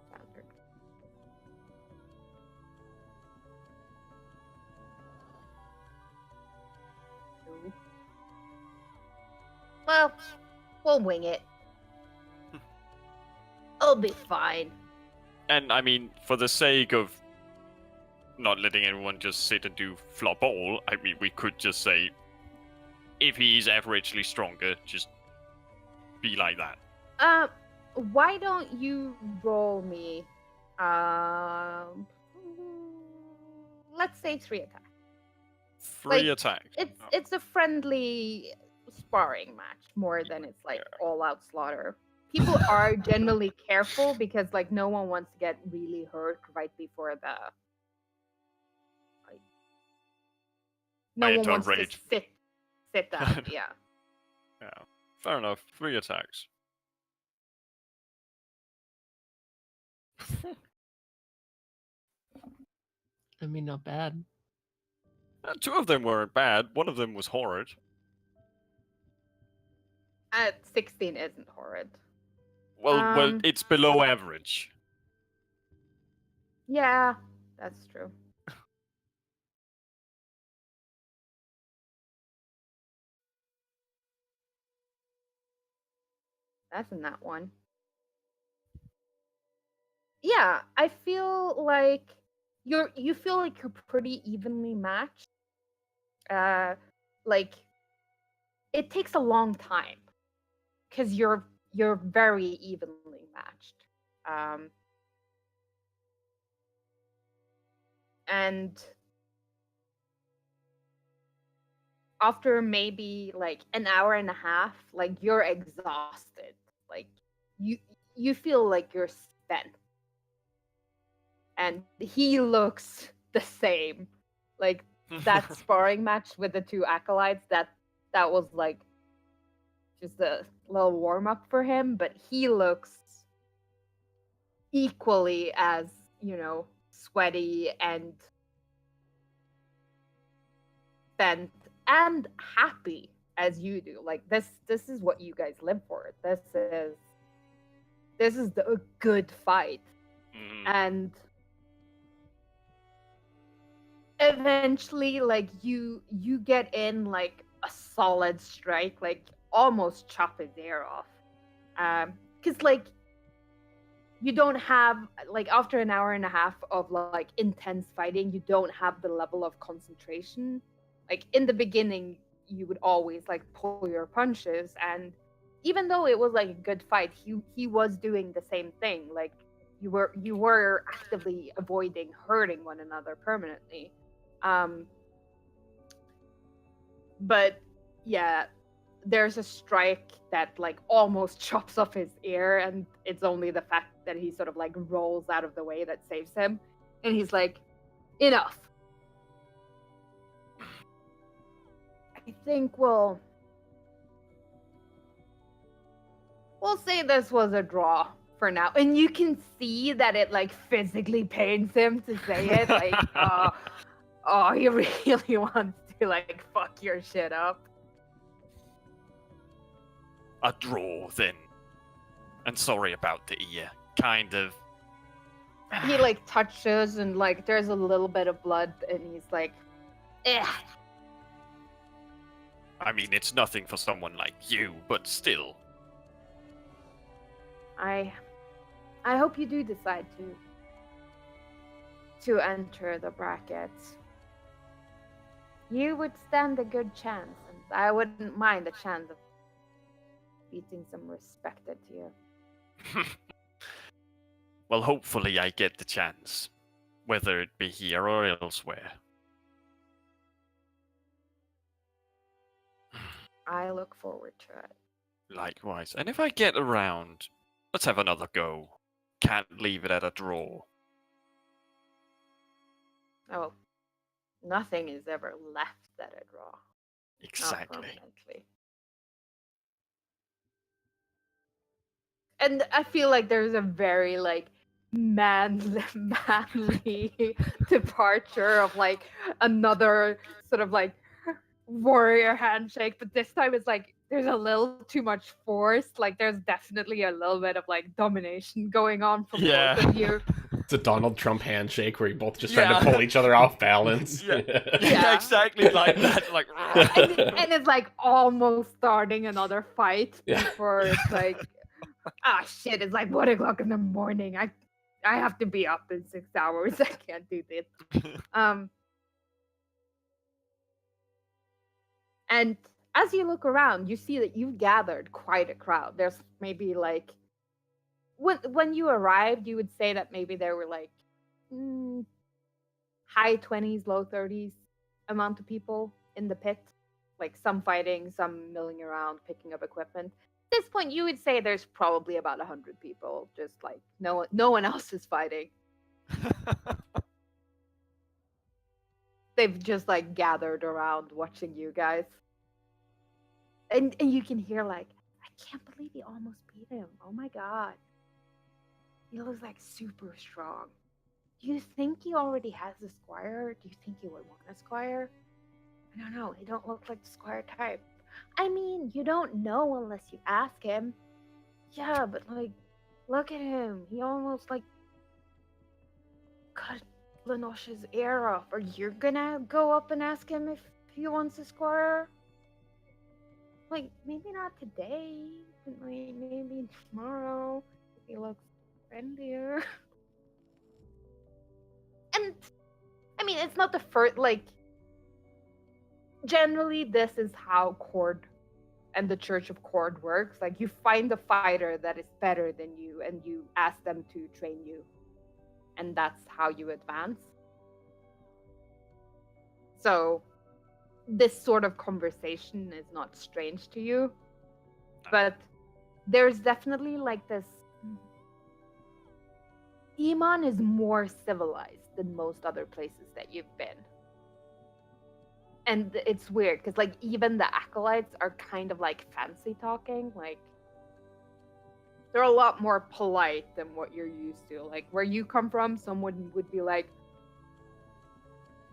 standard. Two. Well, we'll wing it. I'll be fine. And I mean, for the sake of not letting everyone just sit and do flop all, I mean, we could just say, if he's averagely stronger, just be like that. Why don't you roll me? Let's say 3 attacks. Free Like, attack. It's a friendly sparring match more than it's like all out slaughter. People are generally careful because like no one wants to get really hurt right before the. Like, no one wants to sit down. Yeah. Yeah, fair enough. 3 attacks. I mean, not bad. 2 of them weren't bad. One of them was horrid. 16 isn't horrid. Well, it's below average. Yeah, that's true. That's in that one. Yeah, I feel like you feel like you're pretty evenly matched. Like it takes a long time because you're very evenly matched. And after maybe like an hour and a half, like you're exhausted. Like you feel like you're spent. And he looks the same. Like that sparring match with the 2 acolytes, that was like just a little warm up for him, but he looks equally as, sweaty and spent and happy as you do. Like this is what you guys live for. This is a good fight. And eventually like you get in like a solid strike, like almost chop his ear off, because like you don't have like after an hour and a half of like intense fighting, you don't have the level of concentration. Like in the beginning you would always like pull your punches, and even though it was like a good fight, he was doing the same thing. Like you were actively avoiding hurting one another permanently. But yeah, there's a strike that like almost chops off his ear, and it's only the fact that he sort of like rolls out of the way that saves him. And he's like, enough. I think we'll say this was a draw for now. And you can see that it like physically pains him to say it. Like, he really wants to like fuck your shit up. A draw, then. And sorry about the ear. Kind of. He like touches and like there's a little bit of blood, and he's like, eh. I mean, it's nothing for someone like you, but still. I hope you do decide to enter the brackets. You would stand a good chance, and I wouldn't mind the chance of beating some respected to you. Well, hopefully I get the chance, whether it be here or elsewhere. I look forward to it. Likewise. And if I get around, let's have another go. Can't leave it at a draw. Oh, nothing is ever left at a draw. Not Exactly. permanently. And I feel like there's a very like manly departure of like another sort of like warrior handshake, but this time it's like there's a little too much force. Like there's definitely a little bit of like domination going on from both of you. It's a Donald Trump handshake where you both just trying to pull each other off balance. Yeah, exactly like that. Like, and it's like almost starting another fight before it's like, shit, it's like 1 o'clock in the morning. I have to be up in 6 hours. I can't do this. And as you look around, you see that you've gathered quite a crowd. There's maybe like, when you arrived, you would say that maybe there were like high 20s, low 30s amount of people in the pit. Like some fighting, some milling around, picking up equipment. At this point, you would say there's probably about 100 people. Just like no one else is fighting. They've just like gathered around watching you guys. And you can hear like, I can't believe he almost beat him. Oh my god. He looks like super strong. Do you think he already has a squire? Do you think he would want a squire? I don't know. He don't look like the squire type. I mean, you don't know unless you ask him. Yeah, but like, look at him. He almost like cut Lenosh's ear off. Are you gonna go up and ask him if he wants a squire? Like, maybe not today, but like maybe tomorrow. If he looks friendlier. And I mean, it's not the first. Like, generally, this is how Cord and the Church of Cord works. Like, you find a fighter that is better than you, and you ask them to train you, and that's how you advance. So this sort of conversation is not strange to you, but there's definitely like this. Iman is more civilized than most other places that you've been. And it's weird because like even the acolytes are kind of like fancy talking. Like they're a lot more polite than what you're used to. Like where you come from, someone would be like,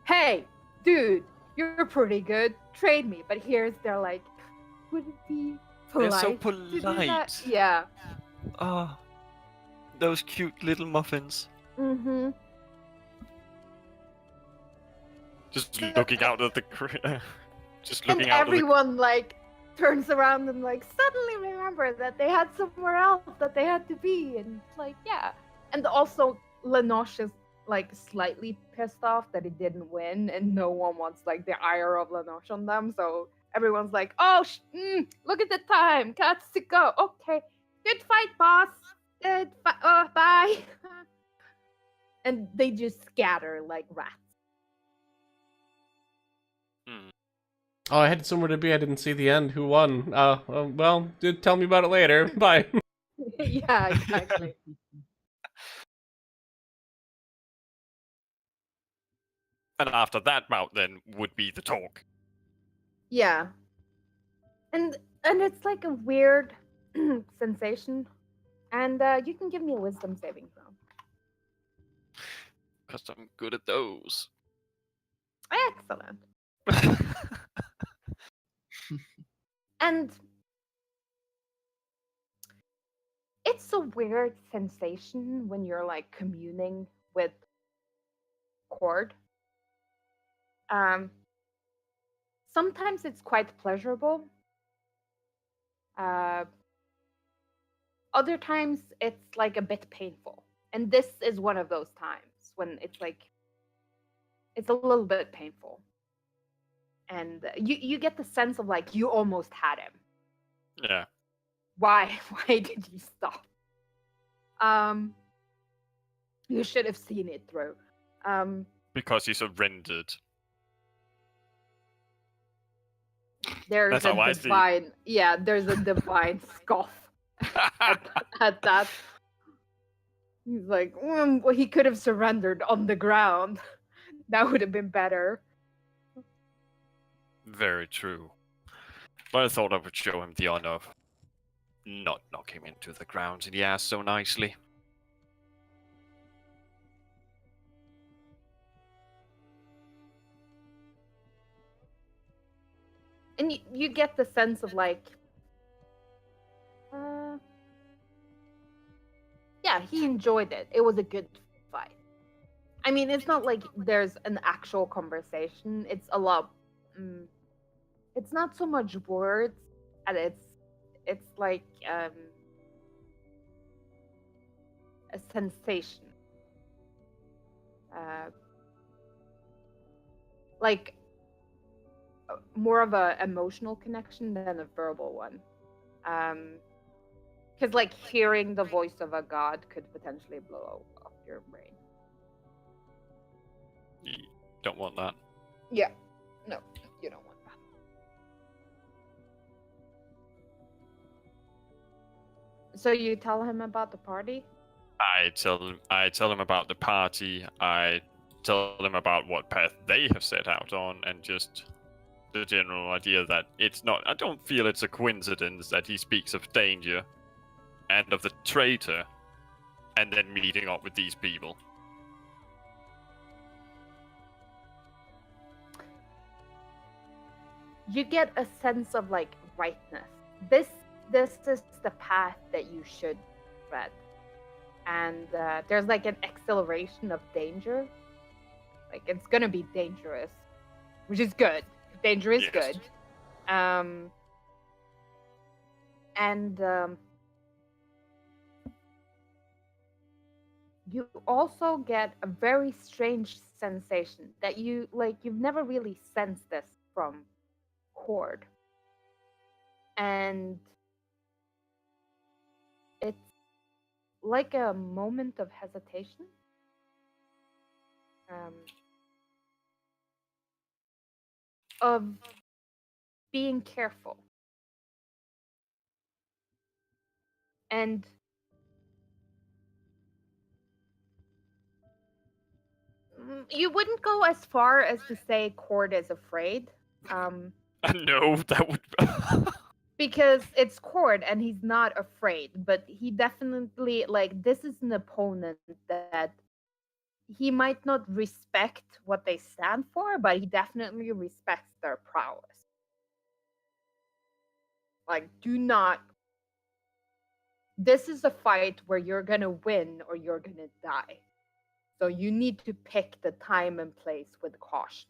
hey, dude, you're pretty good. Trade me. But here's they're like, would it be polite? They're so to do that? polite. Yeah. Ah, those cute little muffins. Mm-hmm. Just looking out at the just And looking out everyone like turns around and like suddenly remember that they had somewhere else that they had to be, and like yeah. And also Lenosh is like slightly pissed off that he didn't win, and no one wants like the ire of Lenosh on them. So everyone's like, "Oh, look at the time, got to go. Okay, good fight, boss. Good bye." And they just scatter like rats. Oh, I had somewhere to be. I didn't see the end. Who won? Well, tell me about it later. Bye. Yeah, exactly. And after that bout, then would be the talk. Yeah. And it's like a weird sensation. And you can give me a wisdom saving throw. Because I'm good at those. Excellent. And it's a weird sensation when you're like communing with Cord. Sometimes it's quite pleasurable. Uh, Other times it's like a bit painful. And this is one of those times when it's like it's a little bit painful. And you get the sense of like you almost had him. Yeah. Why did you stop? You should have seen it through. Because he surrendered. There's That's how I a see it. divine, yeah, there's a divine scoff at that. He's like, well, he could have surrendered on the ground. That would have been better. Very true. But I thought I would show him the honor of not knock him into the ground and he asked so nicely. And you get the sense of like, yeah, he enjoyed it. It was a good fight. I mean, it's not like there's an actual conversation. It's a lot. It's not so much words, and it's like a sensation, like more of a emotional connection than a verbal one. Because like hearing the voice of a god could potentially blow up your brain. You don't want that. Yeah, no, you don't want that. So you tell him about the party? I tell him about the party. I tell him about what path they have set out on, and just the general idea that it's not. I don't feel it's a coincidence that he speaks of danger and of the traitor, and then meeting up with these people. You get a sense of like rightness. This is the path that you should tread, and there's like an acceleration of danger. Like it's gonna be dangerous, which is good. Danger is good. You also get a very strange sensation that you've never really sensed this from Horde. And it's like a moment of hesitation. Of being careful. And you wouldn't go as far as to say Cord is afraid. No, that would. Because it's Cord and he's not afraid, but he definitely, like, this is an opponent that he might not respect what they stand for, but he definitely respects their prowess. Like, do not. This is a fight where you're gonna win or you're gonna die. So you need to pick the time and place with caution.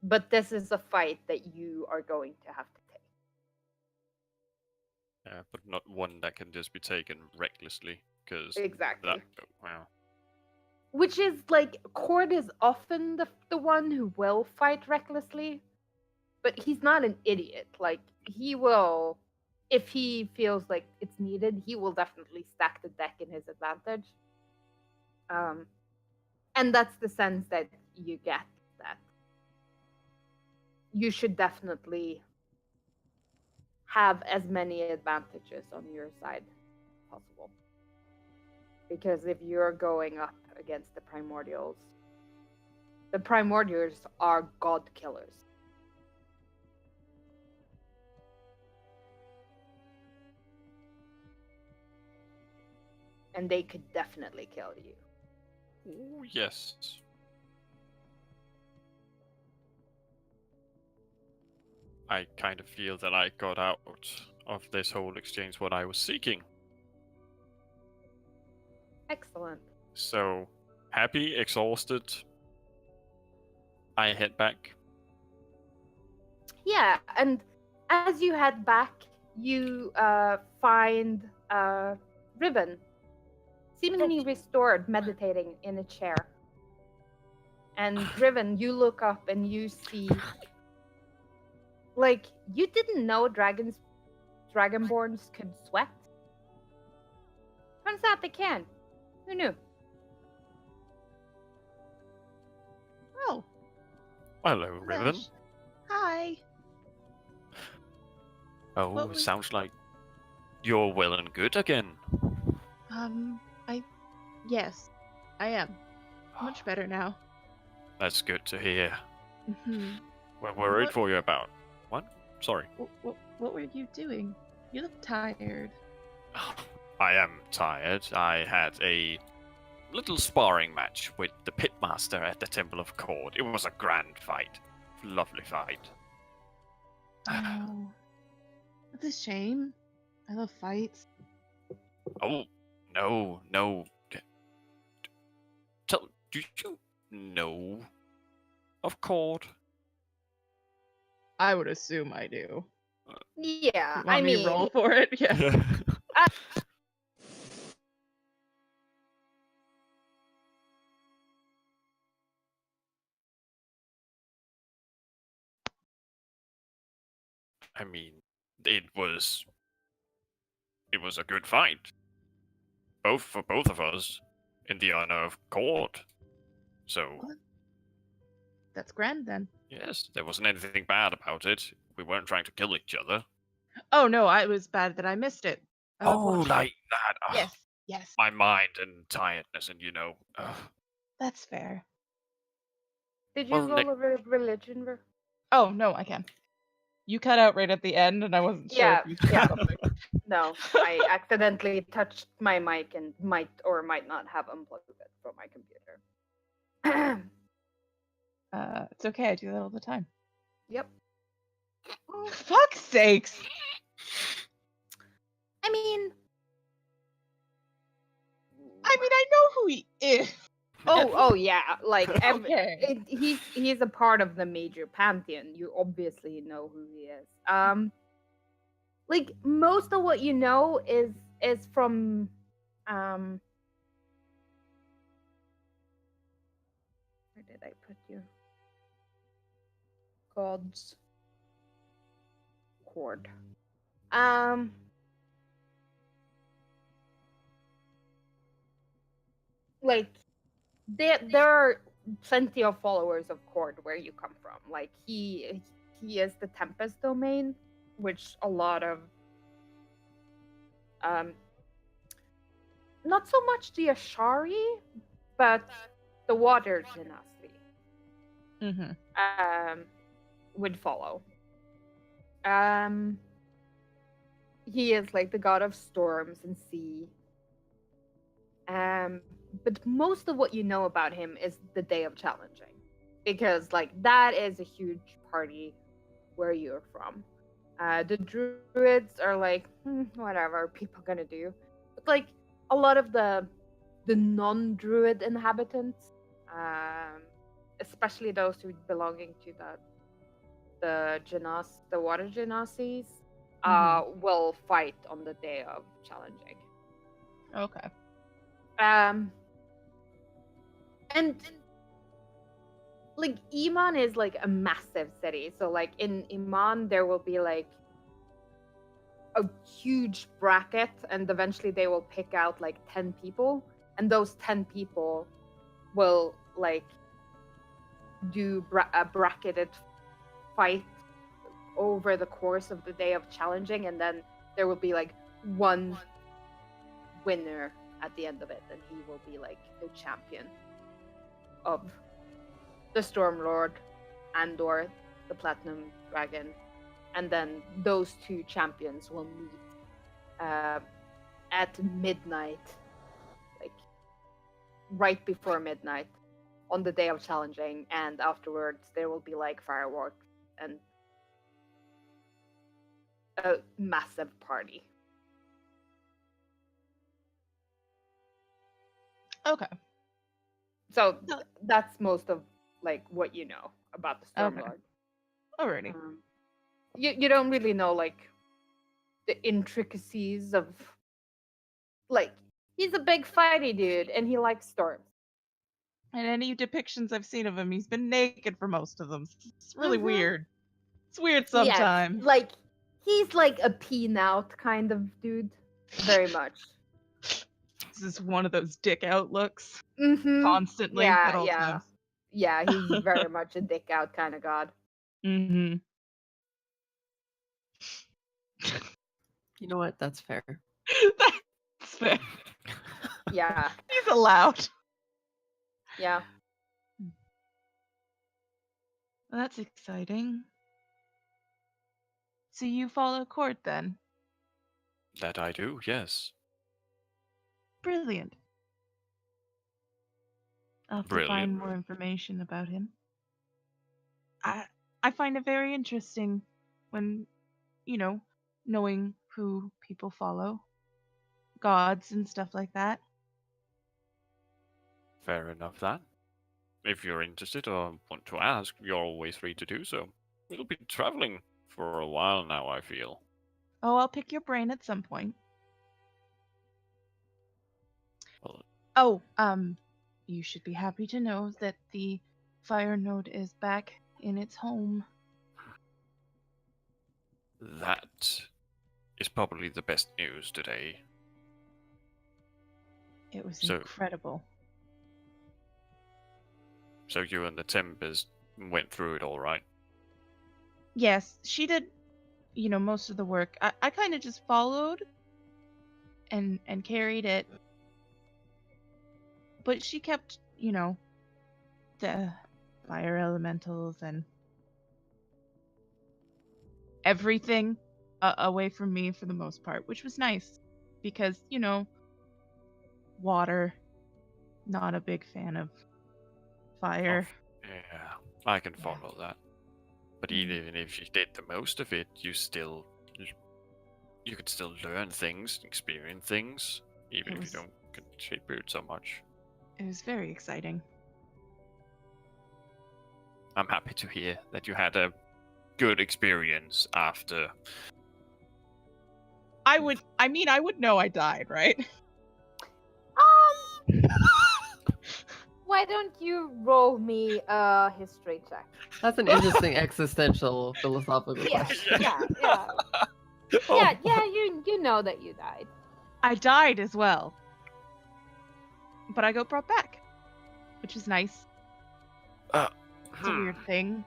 But this is a fight that you are going to have to take. Yeah, but not one that can just be taken recklessly, because Exactly. Wow. Which is like, Cord is often the one who will fight recklessly, but he's not an idiot. Like, he will if he feels like it's needed, he will definitely stack the deck in his advantage. And that's the sense that you get, that you should definitely have as many advantages on your side as possible. Because if you're going up against the primordials are god killers. And they could definitely kill you. Oh, yes. I kind of feel that I got out of this whole exchange what I was seeking. Excellent. So, happy, exhausted, I head back. Yeah, and as you head back, you find Riven, seemingly restored, meditating in a chair. And Riven, you look up and you see, like, you didn't know dragonborns could sweat. Turns out they can. Who knew? Oh, Hello, Riven. gosh. Hi. Oh, What was- sounds like you're well and good again. Yes, I am. Much better now. That's good to hear. Hmm. We're worried What- for you about. What? Sorry. What were you doing? You look tired. I am tired. I had a little sparring match with the pitmaster at the Temple of Cord. It was a grand fight. Lovely fight. Oh, that's a shame. I love fights. Oh, no. Do you know of Cord? I would assume I do. Yeah, You want me to roll for it? Yeah. I mean, it was a good fight. For both of us, in the honor of Cord. So, What? That's grand then. yes, there wasn't anything bad about it. We weren't trying to kill each other. Oh no, I was bad that I missed it. I love Oh, watching. like that. Ugh, Yes, my mind and tiredness, and ugh. that's fair. Did you Well, roll a religion? Oh no, I can. You cut out right at the end, and I wasn't sure Yeah, if you said yeah. something. No, I accidentally touched my mic and might or might not have unplugged it from my computer. It's okay. I do that all the time. Yep. Oh, fuck's sakes! I mean, I know who he is. oh yeah, like Okay. he's a part of the major pantheon. You obviously know who he is. Like most of what you know is from where did I put you? God's Cord. Like there are plenty of followers of Cord where you come from. Like he is the Tempest domain, which a lot of not so much the Ashari, but the Water Dynasty Mm-hmm. would follow. He is like the god of storms and sea. But most of what you know about him is the Day of Challenging, because like that is a huge party where you're from. The druids are like whatever are people gonna do, but like a lot of the non-druid inhabitants, especially those who belonging to the water genasis, will fight on the Day of Challenging. Okay. And like Iman is like a massive city, so like in Iman there will be like a huge bracket, and eventually they will pick out like 10 people, and those 10 people will like do a bracketed fight over the course of the day of challenging, and then there will be like one winner at the end of it, and he will be like the champion of the Stormlord and/or the Platinum Dragon, and then those two champions will meet at midnight, like right before midnight on the day of challenging, and afterwards there will be like fireworks and a massive party. Okay. So No. that's most of like what you know about the Stormlord. Alrighty. You don't really know like the intricacies of like he's a big fighty dude and he likes storms. And any depictions I've seen of him, he's been naked for most of them. It's really Mhm. weird. It's weird Yes, sometimes. like he's like a peen-out kind of dude, very much. This is one of those dick out looks Mm-hmm. constantly at all times. Yeah, he's very much a dick out kind of god. Mm-hmm. You know what? That's fair. That's fair. Yeah, He's allowed. yeah. Well, that's exciting. So you follow Court then? That I do, yes. Brilliant. I'll have to Brilliant. find more information about him. I find it very interesting when, knowing who people follow, gods and stuff like that. Fair enough, that. If you're interested or want to ask, you're always free to do so. We'll be traveling for a while now, I feel. Oh, I'll pick your brain at some point. Well, Oh, you should be happy to know that the fire node is back in its home. that is probably the best news today. It was So- incredible. So you and the Tempest went through it all right? Yes, she did, most of the work. I kind of just followed and carried it. But she kept, the fire elementals and everything away from me for the most part, which was nice because, water, not a big fan of fire. Yeah, I can follow that. But even if you did the most of it, you could still learn things, experience things, even if you don't contribute so much. It was very exciting. I'm happy to hear that you had a good experience after. I would know I died, right? Why don't you roll me a history check? That's an interesting existential philosophical Yeah, question. yeah. Yeah, you know that you died. I died as well. But I got brought back, which is nice. It's a weird thing.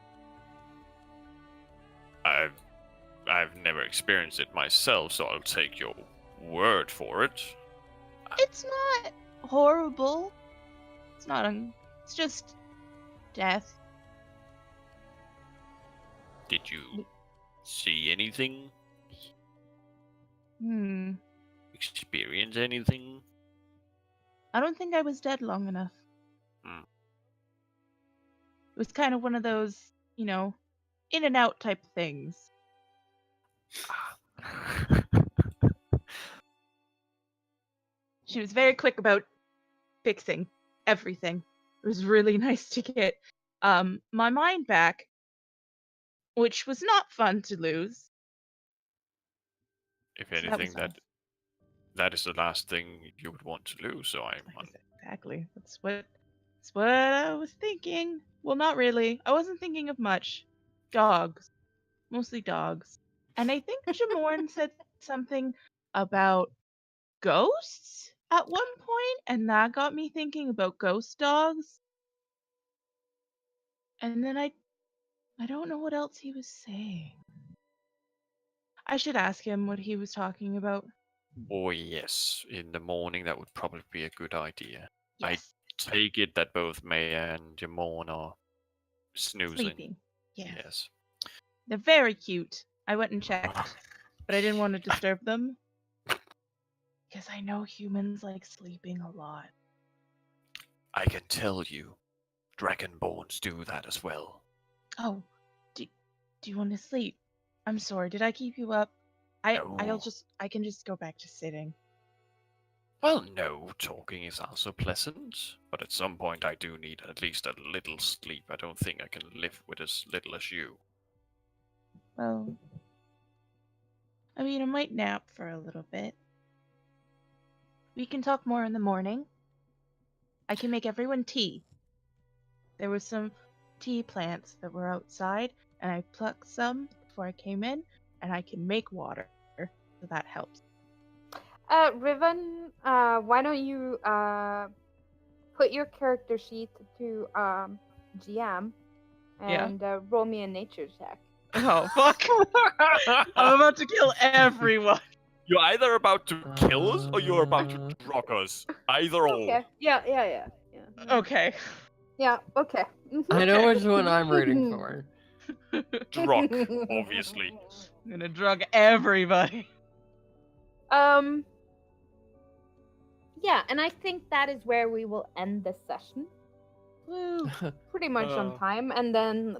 I've never experienced it myself, so I'll take your word for it. It's not horrible. It's not. It's just death. Did you see anything? Experience anything? I don't think I was dead long enough. It was kind of one of those, in and out type things. She was very quick about fixing everything. It was really nice to get my mind back, which was not fun to lose. If So that anything, was nice. that is the last thing you would want to lose. So Exactly. That's what I was thinking. Well, not really. I wasn't thinking of much. Dogs. Mostly dogs. And I think Jamorn said something about ghosts at one point, and that got me thinking about ghost dogs. And then I don't know what else he was saying. I should ask him what he was talking about. Oh, yes. In the morning, that would probably be a good idea. Yes. Take it that both Maya and Jamon are snoozing. Sleeping. Yes. Yes. They're very cute. I went and checked, but I didn't want to disturb them. Because I know humans like sleeping a lot. I can tell you, Dragonborns do that as well. Oh, do you want to sleep? I'm sorry, did I keep you up? I No. can just go back to sitting. Well, no, talking is also pleasant, but at some point I do need at least a little sleep. I don't think I can live with as little as you. Well, I mean, I might nap for a little bit. We can talk more in the morning. I can make everyone tea. There were some tea plants that were outside, and I plucked some before I came in, and I can make water, so that helps. Riven, why don't you put your character sheet to GM and roll me a nature check. Oh, fuck! I'm about to kill everyone! You're either about to kill us or you're about to drug us. Either or. Okay. Yeah. Okay. Yeah. Okay. I know which one I'm rooting for. Drug, obviously. I'm gonna drug everybody. Yeah, and I think that is where we will end this session. Woo. Pretty much on time, and then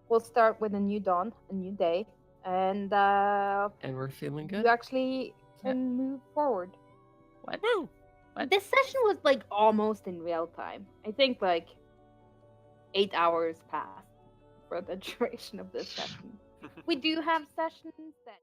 we'll start with a new dawn, a new day, and And we're feeling good. you actually can move forward. What? Woo! This session was almost in real time. I think 8 hours passed for the duration of this session. We do have sessions that